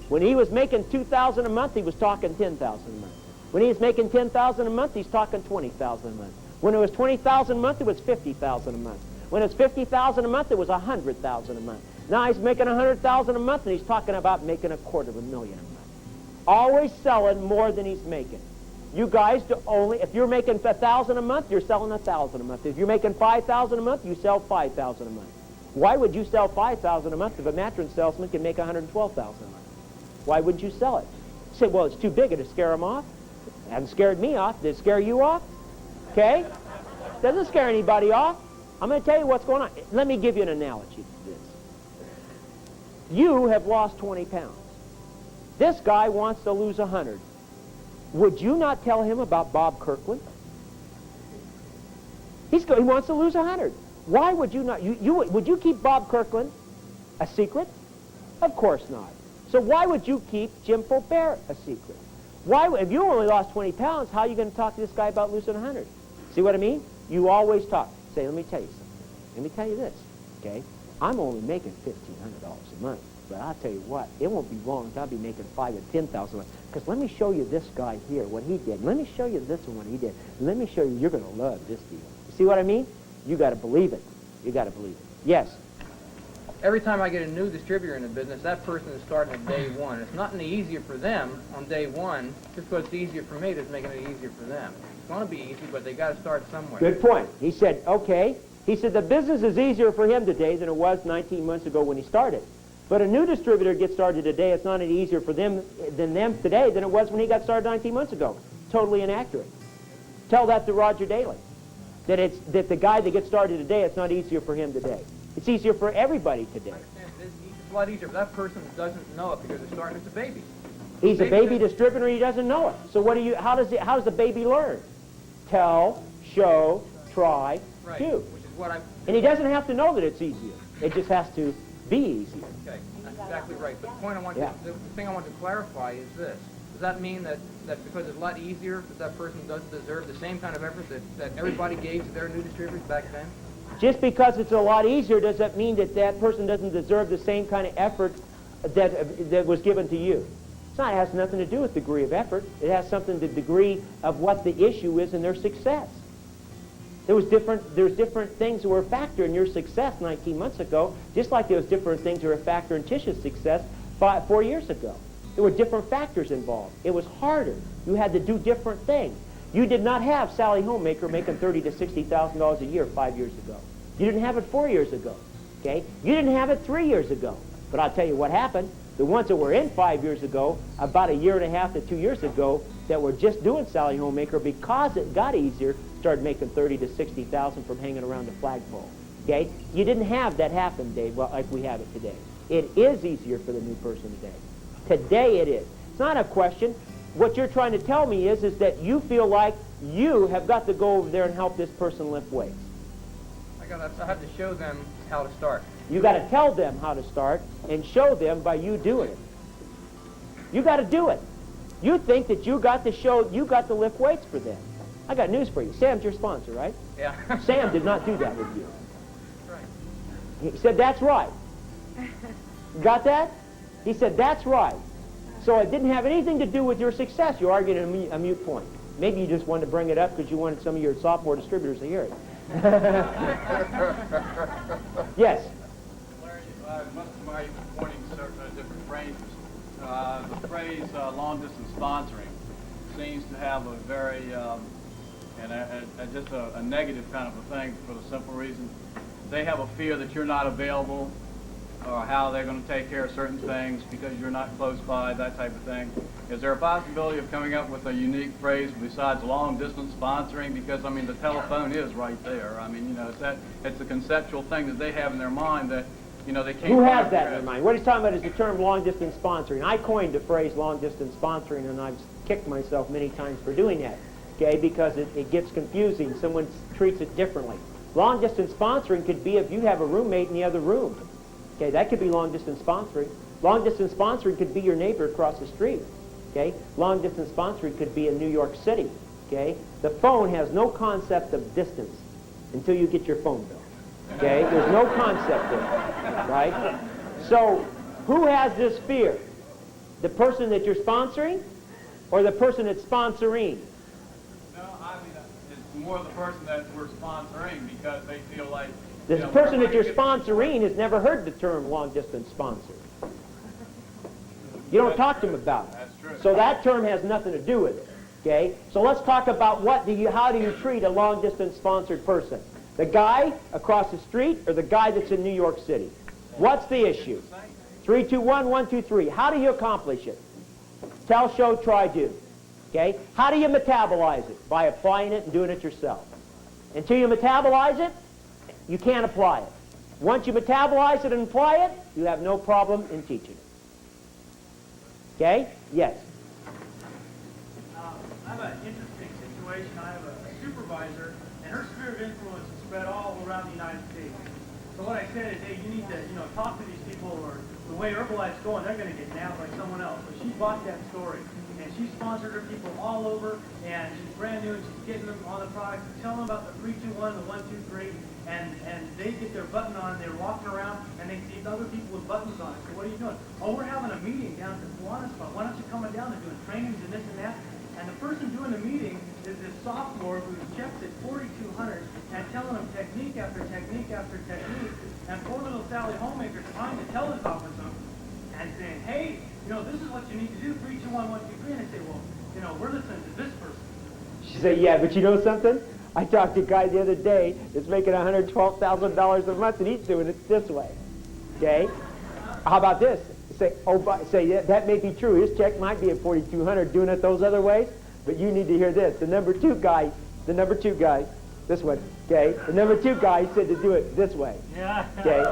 When he was making $2,000 a month, he was talking $10,000 a month. When he was making $10,000 a month, he's talking $20,000 a month. When it was $20,000 a month, it was $50,000 a month. When it's $50,000 a month, it was $100,000 a month. Now he's making $100,000 a month, and he's talking about making $250,000 a month. Always selling more than he's making. You guys do only, if you're making $1,000 a month, you're selling $1,000 a month. If you're making $5,000 a month, you sell $5,000 a month. Why would you sell $5,000 a month if a mattress salesman can make $112,000 a month? Why wouldn't you sell it? You say, well, it's too big to scare him off. It hasn't scared me off. Did it scare you off? Okay? Doesn't scare anybody off. I'm going to tell you what's going on. Let me give you an analogy to this. You have lost 20 pounds. This guy wants to lose 100. Would you not tell him about Bob Kirkland? He wants to lose 100. Why would you not? Would you keep Bob Kirkland a secret? Of course not. So why would you keep Jim Faubert a secret? If you only lost 20 pounds, how are you going to talk to this guy about losing 100? See what I mean? You always talk. Say, let me tell you something. Let me tell you this, okay? I'm only making $1,500 a month, but I'll tell you what, it won't be long until I'll be making $5,000 and $10,000 a month. Because let me show you this guy here, what he did. Let me show you this one, what he did. Let me show you, you're going to love this deal. You see what I mean? You got to believe it. You got to believe it. Yes? Every time I get a new distributor in the business, that person is starting at day one. It's not any easier for them on day one, just because it's easier for me that's making it easier for them. It's going to be easy, but they got to start somewhere. Good point. He said, okay. He said the business is easier for him today than it was 19 months ago when he started. But a new distributor gets started today, it's not any easier for them today than it was when he got started 19 months ago. Totally inaccurate. Tell that to Roger Daly. That the guy that gets started today, it's not easier for him today. It's easier for everybody today. It's a lot easier for that person that doesn't know it because they're starting as a baby. He's a baby distributor and he doesn't know it. So how does the baby learn? Tell, show, try, do. Which is what and he doesn't have to know that it's easier. It just has to be easier. Okay, that's exactly right. But the point the thing I want to clarify is this. that mean that because it's a lot easier, that person doesn't deserve the same kind of effort that everybody gave to their new distributors back then? Just because it's a lot easier, does that mean that that person doesn't deserve the same kind of effort that was given to you? It's not, it has nothing to do with degree of effort. It has something to degree of what the issue is in their success. There's different things that were a factor in your success 19 months ago, just like there was different things that were a factor in Tish's success 4 years ago. There were different factors involved. It was harder. You had to do different things. You did not have Sally Homemaker making $30,000 to $60,000 a year 5 years ago. You didn't have it 4 years ago. Okay? You didn't have it 3 years ago. But I'll tell you what happened. The ones that were in 5 years ago, about a year and a half to 2 years ago, that were just doing Sally Homemaker because it got easier, started making $30,000 to $60,000 from hanging around the flagpole. Okay? You didn't have that happen, Dave, like we have it today. It is easier for the new person today. Today it is. It's not a question. What you're trying to tell me is that you feel like you have got to go over there and help this person lift weights. I have to show them how to start. You got to tell them how to start and show them by you doing it. You got to do it. You think that you got to lift weights for them. I got news for you. Sam's your sponsor, right? Yeah. Sam did not do that with you. Right. He said, that's right. Got that? He said, that's right. So it didn't have anything to do with your success. You're arguing a mute point. Maybe you just wanted to bring it up because you wanted some of your sophomore distributors to hear it. Yes? Larry, most of my pointing different phrases. The phrase long-distance sponsoring seems to have a very, just a negative kind of a thing for the simple reason they have a fear that you're not available or how they're going to take care of certain things because you're not close by, that type of thing. Is there a possibility of coming up with a unique phrase besides long-distance sponsoring? Because, I mean, the telephone is right there. I mean, you know, it's a conceptual thing that they have in their mind that, you know, they can't... Who has that in their mind? What he's talking about is the term long-distance sponsoring. I coined the phrase long-distance sponsoring, and I've kicked myself many times for doing that, okay, because it gets confusing. Someone treats it differently. Long-distance sponsoring could be if you have a roommate in the other room. Okay, that could be long-distance sponsoring. Long-distance sponsoring could be your neighbor across the street. Okay, long-distance sponsoring could be in New York City. Okay, the phone has no concept of distance until you get your phone bill. Okay, there's no concept there, right? So, who has this fear? The person that you're sponsoring, or the person that's sponsoring? No, I mean, it's more the person that we're sponsoring because they feel like... The person that you're sponsoring has never heard the term long-distance sponsor. You don't talk to them about it. That's true. So that term has nothing to do with it. Okay? So let's talk about how do you treat a long-distance sponsored person? The guy across the street or the guy that's in New York City? What's the issue? 3, 2, 1, 1, 2, 3. How do you accomplish it? Tell, show, try, do. Okay? How do you metabolize it? By applying it and doing it yourself. Until you metabolize it, you can't apply it. Once you metabolize it and apply it, you have no problem in teaching it. Okay? Yes? I have an interesting situation. I have a supervisor, and her sphere of influence is spread all around the United States. So what I said is, hey, you need to, talk to these people, or the way Herbalife's going, they're going to get nabbed like someone else. So she bought that story, and she sponsored her people all over, and she's brand new, and she's getting them on the product, telling them about the 3, 2, 1, the 1, 2, 3, and they get their button on, and they're walking around, and they see other people with buttons on it. So what are you doing? Oh, we're having a meeting down at the Kiwanis Fund. Why don't you come down? They're doing trainings and this and that. And the person doing the meeting is this sophomore who's checked at 4,200 and telling them technique after technique after technique. And poor little Sally Homemaker trying to tell the conference them and saying, hey, this is what you need to do, 3, 2, 1, 1, 2, 3. And they say, well, we're listening to this person. She said, yeah, but you know something? I talked to a guy the other day that's making $112,000 a month, and he's doing it this way. Okay? How about this? Say, yeah, that may be true. His check might be at 4,200 doing it those other ways, but you need to hear this. The number two guy, this one, okay? The number 2 guy said to do it this way. Yeah. Okay?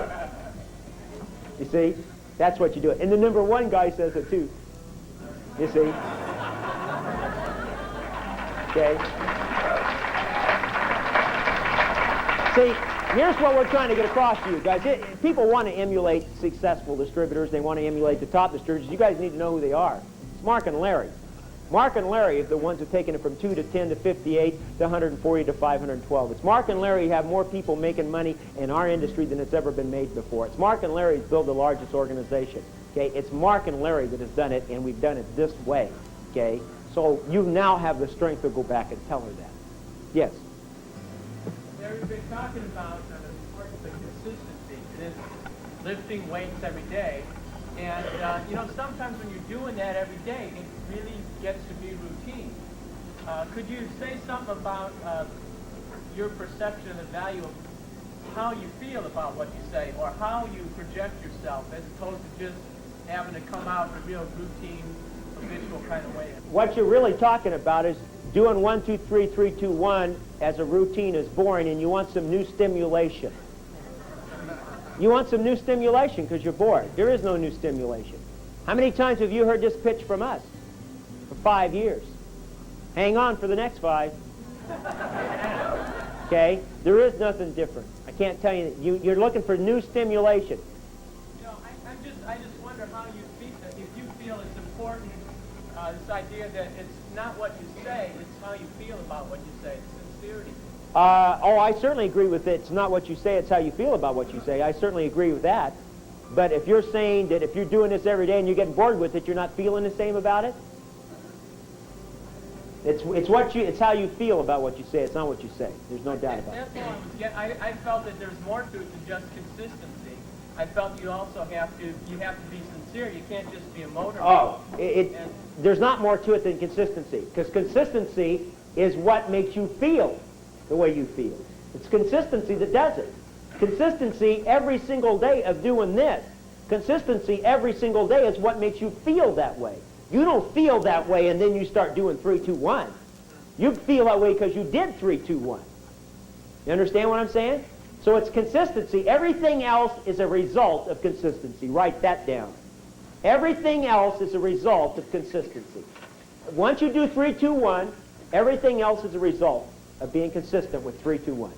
You see? That's what you do it. And the number 1 guy says it too. You see? Okay? See, here's what we're trying to get across to you guys. People want to emulate successful distributors. They want to emulate the top distributors. You guys need to know who they are. It's Mark and Larry. Mark and Larry are the ones who have taken it from 2 to 10 to 58 to 140 to 512. It's Mark and Larry who have more people making money in our industry than it's ever been made before. It's Mark and Larry who's built the largest organization. Okay, it's Mark and Larry that has done it, and we've done it this way. Okay, so you now have the strength to go back and tell her that. Yes. Larry, we've been talking about the importance of consistency. It is lifting weights every day. And, you know, sometimes when you're doing that every day, it really gets to be routine. Could you say something about your perception of the value of how you feel about what you say, or how you project yourself, as opposed to just having to come out in a real routine, habitual kind of way? What you're really talking about is doing 1, 2, 3, 3, 2, 1 as a routine is boring, and you want some new stimulation. You want some new stimulation because you're bored. There is no new stimulation. How many times have you heard this pitch from us? For 5 years. Hang on for the next 5. Okay? There is nothing different. I can't tell you. You're looking for new stimulation. You know, I just wonder how you feel, if you feel it's important, this idea that it's not what you say, it's how you feel about what you say, it's sincerity. I certainly agree with it. It's not what you say, it's how you feel about what you say. I certainly agree with that. But if you're saying that if you're doing this every day and you're getting bored with it, you're not feeling the same about it? It's how you feel about what you say. It's not what you say. There's no doubt about it. That's all I was getting. I felt that there's more to it than just consistency. I felt you also have to be sincere. You can't just be a motivator. There's not more to it than consistency, because consistency is what makes you feel the way you feel. It's consistency that does it. Consistency every single day of doing this. Consistency every single day is what makes you feel that way. You don't feel that way and then you start doing 3, 2, 1. You feel that way because you did 3, 2, 1. You understand what I'm saying? So it's consistency. Everything else is a result of consistency. Write that down. Everything else is a result of consistency. Once you do 3, 2, 1, everything else is a result of being consistent with 3, 2, 1.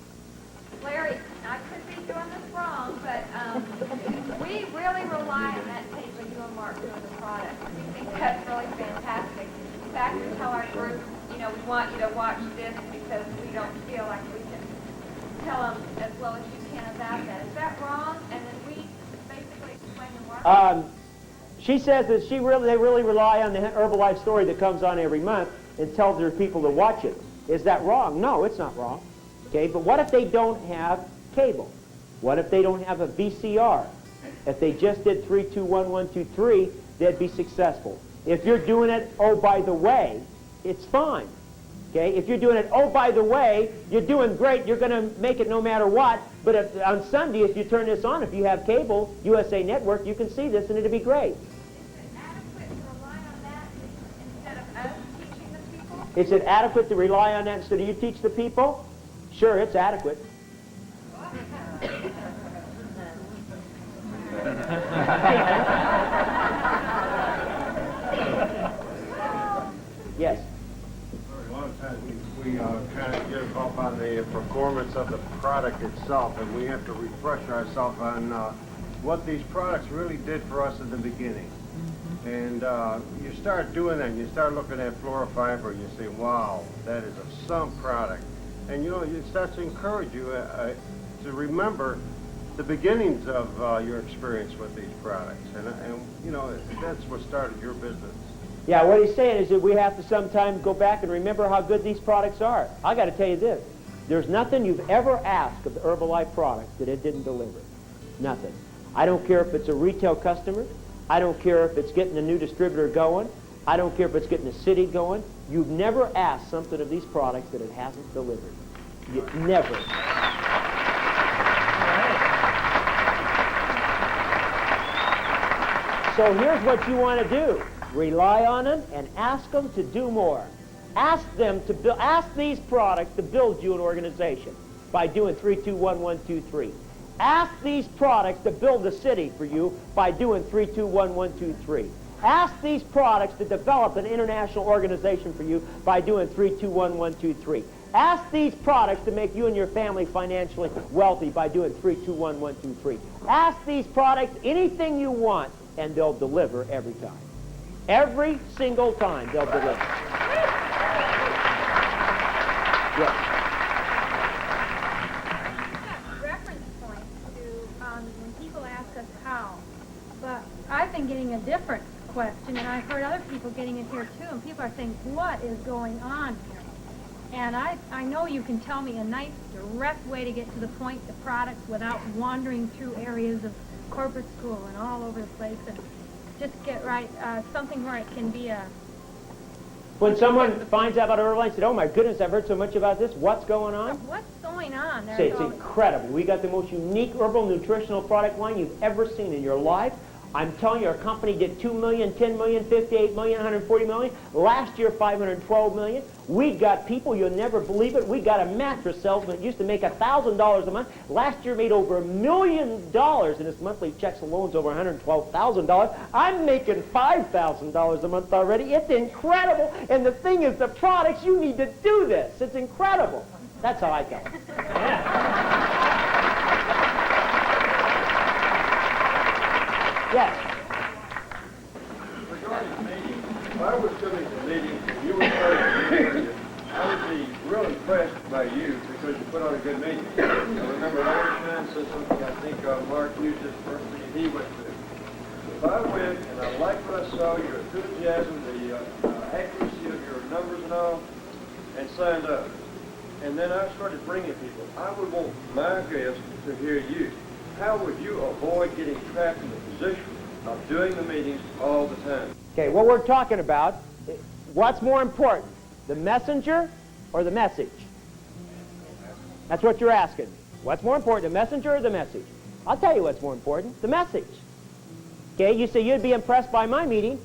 Larry, I could be doing this wrong, but we really rely on that tape of you and Mark doing the product. We think that's really fantastic. In fact, we tell our group, you know, we want you to watch this because we don't feel like we can tell them as well as you can about that. Is that wrong? And then we basically explain the market. She says that they really rely on the Herbalife story that comes on every month and tells their people to watch it. Is that wrong? No, it's not wrong. Okay, but what if they don't have cable? What if they don't have a VCR? If they just did 3, 2, 1, 1, 2, 3, they'd be successful. If you're doing it, oh, by the way, it's fine. Okay, if you're doing it, oh, by the way, you're doing great, you're going to make it no matter what, but on Sunday, if you turn this on, if you have cable, USA Network, you can see this and it'll be great. Is it adequate to rely on that instead of you teach the people? Sure, it's adequate. Yes. A lot of times we kind of give up on the performance of the product itself, and we have to refresh ourselves on what these products really did for us in the beginning. And you start doing that, and you start looking at fluorofiber, and you say, wow, that is some product. And, you know, it starts to encourage you to remember the beginnings of your experience with these products. And, you know, that's what started your business. Yeah, what he's saying is that we have to sometimes go back and remember how good these products are. I got to tell you this. There's nothing you've ever asked of the Herbalife product that it didn't deliver. Nothing. I don't care if it's a retail customer. I don't care if it's getting a new distributor going. I don't care if it's getting a city going. You've never asked something of these products that it hasn't delivered. You've never. So here's what you want to do. Rely on them and ask them to do more. Ask these products to build you an organization by doing 3, 2, 1, 1, 2, 3. Ask these products to build a city for you by doing 3, 2, 1, 1, 2, 3. Ask these products to develop an international organization for you by doing 3, 2, 1, 1, 2, 3. Ask these products to make you and your family financially wealthy by doing 3, 2, 1, 1, 2, 3. Ask these products anything you want, and they'll deliver every time. Every single time they'll deliver. Yes. Reference point to when people ask us how, but I've been getting a different question, and I've heard other people getting it here too, and people are saying, what is going on here? And I know you can tell me a nice, direct way to get to the point, the products, without wandering through areas of corporate school and all over the place, and just get right, something where it can be a... When someone finds out about Herbalife and said, oh my goodness, I've heard so much about this, what's going on? What's going on? Say it's incredible. We got the most unique herbal nutritional product line you've ever seen in your life. I'm telling you, our company did 2 million, 10 million, 58 million, 140 million. Last year, 512 million. We got people, you'll never believe it. We got a mattress salesman that used to make $1,000 a month. Last year made over $1 million in his monthly checks and loans, over $112,000. I'm making $5,000 a month already. It's incredible. And the thing is, the products, you need to do this. It's incredible. That's how I tell it. Yes. Regarding meetings, if I was coming to meetings and you were starting I would be real impressed by you because you put on a good meeting. I remember Larry Thompson, something I think Mark used this first meeting he went to. If I went and I liked what I saw, your enthusiasm, the accuracy of your numbers and all, and signed up, and then I started bringing people, I would want my guests to hear you. How would you avoid getting trapped in the position of doing the meetings all the time? Okay, what we're talking about, what's more important, the messenger or the message? That's what you're asking me. What's more important, the messenger or the message? I'll tell you what's more important, the message. Okay, you say you'd be impressed by my meeting.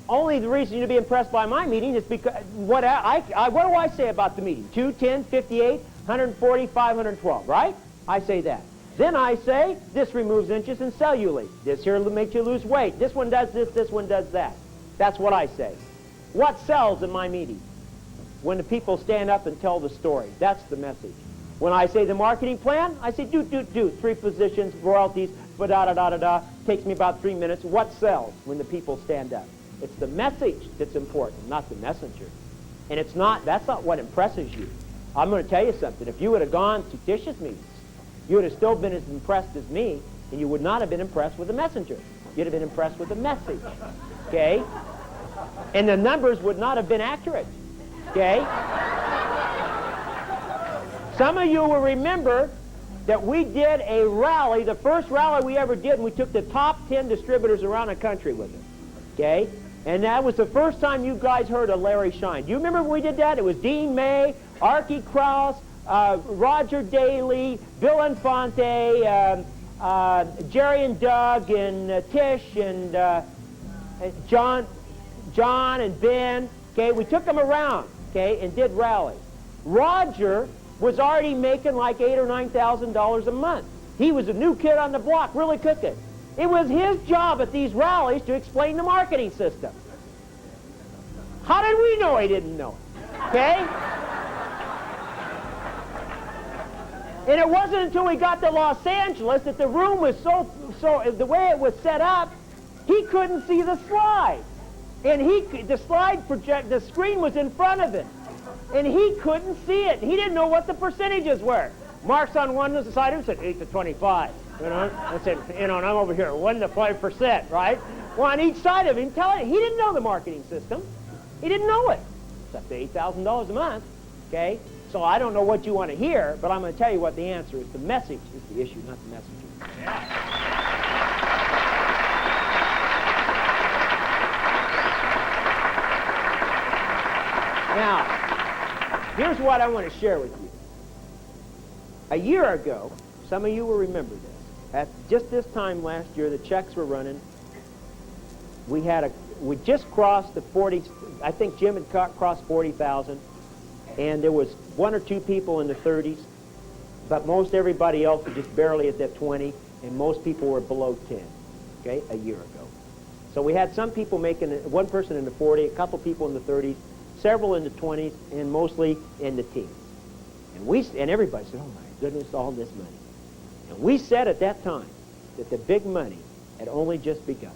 Only the reason you'd be impressed by my meeting is because, what do I say about the meeting? 2, 10, 58, 140, 512, right? I say that. Then I say, this removes inches in cellulite. This here makes you lose weight. This one does this one does that. That's what I say. What sells in my meeting? When the people stand up and tell the story. That's the message. When I say the marketing plan, I say do. 3 positions, royalties, da-da-da-da-da. Takes me about 3 minutes. What sells when the people stand up? It's the message that's important, not the messenger. And that's not what impresses you. I'm going to tell you something. If you would have gone to Tish's meetings, you would have still been as impressed as me, and you would not have been impressed with the messenger. You'd have been impressed with the message, okay? And the numbers would not have been accurate, okay? Some of you will remember that we did a rally, the first rally we ever did, and we took the top 10 distributors around the country with us, okay? And that was the first time you guys heard of Larry Shine. Do you remember when we did that? It was Dean May, Archie Krause, Roger Daly, Bill Infante, Jerry and Doug, and Tish, and John and Ben. Okay, we took them around, okay, and did rallies. Roger was already making like $8,000 or $9,000 a month. He was a new kid on the block, really cooking. It was his job at these rallies to explain the marketing system. How did we know he didn't know it? Okay? And it wasn't until we got to Los Angeles that the room was so the way it was set up, he couldn't see the slide. And the screen was in front of him. And he couldn't see it. He didn't know what the percentages were. Mark's on one side of him said 8 to 25. You know, I said, and I'm over here, 1 to 5%, right? Well, on each side of him, he didn't know the marketing system. He didn't know it. It's up to $8,000 a month, okay? So I don't know what you want to hear, but I'm going to tell you what the answer is. The message is the issue, not the messenger. Now, here's what I want to share with you. A year ago, some of you will remember this. At just this time last year, the checks were running. We just crossed the 40. I think Jim had crossed 40,000, and there was 1 or 2 people in the 30s, but most everybody else was just barely at that 20, and most people were below 10. Okay, a year ago. So we had some people making 1 person in the 40, a couple people in the 30s, several in the 20s, and mostly in the teens. And everybody said, "Oh my goodness, all this money." And we said at that time that the big money had only just begun.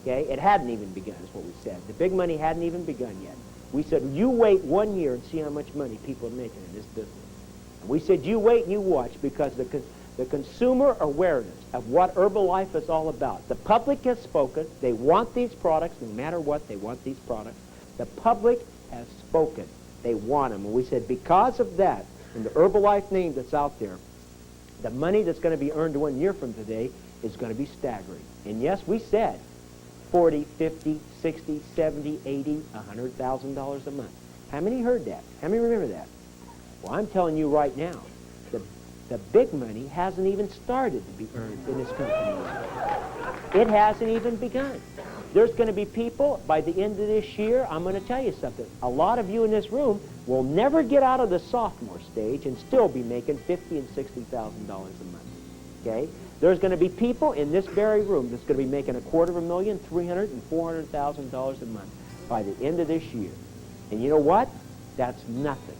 Okay? It hadn't even begun, is what we said. The big money hadn't even begun yet. We said, you wait 1 year and see how much money people are making in this business. And we said, you wait and you watch, because the consumer awareness of what Herbalife is all about. The public has spoken. They want these products. No matter what, they want these products. The public has spoken. They want them. And we said, because of that, and the Herbalife name that's out there, the money that's going to be earned 1 year from today is going to be staggering. And yes, we said $40, $50, $60, $70, $80, $100,000 a month. How many heard that? How many remember that? Well, I'm telling you right now, the big money hasn't even started to be earned in this company yet. It hasn't even begun. There's going to be people, by the end of this year, I'm going to tell you something. A lot of you in this room will never get out of the sophomore stage and still be making $50,000 and $60,000 a month. Okay? There's going to be people in this very room that's going to be making $250,000, $300,000, and $400,000 a month by the end of this year. And you know what? That's nothing.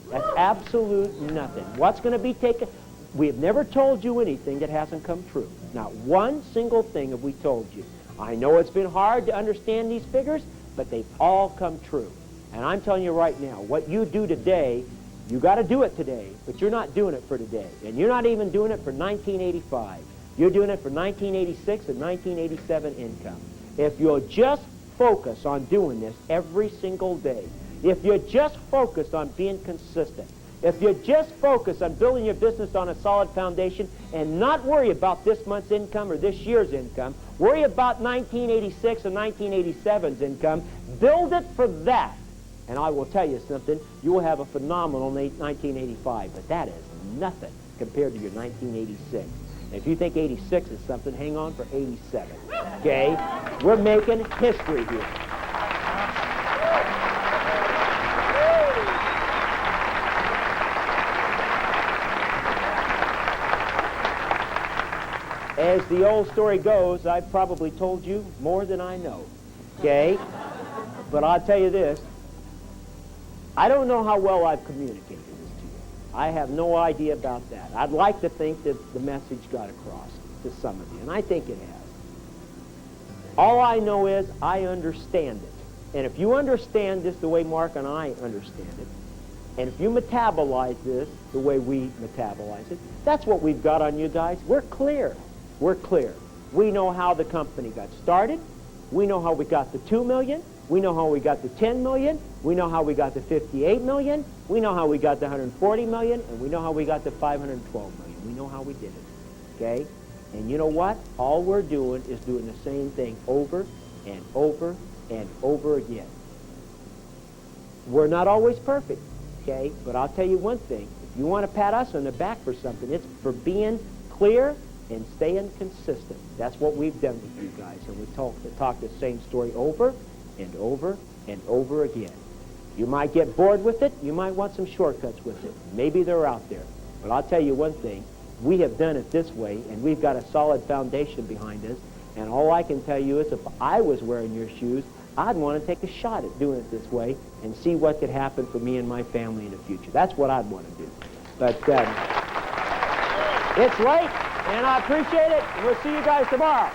That's absolute nothing. What's going to be taken? We have never told you anything that hasn't come true. Not one single thing have we told you. I know it's been hard to understand these figures, but they've all come true. And I'm telling you right now, what you do today, you got to do it today, but you're not doing it for today. And you're not even doing it for 1985. You're doing it for 1986 and 1987 income. If you'll just focus on doing this every single day, if you're just focused on being consistent, if you just focus on building your business on a solid foundation and not worry about this month's income or this year's income, worry about 1986 and 1987's income, build it for that. And I will tell you something, you will have a phenomenal 1985, but that is nothing compared to your 1986. And if you think 86 is something, hang on for 87, okay? We're making history here. As the old story goes, I've probably told you more than I know, okay? But I'll tell you this, I don't know how well I've communicated this to you. I have no idea about that. I'd like to think that the message got across to some of you, and I think it has. All I know is I understand it. And if you understand this the way Mark and I understand it, and if you metabolize this the way we metabolize it, that's what we've got on you guys. We're clear. We're clear. We know how the company got started. We know how we got to 2 million. We know how we got to 10 million. We know how we got to 58 million. We know how we got to 140 million. And we know how we got to 512 million. We know how we did it. Okay? And you know what? All we're doing is doing the same thing over and over and over again. We're not always perfect. Okay? But I'll tell you one thing. If you want to pat us on the back for something, it's for being clear and staying consistent. That's what we've done with you guys. And we talk the same story over and over and over again. You might get bored with it. You might want some shortcuts with it. Maybe they're out there. But I'll tell you one thing. We have done it this way, and we've got a solid foundation behind us. And all I can tell you is if I was wearing your shoes, I'd want to take a shot at doing it this way and see what could happen for me and my family in the future. That's what I'd want to do. But it's late. And I appreciate it. We'll see you guys tomorrow.